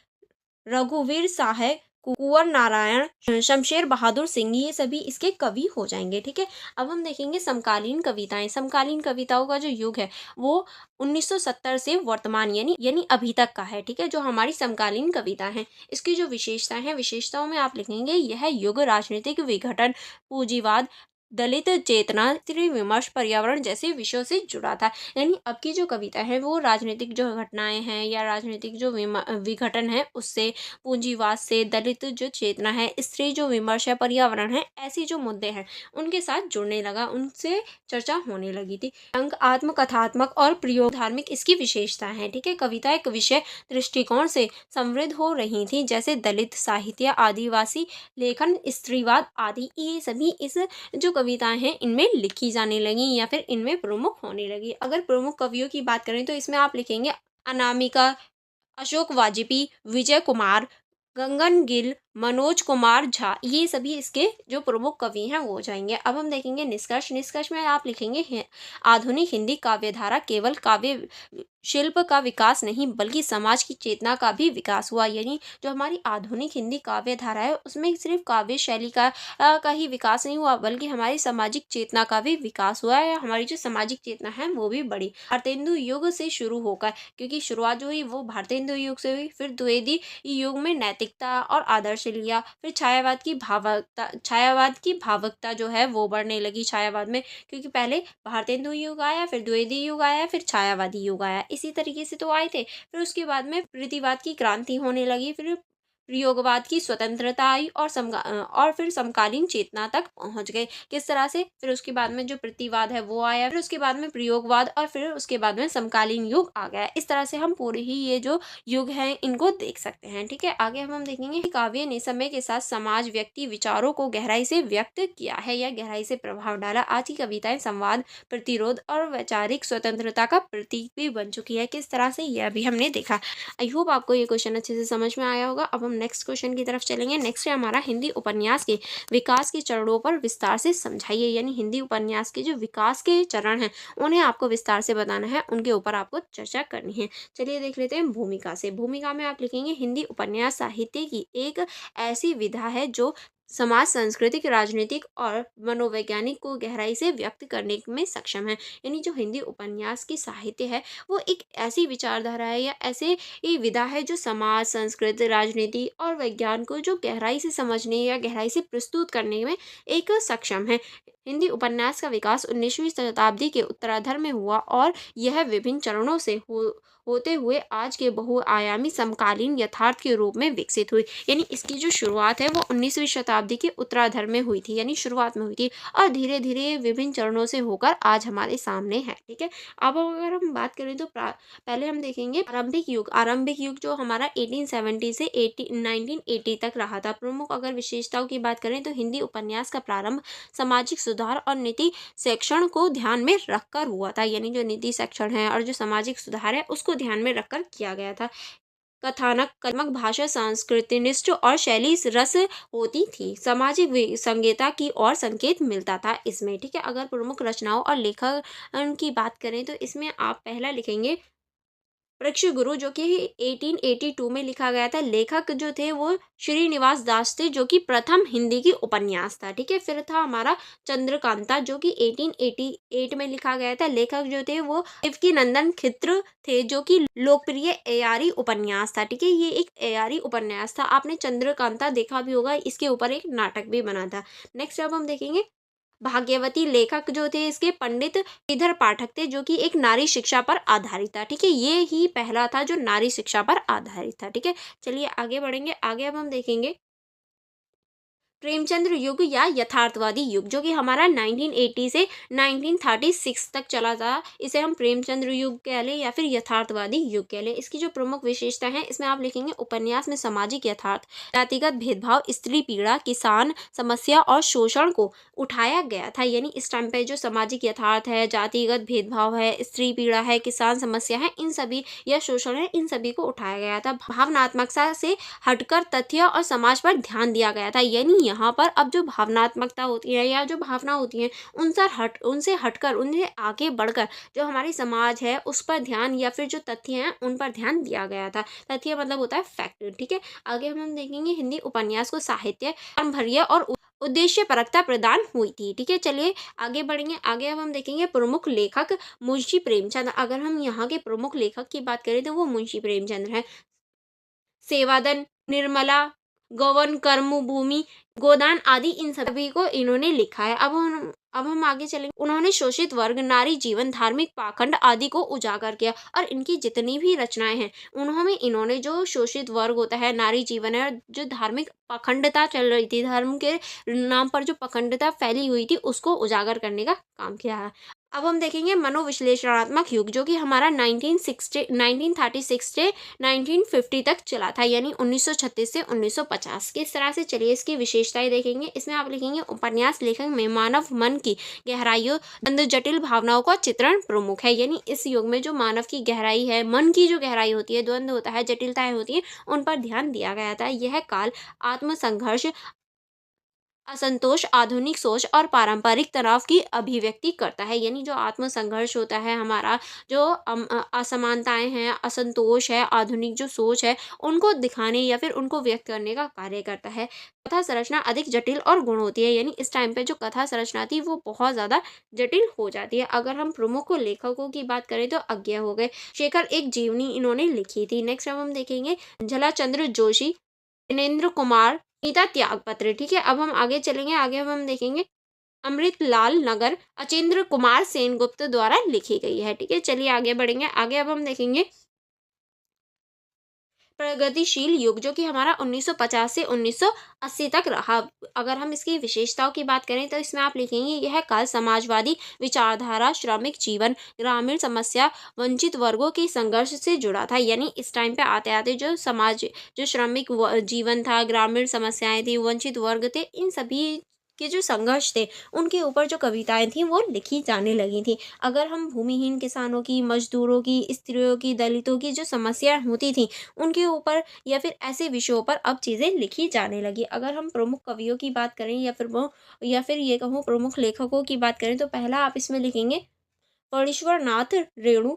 S1: रघुवीर साहे, कुंवर नारायण, शमशेर बहादुर सिंह, ये सभी इसके कवि हो जाएंगे। ठीक है, अब हम देखेंगे समकालीन कविताएं। समकालीन कविताओं का जो युग है वो 1970 से वर्तमान यानी अभी तक का है। ठीक है, जो हमारी समकालीन कविता है इसकी जो विशेषताएं हैं, विशेषताओं में आप लिखेंगे यह युग राजनीतिक विघटन, पूंजीवाद, दलित चेतना, विमर्श, पर्यावरण जैसे विषयों से जुड़ा था। यानी अब की जो कविता है वो राजनीतिक जो घटनाएं हैं या राजनीतिक जो विघटन है उससे, पूंजीवाद से, दलित जो चेतना है, स्त्री जो विमर्श है, पर्यावरण है, ऐसी जो मुद्दे हैं उनके साथ जुड़ने लगा, उनसे चर्चा होने लगी थी। अंक आत्मकथात्मक और प्रयोग धार्मिक इसकी विशेषता है। ठीक है, कविता एक विषय दृष्टिकोण से समृद्ध हो रही थी, जैसे दलित साहित्य, आदिवासी लेखन, स्त्रीवाद आदि, ये सभी इस जो कविताएं हैं इनमें लिखी जाने लगी या फिर इनमें प्रमुख होने लगी। अगर प्रमुख कवियों की बात करें तो इसमें आप लिखेंगे अनामिका, अशोक वाजपेयी, विजय कुमार, गगन गिल, मनोज कुमार झा, ये सभी इसके जो प्रमुख कवि हैं वो हो जाएंगे। अब हम देखेंगे निष्कर्ष। निष्कर्ष में आप लिखेंगे आधुनिक हिंदी काव्यधारा केवल काव्य शिल्प का विकास नहीं बल्कि समाज की चेतना का भी विकास हुआ। यानी जो हमारी आधुनिक हिंदी काव्य धारा है उसमें सिर्फ काव्य शैली का ही विकास नहीं हुआ बल्कि हमारी सामाजिक चेतना का भी विकास हुआ है। हमारी जो सामाजिक चेतना है वो भी बढ़ी भारतेंदु युग से शुरू होकर, क्योंकि शुरुआत जो हुई वो भारतेंदु युग से हुई, फिर द्विवेदी युग में नैतिकता और आदर्श लिया, फिर छायावाद की भावुकता जो है वो बढ़ने लगी छायावाद में, क्योंकि पहले भारतेंदु युग आया, फिर द्विवेदी युग आया, फिर छायावादी युग आया, इसी तरीके से तो आए थे। फिर उसके बाद में प्रीतिवाद की क्रांति होने लगी, फिर प्रयोगवाद की स्वतंत्रता आई और फिर समकालीन चेतना तक पहुंच गए। किस तरह से? फिर उसके बाद में जो प्रतिवाद है वो आया, फिर उसके बाद में प्रयोगवाद और फिर उसके बाद में समकालीन युग आ गया। इस तरह से हम पूरे ही ये जो युग हैं इनको देख सकते हैं। ठीक है, आगे हम देखेंगे कि काव्य ने समय के साथ समाज, व्यक्ति, विचारों को गहराई से व्यक्त किया है या गहराई से प्रभाव डाला। आज की कविताएं संवाद, प्रतिरोध और वैचारिक स्वतंत्रता का प्रतीक भी बन चुकी है। किस तरह से, यह भी हमने देखा। आई होप आपको ये क्वेश्चन अच्छे से समझ में आया होगा। अब हम नेक्स्ट क्वेश्चन की तरफ चलेंगे। नेक्स्ट है हमारा हिंदी उपन्यास के विकास के चरणों पर विस्तार से समझाइए। यानी हिंदी उपन्यास के जो विकास के चरण हैं उन्हें आपको विस्तार से बताना है, उनके ऊपर आपको चर्चा करनी है। चलिए देख लेते हैं भूमिका से। भूमिका में आप लिखेंगे हिंदी उपन्यास साहित्य की एक ऐसी विधा है जो समाज, सांस्कृतिक, राजनीतिक और मनोवैज्ञानिक को गहराई से व्यक्त करने में सक्षम है। यानी जो हिंदी उपन्यास की साहित्य है वो एक ऐसी विचारधारा है या ऐसे ये विधा है जो समाज, संस्कृति, राजनीति और विज्ञान को जो गहराई से समझने या गहराई से प्रस्तुत करने में एक सक्षम है। हिंदी उपन्यास का विकास 19वीं शताब्दी के उत्तरार्ध में हुआ और यह विभिन्न चरणों से होते हुए आज के बहुआयामी समकालीन यथार्थ के रूप में विकसित हुई। यानी इसकी जो शुरुआत है वो 19वीं शताब्दी के उत्तरार्ध में हुई थी, यानी शुरुआत में हुई थी और धीरे धीरे विभिन्न चरणों से होकर आज हमारे सामने है। ठीक है, अब अगर हम बात करें तो पहले हम देखेंगे आरंभिक युग। आरंभिक युग जो हमारा 1870 से 1980 तक रहा था। प्रमुख अगर विशेषताओं की बात करें तो हिंदी उपन्यास का प्रारंभ सामाजिक सुधार और नीति शिक्षण को ध्यान में रखकर हुआ था। यानी जो नीति शिक्षण है और जो सामाजिक सुधार है उसको ध्यान में रखकर किया गया था। कथानक, कलात्मक भाषा सांस्कृतिनिष्ठ और शैली रस होती थी। सामाजिक संगीता की और संकेत मिलता था इसमें। ठीक है, अगर प्रमुख रचनाओं और लेखन की बात करें तो इसमें आप पहला लिखेंगे वृक्ष गुरु, जो कि 1882 में लिखा गया था। लेखक जो थे वो श्रीनिवास दास थे, जो कि प्रथम हिंदी की उपन्यास था। ठीक है, फिर था हमारा चंद्रकांता जो कि 1888 में लिखा गया था। लेखक जो थे वो देवकी नंदन खित्र थे, जो कि लोकप्रिय एआरी उपन्यास था। ठीक है, ये एक एआरी उपन्यास था। आपने चंद्रकांता देखा भी होगा, इसके ऊपर एक नाटक भी बना था। नेक्स्ट अब हम देखेंगे भाग्यवती। लेखक जो थे इसके पंडित श्रीधर पाठक थे, जो कि एक नारी शिक्षा पर आधारित था। ठीक है, ये ही पहला था जो नारी शिक्षा पर आधारित था। ठीक है, चलिए आगे बढ़ेंगे। आगे अब हम देखेंगे प्रेमचंद्र युग या यथार्थवादी युग, जो कि हमारा 1980 से 1936 तक चला था, इसे हम प्रेमचंद्र युग कह लें या फिर यथार्थवादी युग कह लें। इसकी जो प्रमुख विशेषता है, इसमें आप लिखेंगे उपन्यास में सामाजिक यथार्थ, जातिगत भेदभाव, स्त्री पीड़ा, किसान समस्या और शोषण को उठाया गया था। यानी इस टाइम पे जो सामाजिक यथार्थ है, जातिगत भेदभाव है, स्त्री पीड़ा है, किसान समस्या है, इन सभी या शोषण है, इन सभी को उठाया गया था। भावनात्मकता से हटकर तथ्य और समाज पर ध्यान दिया गया था। यानी यहाँ पर अब जो भावनात्मकता होती है या जो भावना होती है, उनसे हटकर, उनसे आगे बढ़कर जो हमारी समाज है उस पर ध्यान या फिर जो तथ्य हैं उन पर ध्यान दिया गया था। तथ्य मतलब होता है फैक्ट, ठीक है। आगे हम देखेंगे हिंदी उपन्यास को साहित्य भरिया और उद्देश्य परकता प्रदान हुई थी, ठीक है। चलिए आगे बढ़ेंगे। आगे अब हम देखेंगे प्रमुख लेखक मुंशी प्रेमचंद। अगर हम यहाँ के प्रमुख लेखक की बात करें तो वो मुंशी प्रेमचंद है। सेवादन, निर्मला, गौवन कर्मभूमि, गोदान आदि इन सभी को इन्होंने लिखा है। अब हम आगे चलेंगे। उन्होंने शोषित वर्ग, नारी जीवन, धार्मिक पाखंड आदि को उजागर किया और इनकी जितनी भी रचनाएं हैं, इन्होंने जो शोषित वर्ग होता है, नारी जीवन है, और जो धार्मिक पाखंडता चल रही थी, धर्म के नाम पर जो पाखंडता फैली हुई थी, उसको उजागर करने का काम किया है। अब हम देखेंगे मनोविश्लेषणात्मक युग, जो कि हमारा 1936 से 1950 तक चला था, यानी 1936 से 1950। किस तरह से, चलिए इसकी विशेषताएं देखेंगे। इसमें आप लिखेंगे उपन्यास लेखन में मानव मन की गहराइयों, द्वंद्व, जटिल भावनाओं का चित्रण प्रमुख है। यानी इस युग में जो मानव की गहराई है, मन की जो गहराई होती है, द्वंद्व होता है, जटिलताएं होती है, उन पर ध्यान दिया गया था। यह काल आत्मसंघर्ष, असंतोष, आधुनिक सोच और पारंपरिक तनाव की अभिव्यक्ति करता है। यानी जो आत्मसंघर्ष होता है हमारा, जो असमानताएं हैं, असंतोष है, आधुनिक जो सोच है, उनको दिखाने या फिर उनको व्यक्त करने का कार्य करता है। कथा संरचना अधिक जटिल और गुण होती है। यानी इस टाइम पे जो कथा संरचना थी वो बहुत ज्यादा जटिल हो जाती है। अगर हम प्रमुख लेखकों की बात करें तो अज्ञे हो गए। शेखर एक जीवनी इन्होंने लिखी थी। नेक्स्ट अब हम देखेंगे झला चंद्र जोशी, जिनेन्द्र कुमार, गीता त्यागपत्र, ठीक है। अब हम आगे चलेंगे। आगे अब हम देखेंगे अमृतलाल नगर, अचेंद्र कुमार सेनगुप्त द्वारा लिखी गई है, ठीक है। चलिए आगे बढ़ेंगे। आगे अब हम देखेंगे प्रगतिशील युग, जो कि हमारा 1950 से 1980 तक रहा। अगर हम इसकी विशेषताओं की बात करें तो इसमें आप लिखेंगे यह काल समाजवादी विचारधारा, श्रमिक जीवन, ग्रामीण समस्या, वंचित वर्गों के संघर्ष से जुड़ा था। यानी इस टाइम पे आते आते जो श्रमिक जीवन था, ग्रामीण समस्याएं थी, वंचित वर्ग थे, इन सभी के जो संघर्ष थे, उनके ऊपर जो कविताएं थी वो लिखी जाने लगी थी। अगर हम भूमिहीन किसानों की, मजदूरों की, स्त्रियों की, दलितों की जो समस्याएं होती थी, उनके ऊपर या फिर ऐसे विषयों पर अब चीज़ें लिखी जाने लगी। अगर हम प्रमुख कवियों की बात करें या फिर ये कहूँ प्रमुख लेखकों की बात करें तो पहला आप इसमें लिखेंगे फणीश्वर नाथ रेणु,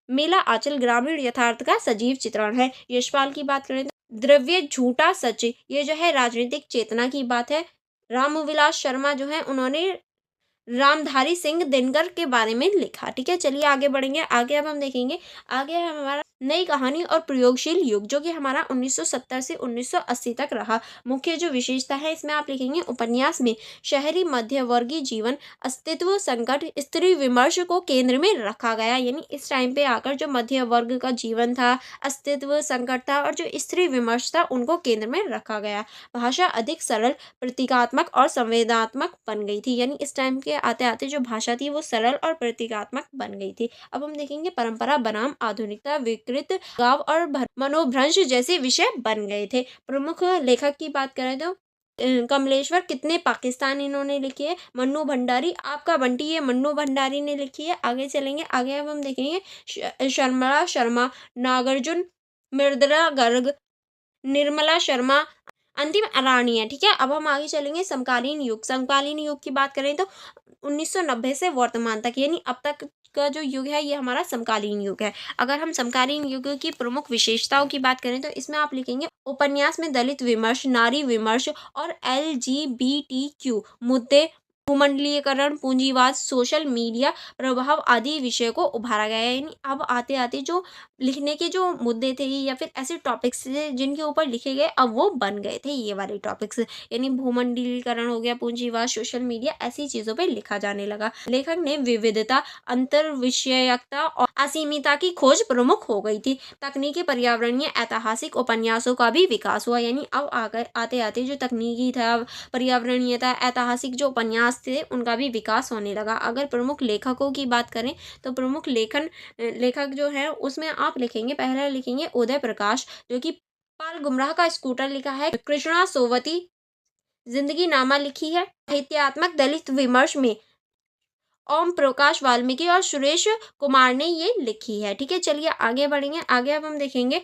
S1: मेला आंचल ग्रामीण यथार्थ का सजीव चित्रण है। यशपाल की बात करें तो द्रव्य झूठा सच, ये जो है राजनीतिक चेतना की बात है। रामविलास शर्मा जो है उन्होंने रामधारी सिंह दिनकर के बारे में लिखा, ठीक है। चलिए आगे बढ़ेंगे। आगे अब हम देखेंगे, आगे है हमारा नई कहानी और प्रयोगशील युग, जो कि हमारा 1970 से 1980 तक रहा। मुख्य जो विशेषता है इसमें आप लिखेंगे उपन्यास में शहरी मध्य वर्गीय जीवन, अस्तित्व संकट, स्त्री विमर्श को केंद्र में रखा गया। यानी इस टाइम पे आकर जो मध्य वर्ग का जीवन था, अस्तित्व संकट था और जो स्त्री विमर्श था, उनको केंद्र में रखा गया। भाषा अधिक सरल, प्रतीकात्मक और संवेदनात्मक बन गई थी। यानी इस टाइम के आते आते जो भाषा थी वो सरल और प्रतीकात्मक बन गई थी। अब हम देखेंगे परंपरा बनाम आधुनिकता, विकृत गांव और मनोभ्रंश जैसे विषय बन गए थे। प्रमुख लेखक की बात करें तो कमलेश्वर, कितने पाकिस्तान इन्होंने लिखी है। मन्नू भंडारी, आपका बंटी, ये मन्नू भंडारी ने लिखी है। आगे चलेंगे। आगे अब हम देखेंगे शर्मला शर्मा, नागार्जुन, मृदुला गर्ग, निर्मला शर्मा, अंतिम अरानी है, ठीक है। अब हम आगे चलेंगे समकालीन युग। समकालीन युग की बात करें तो 1990 से वर्तमान तक, यानी अब तक का जो युग है ये हमारा समकालीन युग है। अगर हम समकालीन युग की प्रमुख विशेषताओं की बात करें तो इसमें आप लिखेंगे उपन्यास में दलित विमर्श, नारी विमर्श और LGBTQ मुद्दे भूमंडलीकरण, पूंजीवाद, सोशल मीडिया प्रभाव आदि विषय को उभारा गया है। यानी अब आते-आते जो लिखने के जो मुद्दे थे या फिर ऐसे टॉपिक्स थे जिनके ऊपर लिखे गए, अब वो बन गए थे ये वाले टॉपिक्स। यानी भूमंडलीकरण हो गया, पूंजीवाद, सोशल मीडिया, ऐसी चीज़ों पे लिखा जाने लगा। लेखक ने विविधता, अंतर्विषयकता और असीमिता की खोज प्रमुख हो गई थी। तकनीकी, पर्यावरणीय, ऐतिहासिक उपन्यासों का भी विकास हुआ। यानी अब आते-आते जो तकनीकी था, पर्यावरणीयता, ऐतिहासिक जो उपन्यास थे उनका भी विकास होने लगा। अगर प्रमुख लेखकों की बात करें तो प्रमुख लेखक जो हैं उसमें आप लिखेंगे, पहला लिखेंगे उदय प्रकाश, जो कि पाल गुमराह का स्कूटर लिखा है। कृष्णा सोवती जिंदगी नामा लिखी है। साहित्यात्मक दलित विमर्श में ओम प्रकाश वाल्मीकि और सुरेश कुमार ने ये लिखी है। ठीक है, चलिए आगे बढ़ेंगे। आगे अब हम देखेंगे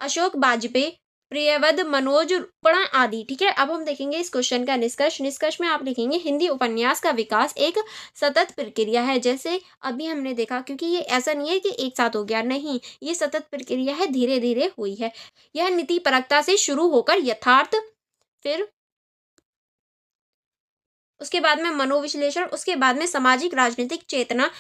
S1: अशोक बाजपेयी, प्रियव्रत, मनोज रूपणा आदि। ठीक है, अब हम देखेंगे इस क्वेश्चन का निष्कर्ष। निष्कर्ष में आप लिखेंगे हिंदी उपन्यास का विकास एक सतत प्रक्रिया है। जैसे अभी हमने देखा, क्योंकि ये ऐसा नहीं है कि एक साथ हो गया, नहीं, ये सतत प्रक्रिया है, धीरे धीरे हुई है। यह नीति परकता से शुरू होकर यथार्थ, फिर उसके बाद में मनोविश्लेषण, उसके बाद में सामाजिक राजनीतिक चेतना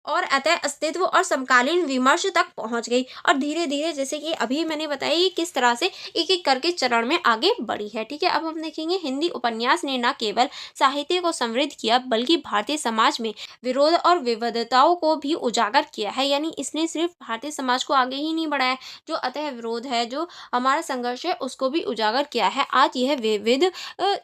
S1: और अतः अस्तित्व और समकालीन विमर्श तक पहुंच गई। और धीरे धीरे, जैसे कि अभी मैंने बताया, ये किस तरह से एक एक करके चरण में आगे बढ़ी है। ठीक है, अब हम देखेंगे हिंदी उपन्यास ने न केवल साहित्य को समृद्ध किया बल्कि भारतीय समाज में विरोध और विविधताओं को भी उजागर किया है। यानी इसने सिर्फ भारतीय समाज को आगे ही नहीं बढ़ाया, जो अतः विरोध है, जो हमारा संघर्ष है, उसको भी उजागर किया है। आज यह विविध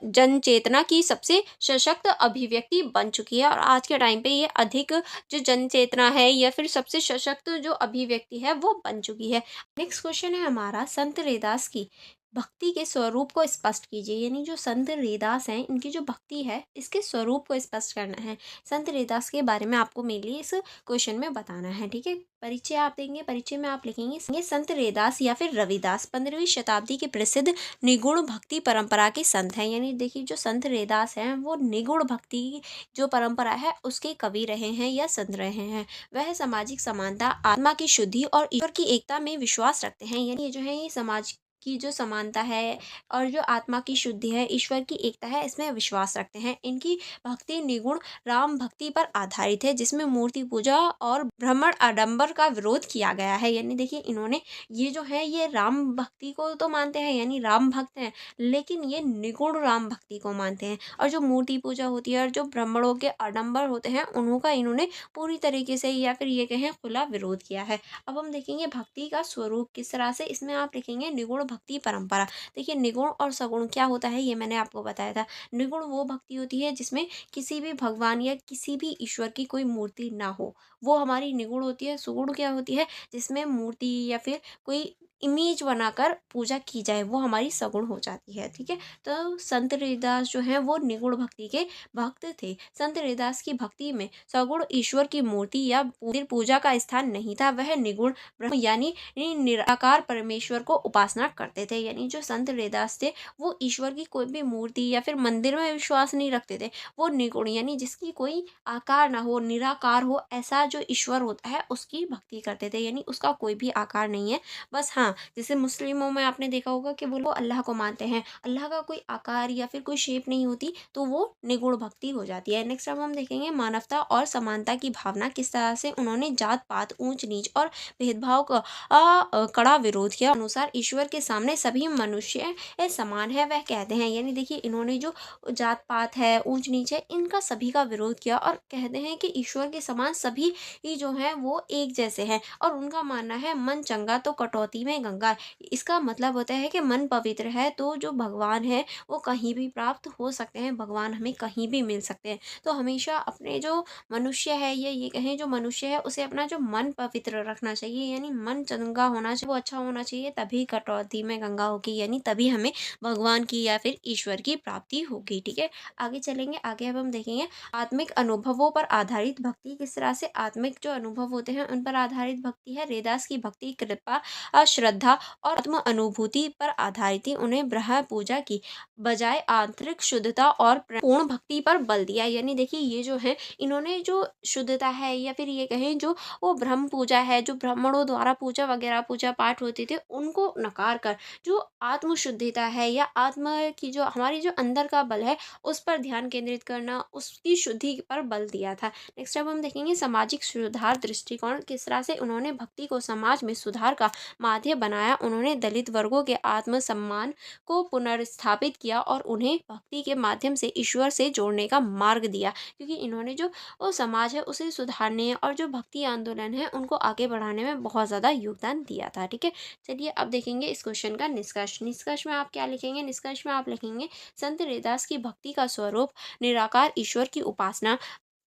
S1: जन चेतना की सबसे सशक्त अभिव्यक्ति बन चुकी है और आज के टाइम पे ये अधिक जो जन चेतना है या फिर सबसे सशक्त जो अभिव्यक्ति है वो बन चुकी है। नेक्स्ट क्वेश्चन है हमारा, संत रैदास की भक्ति के स्वरूप को स्पष्ट कीजिए। यानी जो संत रैदास हैं, इनकी जो भक्ति है, इसके स्वरूप को स्पष्ट करना है। संत रैदास के बारे में आपको मेनली इस क्वेश्चन में बताना है। ठीक है, परिचय आप देंगे, परिचय में आप लिखेंगे ये संत रैदास या फिर रविदास 15वीं शताब्दी के प्रसिद्ध निगुण भक्ति परंपरा के संत हैं। यानी देखिए, जो संत रैदास हैं वो निगुण भक्ति जो परंपरा है उसके कवि रहे हैं या संत रहे हैं। वह सामाजिक समानता, आत्मा की शुद्धि और ईश्वर की एकता में विश्वास रखते हैं। यानी ये जो है, ये समाज की जो समानता है और जो आत्मा की शुद्धि है, ईश्वर की एकता है, इसमें विश्वास रखते हैं। इनकी भक्ति निगुण राम भक्ति पर आधारित है, जिसमें मूर्ति पूजा और भ्रमण आडंबर का विरोध किया गया है। यानी देखिए, इन्होंने ये जो है, ये राम भक्ति को तो मानते हैं, यानी राम भक्त हैं, लेकिन ये निगुण राम भक्ति को मानते हैं। और जो मूर्ति पूजा होती है और जो ब्राह्मणों के आडंबर होते हैं, उनका इन्होंने पूरी तरीके से या फिर ये कहें खुला विरोध किया है। अब हम देखेंगे भक्ति का स्वरूप किस तरह से, इसमें आप लिखेंगे निगुण भक्ति परंपरा। देखिए, निगुण और सगुण क्या होता है, ये मैंने आपको बताया था। निगुण वो भक्ति होती है जिसमें किसी भी भगवान या किसी भी ईश्वर की कोई मूर्ति ना हो, वो हमारी निगुण होती है। सुगुण क्या होती है, जिसमें मूर्ति या फिर कोई इमेज बनाकर पूजा की जाए, वो हमारी सगुण हो जाती है। ठीक है, तो संत रैदास जो है वो निगुण भक्ति के भक्त थे। संत रैदास की भक्ति में सगुण ईश्वर की मूर्ति या फिर पूजा का स्थान नहीं था। वह निगुण ब्रह्म यानी निराकार परमेश्वर को उपासना करते थे। यानी जो संत रैदास थे वो ईश्वर की कोई भी मूर्ति या फिर मंदिर में विश्वास नहीं रखते थे। वो निगुण यानी जिसकी कोई आकार ना हो, निराकार हो, ऐसा जो ईश्वर होता है उसकी भक्ति करते थे। यानी उसका कोई भी आकार नहीं है, बस हाँ, जैसे मुस्लिमों में आपने देखा होगा कि वो लोग अल्लाह को मानते हैं, अल्लाह का कोई आकार या फिर कोई शेप नहीं होती, तो वो निगुण भक्ति हो जाती है। नेक्स्ट अब हम देखेंगे मानवता और समानता की भावना किस तरह से उन्होंने जात पात, ऊंच नीच और भेदभाव का कड़ा विरोध किया। अनुसार ईश्वर के सामने सभी मनुष्य समान है, वह कहते हैं। यानी देखिए, इन्होंने जो जात पात है, ऊंच नीच है, इनका सभी का विरोध किया और कहते हैं कि ईश्वर के समान सभी ही जो है वो एक जैसे हैं। और उनका मानना है मन चंगा तो कटौती में गंगा। इसका मतलब होता है कि मन पवित्र है तो जो भगवान है वो कहीं भी प्राप्त हो सकते हैं, भगवान हमें कहीं भी मिल सकते हैं। तो हमेशा अपने जो मनुष्य है या ये कहें जो मनुष्य है, उसे अपना जो मन पवित्र रखना चाहिए, यानी मन चंगा होना चाहिए, वो अच्छा होना चाहिए, तभी कटौती में गंगा होगी, यानी तभी हमें भगवान की या फिर ईश्वर की प्राप्ति होगी। ठीक है, आगे चलेंगे। आगे अब हम देखेंगे आत्मिक अनुभवों पर आधारित भक्ति किस तरह से, आत्मिक जो अनुभव होते हैं उन पर आधारित भक्ति है। रैदास की भक्ति कृपा, श्रद्धा और आत्म अनुभूति पर आधारित थी। उन्हें ब्रह्म पूजा की बजाय आंतरिक शुद्धता और पूर्ण भक्ति पर बल दिया। यानी देखिए, ये जो है, इन्होंने जो शुद्धता है या फिर ये कहें जो वो ब्रह्म पूजा है, जो ब्राह्मणों द्वारा पूजा वगैरह पूजा पाठ होते थे, उनको नकार कर जो आत्मशुद्धिता है या आत्मा की जो हमारी जो अंदर का बल है उस पर ध्यान केंद्रित करना, उसकी शुद्धि पर बल दिया था। नेक्स्ट अब हम देखेंगे सामाजिक सुधार दृष्टिकोण, किस तरह से उन्होंने भक्ति को समाज में सुधार का माध्यम बनाया। उन्होंने दलित वर्गों के आत्मसम्मान को पुनर्स्थापित किया और उन्हें भक्ति के माध्यम से ईश्वर से जोड़ने का मार्ग दिया, क्योंकि इन्होंने जो वो समाज है उसे सुधारने और जो भक्ति आंदोलन है उनको आगे बढ़ाने में बहुत ज़्यादा योगदान दिया था। ठीक है, चलिए अब देखेंगे इस क्वेश्चन का निष्कर्ष। निष्कर्ष में आप क्या लिखेंगे? निष्कर्ष में आप लिखेंगे संत रैदास की भक्ति का स्वरूप निराकार ईश्वर की उपासना,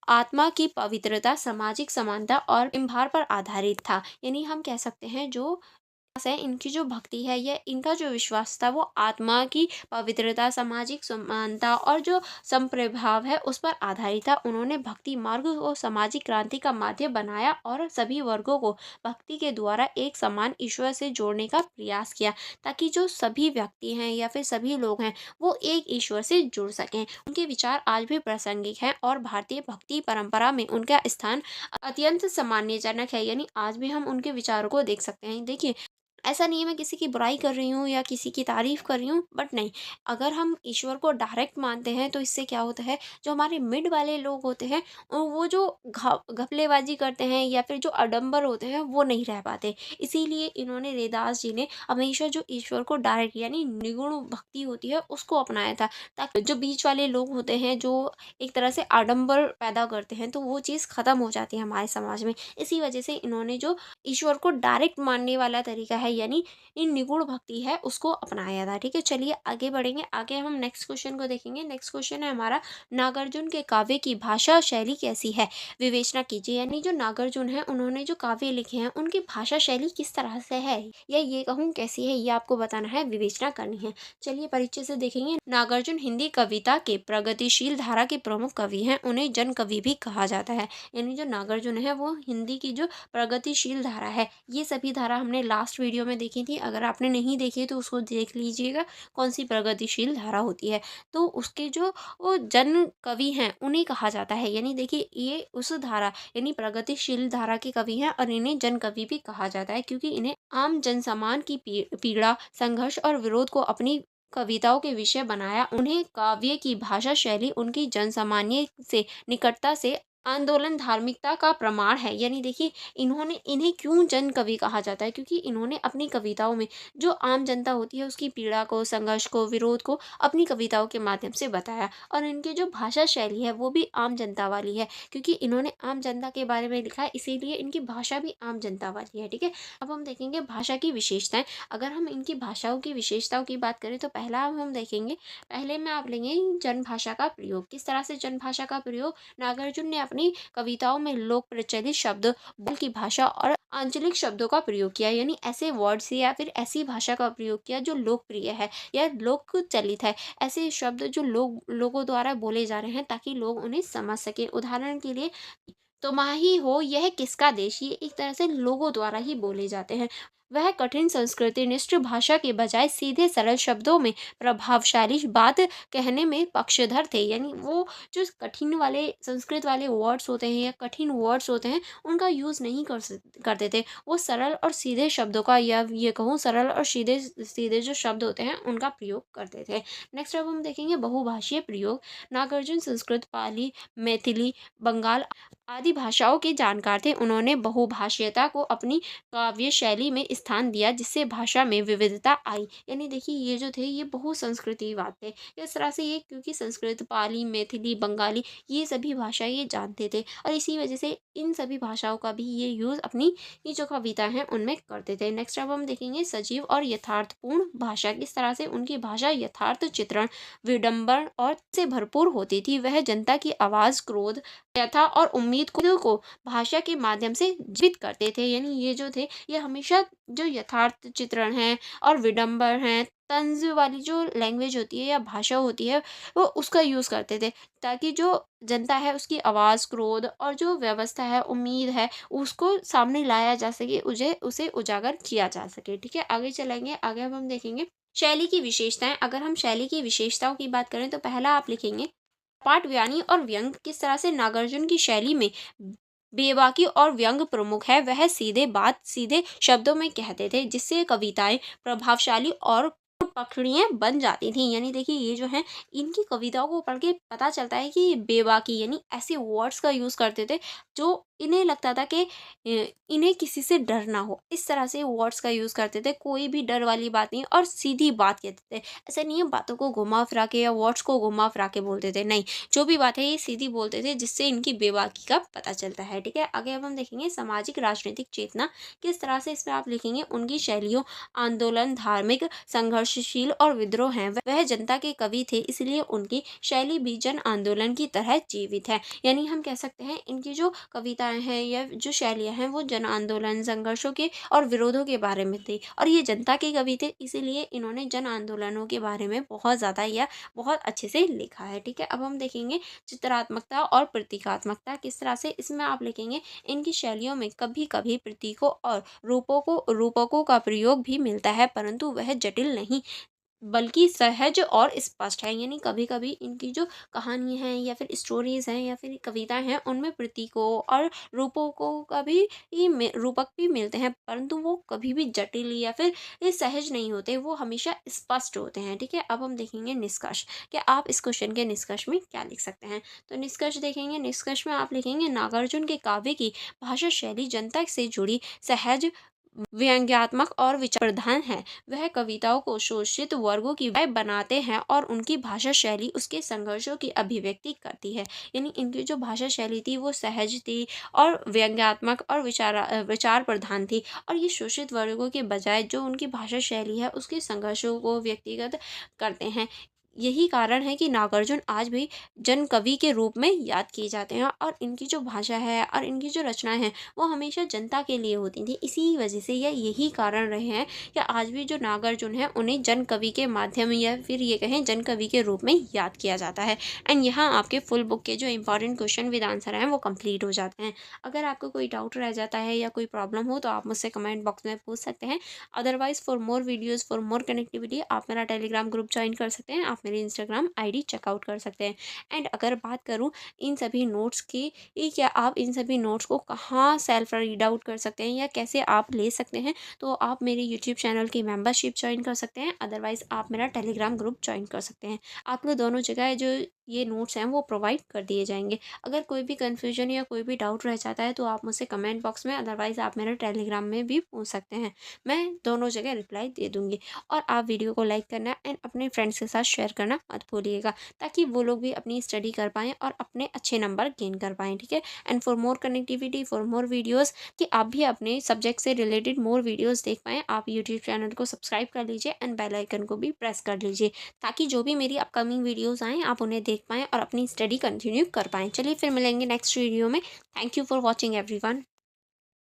S1: आत्मा की पवित्रता, सामाजिक समानता और इम्भार पर आधारित था। यानी हम कह सकते हैं जो है इनकी जो भक्ति है या इनका जो विश्वास था वो आत्मा की पवित्रता, सामाजिक समानता और जो संप्रभाव है उस पर आधारित था। उन्होंने भक्ति मार्ग को सामाजिक क्रांति का माध्यम बनाया और सभी वर्गों को भक्ति के द्वारा एक समान ईश्वर से जोड़ने का प्रयास किया, ताकि जो सभी व्यक्ति हैं या फिर सभी लोग हैं वो एक ईश्वर से जुड़ सकें। उनके विचार आज भी प्रासंगिक हैं और भारतीय भक्ति परंपरा में उनका स्थान अत्यंत सम्मानजनक है। यानी आज भी हम उनके विचारों को देख सकते हैं। देखिए, ऐसा नहीं है मैं किसी की बुराई कर रही हूँ या किसी की तारीफ कर रही हूँ, बट नहीं, अगर हम ईश्वर को डायरेक्ट मानते हैं तो इससे क्या होता है, जो हमारे मिड वाले लोग होते हैं वो जो घपलेबाजी करते हैं या फिर जो आडंबर होते हैं वो नहीं रह पाते। इसीलिए इन्होंने रैदास जी ने हमेशा जो ईश्वर को डायरेक्ट यानी निगुण भक्ति होती है उसको अपनाया था, ताकि जो बीच वाले लोग होते हैं जो एक तरह से आडंबर पैदा करते हैं तो वो चीज़ खत्म हो जाती है हमारे समाज में। इसी वजह से इन्होंने जो ईश्वर को डायरेक्ट मानने वाला तरीका है यानी इन निगुण भक्ति है उसको अपनाया था। ठीक है, चलिए आगे बढ़ेंगे। आगे हम नेक्स्ट क्वेश्चन को देखेंगे। नेक्स्ट क्वेश्चन है हमारा, नागार्जुन के काव्य की भाषा शैली कैसी है, विवेचना कीजिए। यानी जो नागार्जुन है उन्होंने जो काव्य लिखे हैं उनकी भाषा शैली किस तरह से है या ये कहूँ कैसी है, ये आपको बताना है, विवेचना करनी है। चलिए परिचय से देखेंगे। नागार्जुन हिंदी कविता के प्रगतिशील धारा के प्रमुख कवि हैं, उन्हें जन कवि भी कहा जाता है। यानी जो नागार्जुन है वो हिंदी की जो प्रगतिशील धारा है, ये सभी धारा हमने लास्ट वीडियो में देखी थी, अगर आपने नहीं देखी तो उसको देख लीजिएगा कौन सी प्रगतिशील धारा होती है। तो उसके जो वो जन कवि हैं उन्हें कहा जाता है। यानी देखिए ये उस धारा यानी प्रगतिशील धारा के कवि हैं और इन्हें जन कवि भी कहा जाता है, क्योंकि इन्हें आम जनसामान्य की पीड़ा, संघर्ष और विरोध को अपनी कविताओं के विषय बनाया। उन्हें काव्य की भाषा शैली उनकी जनसामान्य से निकटता से आंदोलन धार्मिकता का प्रमाण है। यानी देखिए इन्होंने इन्हें क्यों जन कवि कहा जाता है, क्योंकि इन्होंने अपनी कविताओं में जो आम जनता होती है उसकी पीड़ा को, संघर्ष को, विरोध को अपनी कविताओं के माध्यम से बताया। और इनकी जो भाषा शैली है वो भी आम जनता वाली है, क्योंकि इन्होंने आम जनता के बारे में लिखा है, इसीलिए इनकी भाषा भी आम जनता वाली है। ठीक है, अब हम देखेंगे भाषा की विशेषताएं। अगर हम इनकी भाषाओं की विशेषताओं की बात करें तो पहला हम देखेंगे, पहले में आप लेंगे जन भाषा का प्रयोग। किस तरह से जन भाषा का प्रयोग, नागार्जुन ने अपनी कविताओं में लोक प्रचलित शब्द, बोल की भाषा और आंचलिक शब्दों का प्रयोग किया। यानी ऐसे वर्ड्स या फिर ऐसी भाषा का प्रयोग किया जो लोकप्रिय है या लोक चलित है, ऐसे शब्द जो लोगों द्वारा बोले जा रहे हैं ताकि लोग उन्हें समझ सके। उदाहरण के लिए, तुम्हारी हो यह किसका देश, ये एक तरह से लोगों द्वारा ही बोले जाते हैं। वह कठिन संस्कृति निष्ठ भाषा के बजाय सीधे सरल शब्दों में प्रभावशाली बात कहने में पक्षधर थे। यानी वो जो कठिन वाले संस्कृत वाले वर्ड्स होते हैं या कठिन वर्ड्स होते हैं उनका यूज़ नहीं करते थे। वो सरल और सीधे शब्दों का या ये कहूँ सरल और सीधे सीधे जो शब्द होते हैं उनका प्रयोग करते थे। नेक्स्ट अब हम देखेंगे बहुभाषीय प्रयोग। नागार्जुन संस्कृत, पाली, मैथिली, बंगाल आदि भाषाओं के जानकार थे। उन्होंने बहुभाषीयता को अपनी काव्य शैली में स्थान दिया, जिससे भाषा में विविधता आई। यानी देखिए ये जो थे ये बहुसंस्कृतिवाद थे। इस तरह से ये क्योंकि संस्कृत, पाली, मैथिली, बंगाली ये सभी भाषा ये जानते थे और इसी वजह से इन सभी भाषाओं का भी ये यूज़ अपनी ये जो कविता हैं उनमें करते थे। नेक्स्ट अब हम देखेंगे सजीव और यथार्थपूर्ण भाषा। किस तरह से उनकी भाषा यथार्थ चित्रण, विडंबन और से भरपूर होती थी। वह जनता की आवाज़, क्रोध, व्यथा और उम्मीद को भाषा के माध्यम से जीवित करते थे। यानी ये जो थे ये हमेशा जो यथार्थ चित्रण है और विडंबर हैं, तंज वाली जो लैंग्वेज होती है या भाषा होती है वो उसका यूज़ करते थे, ताकि जो जनता है उसकी आवाज़, क्रोध और जो व्यवस्था है, उम्मीद है, उसको सामने लाया जा सके, उसे उजागर किया जा सके। ठीक है, आगे चलेंगे। आगे अब हम देखेंगे शैली की विशेषताएं। अगर हम शैली की विशेषताओं की बात करें तो पहला आप लिखेंगे पाठ, व्यानी और व्यंग। किस तरह से नागार्जुन की शैली में बेबाकी और व्यंग प्रमुख है। वह सीधे बात सीधे शब्दों में कहते थे, जिससे कविताएं प्रभावशाली और पकड़ियाँ बन जाती थी। यानी देखिए ये जो है, इनकी कविताओं को पढ़ के पता चलता है कि ये बेबाकी यानी ऐसे वर्ड्स का यूज़ करते थे जो इन्हें लगता था कि इन्हें किसी से डर ना हो। इस तरह से वर्ड्स का यूज़ करते थे, कोई भी डर वाली बात नहीं और सीधी बात कहते थे। ऐसा नहीं है बातों को घुमा-फिरा के या वर्ड्स को घुमा-फिरा के बोलते थे, नहीं। जो भी बात है ये सीधी बोलते थे, जिससे इनकी बेबाकी का पता चलता है, ठीक है। आगे अब हम देखेंगे सामाजिक राजनीतिक चेतना किस तरह से, इसमें आप लिखेंगे उनकी शैलियों आंदोलन, धार्मिक, संघर्षशील और विद्रोह हैं। वह जनता के कवि थे, इसलिए उनकी शैली भी जन आंदोलन की तरह जीवित है। यानी हम कह सकते हैं इनकी जो कविताएं हैं या जो शैलियाँ हैं वो जन आंदोलन, संघर्षों के और विरोधों के बारे में थी और ये जनता के कवि थे, इसीलिए इन्होंने जन आंदोलनों के बारे में बहुत ज़्यादा या बहुत अच्छे से लिखा है, ठीक है। अब हम देखेंगे चित्रात्मकता और प्रतीकात्मकता किस तरह से, इसमें आप लिखेंगे इनकी शैलियों में कभी कभी प्रतीकों और रूपकों का प्रयोग भी मिलता है, परंतु वह जटिल नहीं बल्कि सहज और स्पष्ट है। यानी कभी कभी इनकी जो कहानी है या फिर स्टोरीज हैं या फिर कविताएं हैं, उनमें प्रतीकों और रूपकों का भी रूपक भी मिलते हैं, परंतु वो कभी भी जटिल या फिर ये सहज नहीं होते, वो हमेशा स्पष्ट होते हैं, ठीक है। अब हम देखेंगे निष्कर्ष, कि आप इस क्वेश्चन के निष्कर्ष में क्या लिख सकते हैं। तो निष्कर्ष देखेंगे, निष्कर्ष में आप लिखेंगे नागार्जुन के काव्य की भाषा शैली जनता से जुड़ी, सहज, व्यंग्यात्मक और विचार प्रधान है। वह कविताओं को शोषित वर्गों की राय बनाते हैं और उनकी भाषा शैली उसके संघर्षों की अभिव्यक्ति करती है। यानी इनकी जो भाषा शैली थी वो सहज थी और व्यंग्यात्मक और विचार प्रधान थी, और ये शोषित वर्गों के बजाय जो उनकी भाषा शैली है उसके संघर्षों को व्यक्तिगत करते हैं। यही कारण है कि नागार्जुन आज भी जन कवि के रूप में याद किए जाते हैं, और इनकी जो भाषा है और इनकी जो रचनाएं हैं वो हमेशा जनता के लिए होती थी। इसी वजह से या यही कारण रहे हैं कि आज भी जो नागार्जुन है उन्हें जन कवि के माध्यम या फिर ये कहें जन कवि के रूप में याद किया जाता है। एंड यहाँ आपके फुल बुक के जो इंपॉर्टेंट क्वेश्चन विद आंसर हैं वो कंप्लीट हो जाते हैं। अगर आपको कोई डाउट रह जाता है या कोई प्रॉब्लम हो तो आप मुझसे कमेंट बॉक्स में पूछ सकते हैं। Otherwise for more videos, for more connectivity आप मेरा टेलीग्राम ग्रुप ज्वाइन कर सकते हैं, आप मेरी इंस्टाग्राम आईडी चेकआउट कर सकते हैं। एंड अगर बात करूँ इन सभी नोट्स की, ये क्या आप इन सभी नोट्स को कहाँ सेल्फ रीड आउट कर सकते हैं या कैसे आप ले सकते हैं, तो आप मेरे यूट्यूब चैनल की मेंबरशिप ज्वाइन कर सकते हैं, अदरवाइज आप मेरा टेलीग्राम ग्रुप ज्वाइन कर सकते हैं। आपको दोनों जगह जो ये नोट्स हैं वो प्रोवाइड कर दिए जाएंगे। अगर कोई भी कन्फ्यूजन या कोई भी डाउट रह जाता है तो आप मुझसे कमेंट बॉक्स में, अदरवाइज आप मेरे टेलीग्राम में भी पूछ सकते हैं, मैं दोनों जगह रिप्लाई दे दूँगी। और आप वीडियो को लाइक करना एंड अपने फ्रेंड्स के साथ शेयर करना मत भूलिएगा, ताकि वो लोग भी अपनी स्टडी कर पाएँ और अपने अच्छे नंबर गेन कर पाएँ, ठीक है। And for more connectivity, for more videos, कि आप भी अपने सब्जेक्ट से रिलेटेड मोर वीडियोज़ देख पाएँ, आप यूट्यूब चैनल को सब्सक्राइब कर लीजिए एंड बेल आइकन को भी प्रेस कर लीजिए, ताकि जो भी मेरी अपकमिंग वीडियोज़ आएँ आप उन्हें देख पाएँ और अपनी स्टडी कंटिन्यू कर पाएँ। चलिए फिर मिलेंगे नेक्स्ट वीडियो में। Thank you for watching everyone.